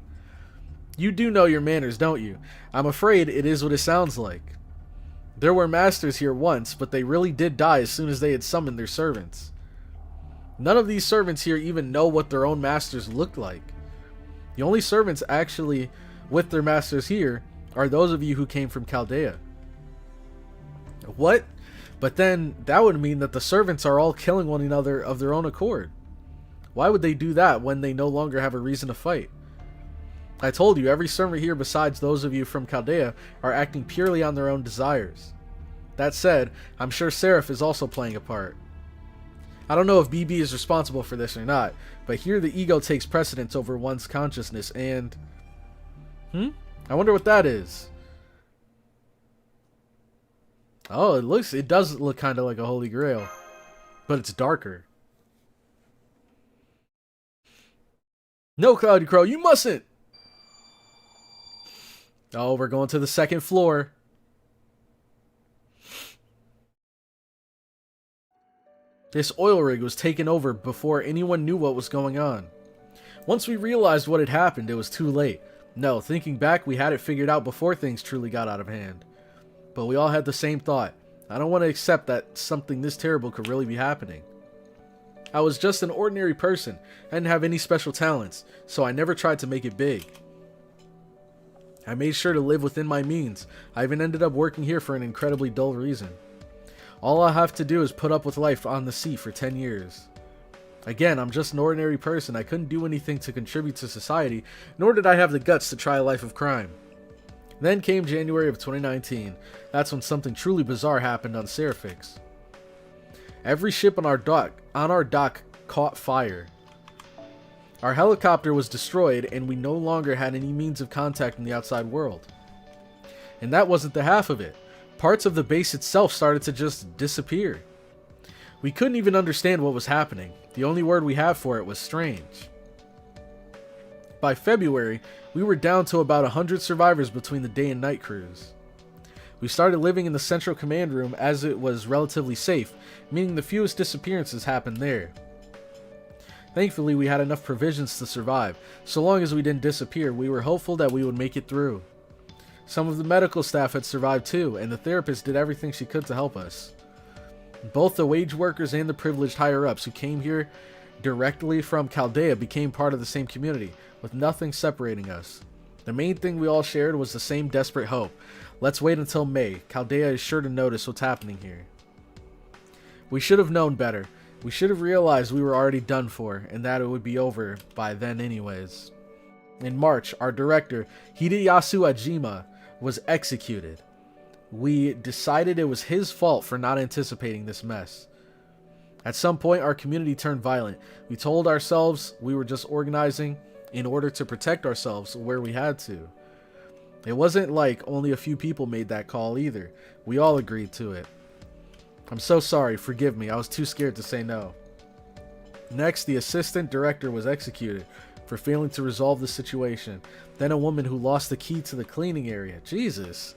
You do know your manners, don't you? I'm afraid it is what it sounds like. There were masters here once, but they really did die as soon as they had summoned their servants. None of these servants here even know what their own masters looked like. The only servants actually with their masters here are those of you who came from Chaldea. What? But then that would mean that the servants are all killing one another of their own accord. Why would they do that when they no longer have a reason to fight? I told you, every servant here besides those of you from Chaldea are acting purely on their own desires. That said, I'm sure Seraph is also playing a part. I don't know if BB is responsible for this or not, but here the ego takes precedence over one's consciousness and... I wonder what that is. Oh, it does look kind of like a Holy Grail, but it's darker. No, CloudyCrow, you mustn't! Oh, we're going to the second floor. This oil rig was taken over before anyone knew what was going on. Once we realized what had happened, it was too late. No, thinking back, we had it figured out before things truly got out of hand. But we all had the same thought. I don't want to accept that something this terrible could really be happening. I was just an ordinary person. I didn't have any special talents, so I never tried to make it big. I made sure to live within my means. I even ended up working here for an incredibly dull reason. All I have to do is put up with life on the sea for 10 years. Again, I'm just an ordinary person. I couldn't do anything to contribute to society, nor did I have the guts to try a life of crime. Then came January of 2019. That's when something truly bizarre happened on Seraphics. Every ship on our dock caught fire. Our helicopter was destroyed, and we no longer had any means of contact in the outside world. And that wasn't the half of it. Parts of the base itself started to just disappear. We couldn't even understand what was happening. The only word we have for it was strange. By February, we were down to about 100 survivors between the day and night crews. We started living in the central command room as it was relatively safe, meaning the fewest disappearances happened there. Thankfully, we had enough provisions to survive. So long as we didn't disappear, we were hopeful that we would make it through. Some of the medical staff had survived too, and the therapist did everything she could to help us. Both the wage workers and the privileged higher-ups who came here directly from Chaldea became part of the same community, with nothing separating us. The main thing we all shared was the same desperate hope. Let's wait until May. Chaldea is sure to notice what's happening here. We should have known better. We should have realized we were already done for, and that it would be over by then anyways. In March, our director, Hideyasu Ajima, was executed. We decided it was his fault for not anticipating this mess. At some point, our community turned violent. We told ourselves we were just organizing in order to protect ourselves where we had to. It wasn't like only a few people made that call either. We all agreed to it. I'm so sorry, forgive me, I was too scared to say no. Next, the assistant director was executed for failing to resolve the situation. Then a woman who lost the key to the cleaning area. Jesus.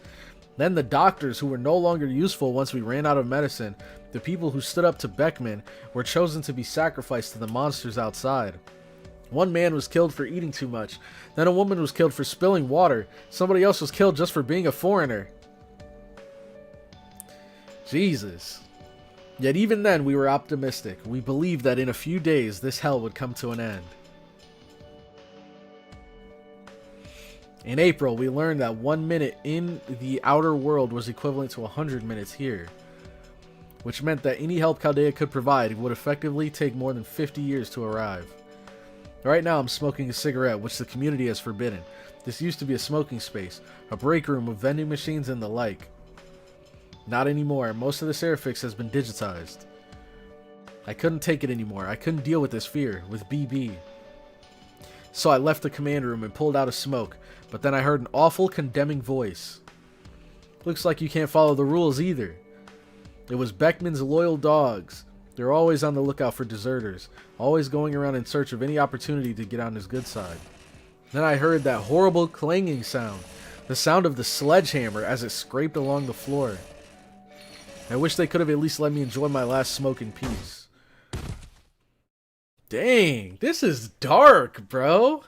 Then the doctors who were no longer useful once we ran out of medicine. The people who stood up to Beckman were chosen to be sacrificed to the monsters outside. One man was killed for eating too much. Then a woman was killed for spilling water. Somebody else was killed just for being a foreigner. Jesus. Yet even then we were optimistic. We believed that in a few days this hell would come to an end. In April, we learned that 1 minute in the outer world was equivalent to 100 minutes here, which meant that any help Chaldea could provide would effectively take more than 50 years to arrive. Right now I'm smoking a cigarette, which the community has forbidden. This used to be a smoking space, a break room with vending machines and the like. Not anymore. Most of the Seraphics has been digitized. I couldn't take it anymore. I couldn't deal with this fear, with BB. So I left the command room and pulled out a smoke, but then I heard an awful condemning voice. Looks like you can't follow the rules either. It was Beckman's loyal dogs. They're always on the lookout for deserters, always going around in search of any opportunity to get on his good side. Then I heard that horrible clanging sound, the sound of the sledgehammer as it scraped along the floor. I wish they could have at least let me enjoy my last smoke in peace. Dang, this is dark, bro.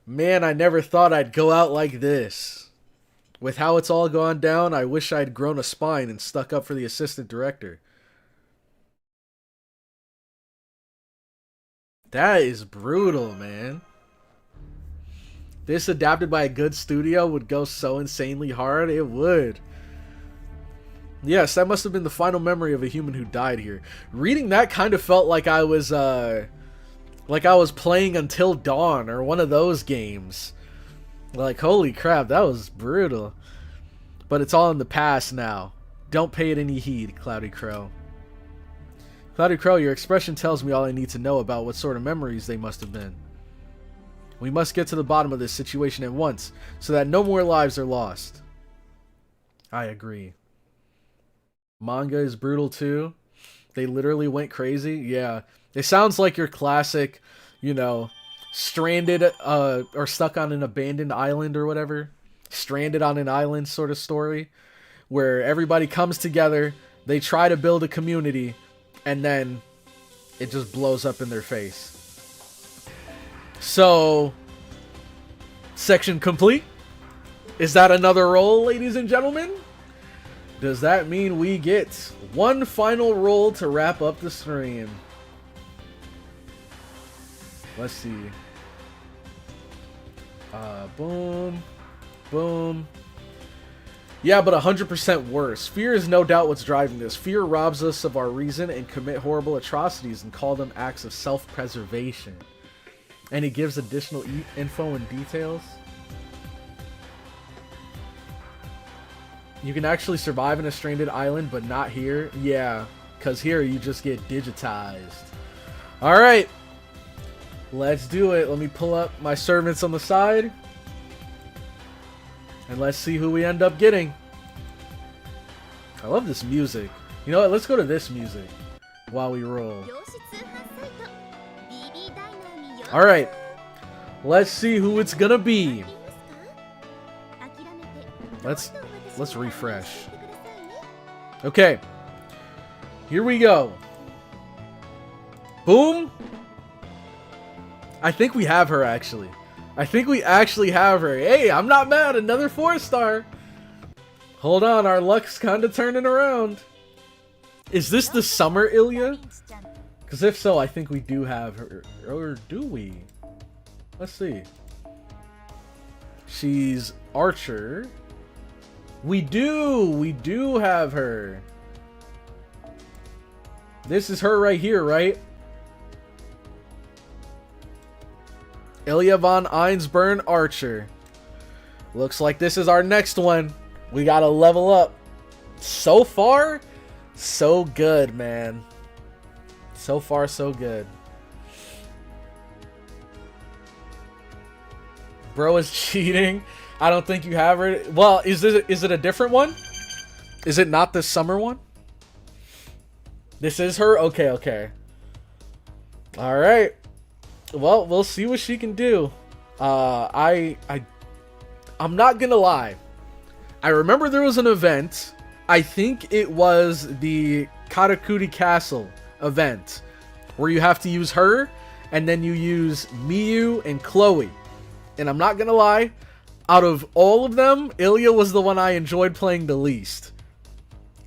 Man, I never thought I'd go out like this. With how it's all gone down, I wish I'd grown a spine and stuck up for the assistant director. That is brutal, man. This adapted by a good studio would go so insanely hard. It would. Yes, that must have been the final memory of a human who died here. Reading that kind of felt like I was playing Until Dawn or one of those games. Like, holy crap, that was brutal. But it's all in the past now. Don't pay it any heed, CloudyCrow. CloudyCrow, your expression tells me all I need to know about what sort of memories they must have been. We must get to the bottom of this situation at once, so that no more lives are lost. I agree. Manga is brutal too. They literally went crazy. Yeah. It sounds like your classic, you know, stranded or stuck on an abandoned island or whatever. Stranded on an island sort of story where everybody comes together, they try to build a community, and then it just blows up in their face. So, section complete. Is that another roll, ladies and gentlemen? Does that mean we get one final roll to wrap up the stream? Let's see. Boom. Boom. Yeah, but 100% worse. Fear is no doubt what's driving this. Fear robs us of our reason and commit horrible atrocities and call them acts of self-preservation. And it gives additional info and details. You can actually survive in a stranded island, but not here. Yeah, because here you just get digitized. Alright. Let's do it. Let me pull up my servants on the side. And let's see who we end up getting. I love this music. You know what? Let's go to this music while we roll. Alright. Let's see who it's gonna be. Let's refresh. Okay. Here we go. Boom. I think we have her actually. I think we actually have her. Hey, I'm not mad. Another 4-star. Hold on, our luck's kind of turning around. Is this the summer Ilya? Because if so, I think we do have her. Or do we? Let's see. She's Archer. We do have her. This is her right here, right? Ilya von Einsburn Archer. Looks like this is our next one. We gotta level up. So far, so good, man. So far, so good. Bro is cheating. I don't think you have her. Well, is it a different one? Is it not the summer one? This is her? Okay, okay. Alright. Well, we'll see what she can do. I'm not gonna lie. I remember there was an event. I think it was the Karakuri Castle event, where you have to use her, and then you use Miyu and Chloe. And I'm not gonna lie, out of all of them, Ilya was the one I enjoyed playing the least.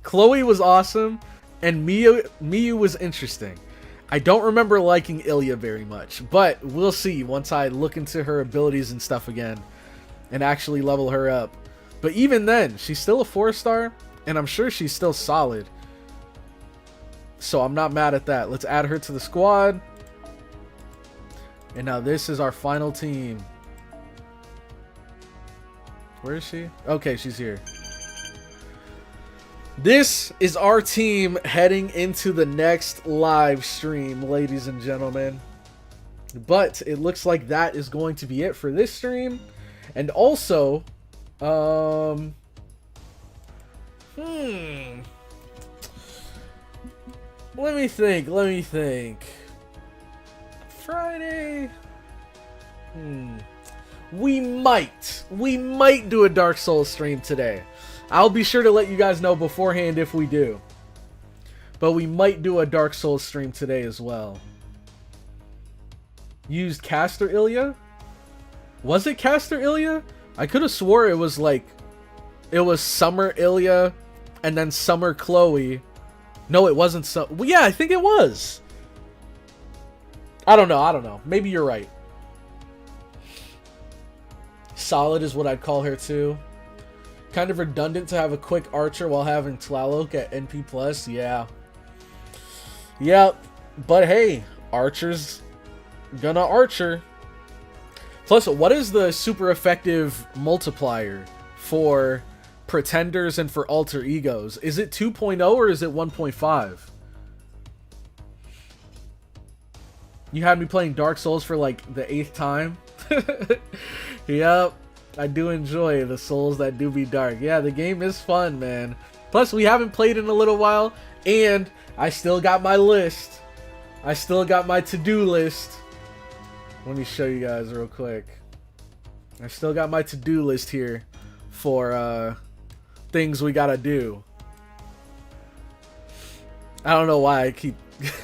Chloe was awesome, and Miyu was interesting. I don't remember liking Ilya very much, but we'll see once I look into her abilities and stuff again and actually level her up. But even then, she's still a 4-star, and I'm sure she's still solid. So I'm not mad at that. Let's add her to the squad. And now this is our final team. Where is she? Okay, she's here. This is our team heading into the next live stream, ladies and gentlemen. But it looks like that is going to be it for this stream. And also, let me think. Friday. We might do a Dark Souls stream today. I'll be sure to let you guys know beforehand if we do. But we might do a Dark Souls stream today as well. Used Caster Ilya? Was it Caster Ilya? I could have swore it was like... It was Summer Ilya and then Summer Chloe. No, it wasn't so... Well, yeah, I think it was. I don't know. Maybe you're right. Solid is what I'd call her too. Kind of redundant to have a quick archer while having Tlaloc at NP+. Yeah. Yep. But hey, archer's gonna archer. Plus, what is the super effective multiplier for pretenders and for alter egos? Is it 2.0 or is it 1.5? You had me playing Dark Souls for like the 8th time. Yep. I do enjoy the souls that do be dark. Yeah, the game is fun, man. Plus, we haven't played in a little while, and I still got my list. I still got my to-do list. Let me show you guys real quick. I still got my to-do list here for things we gotta do. I don't know why I keep...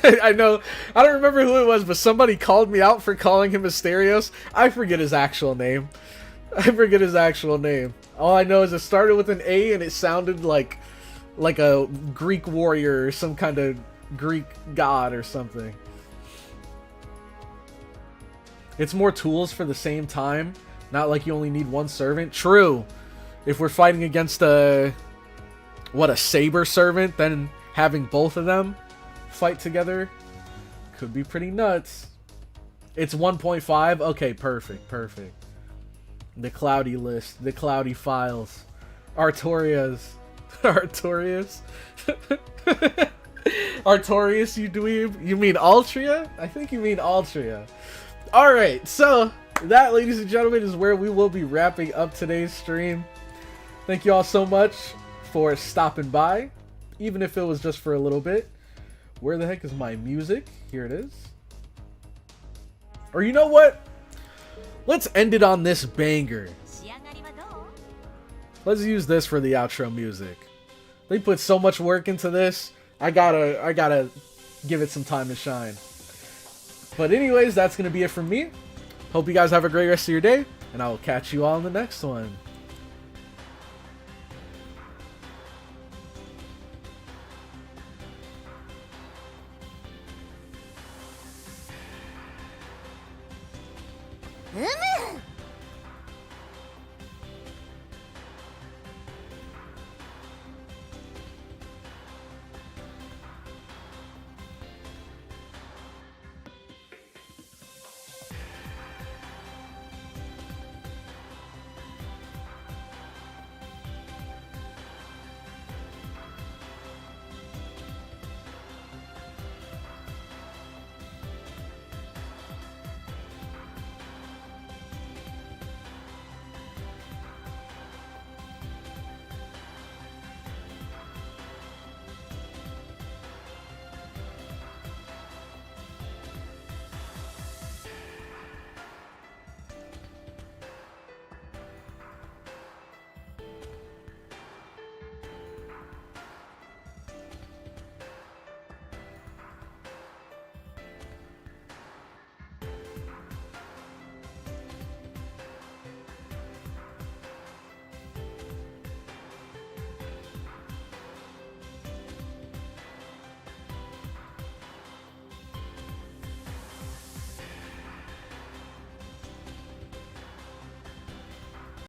I know, I don't remember who it was, but somebody called me out for calling him Asterios. I forget his actual name. All I know is it started with an A and it sounded like a Greek warrior or some kind of Greek god or something. It's more tools for the same time. Not like you only need one servant. True. If we're fighting against a saber servant, then having both of them fight together could be pretty nuts. It's 1.5. Okay, perfect. The cloudy list, the cloudy files, Artorias. Artorias? Artorias, you dweeb? You mean Altria? I think you mean Altria. Alright, so that, ladies and gentlemen, is where we will be wrapping up today's stream. Thank you all so much for stopping by, even if it was just for a little bit. Where the heck is my music? Here it is. Or you know what? Let's end it on this banger. Let's use this for the outro music. They put so much work into this. I gotta give it some time to shine. But anyways, that's gonna be it from me. Hope you guys have a great rest of your day, and I will catch you all in the next one. Umu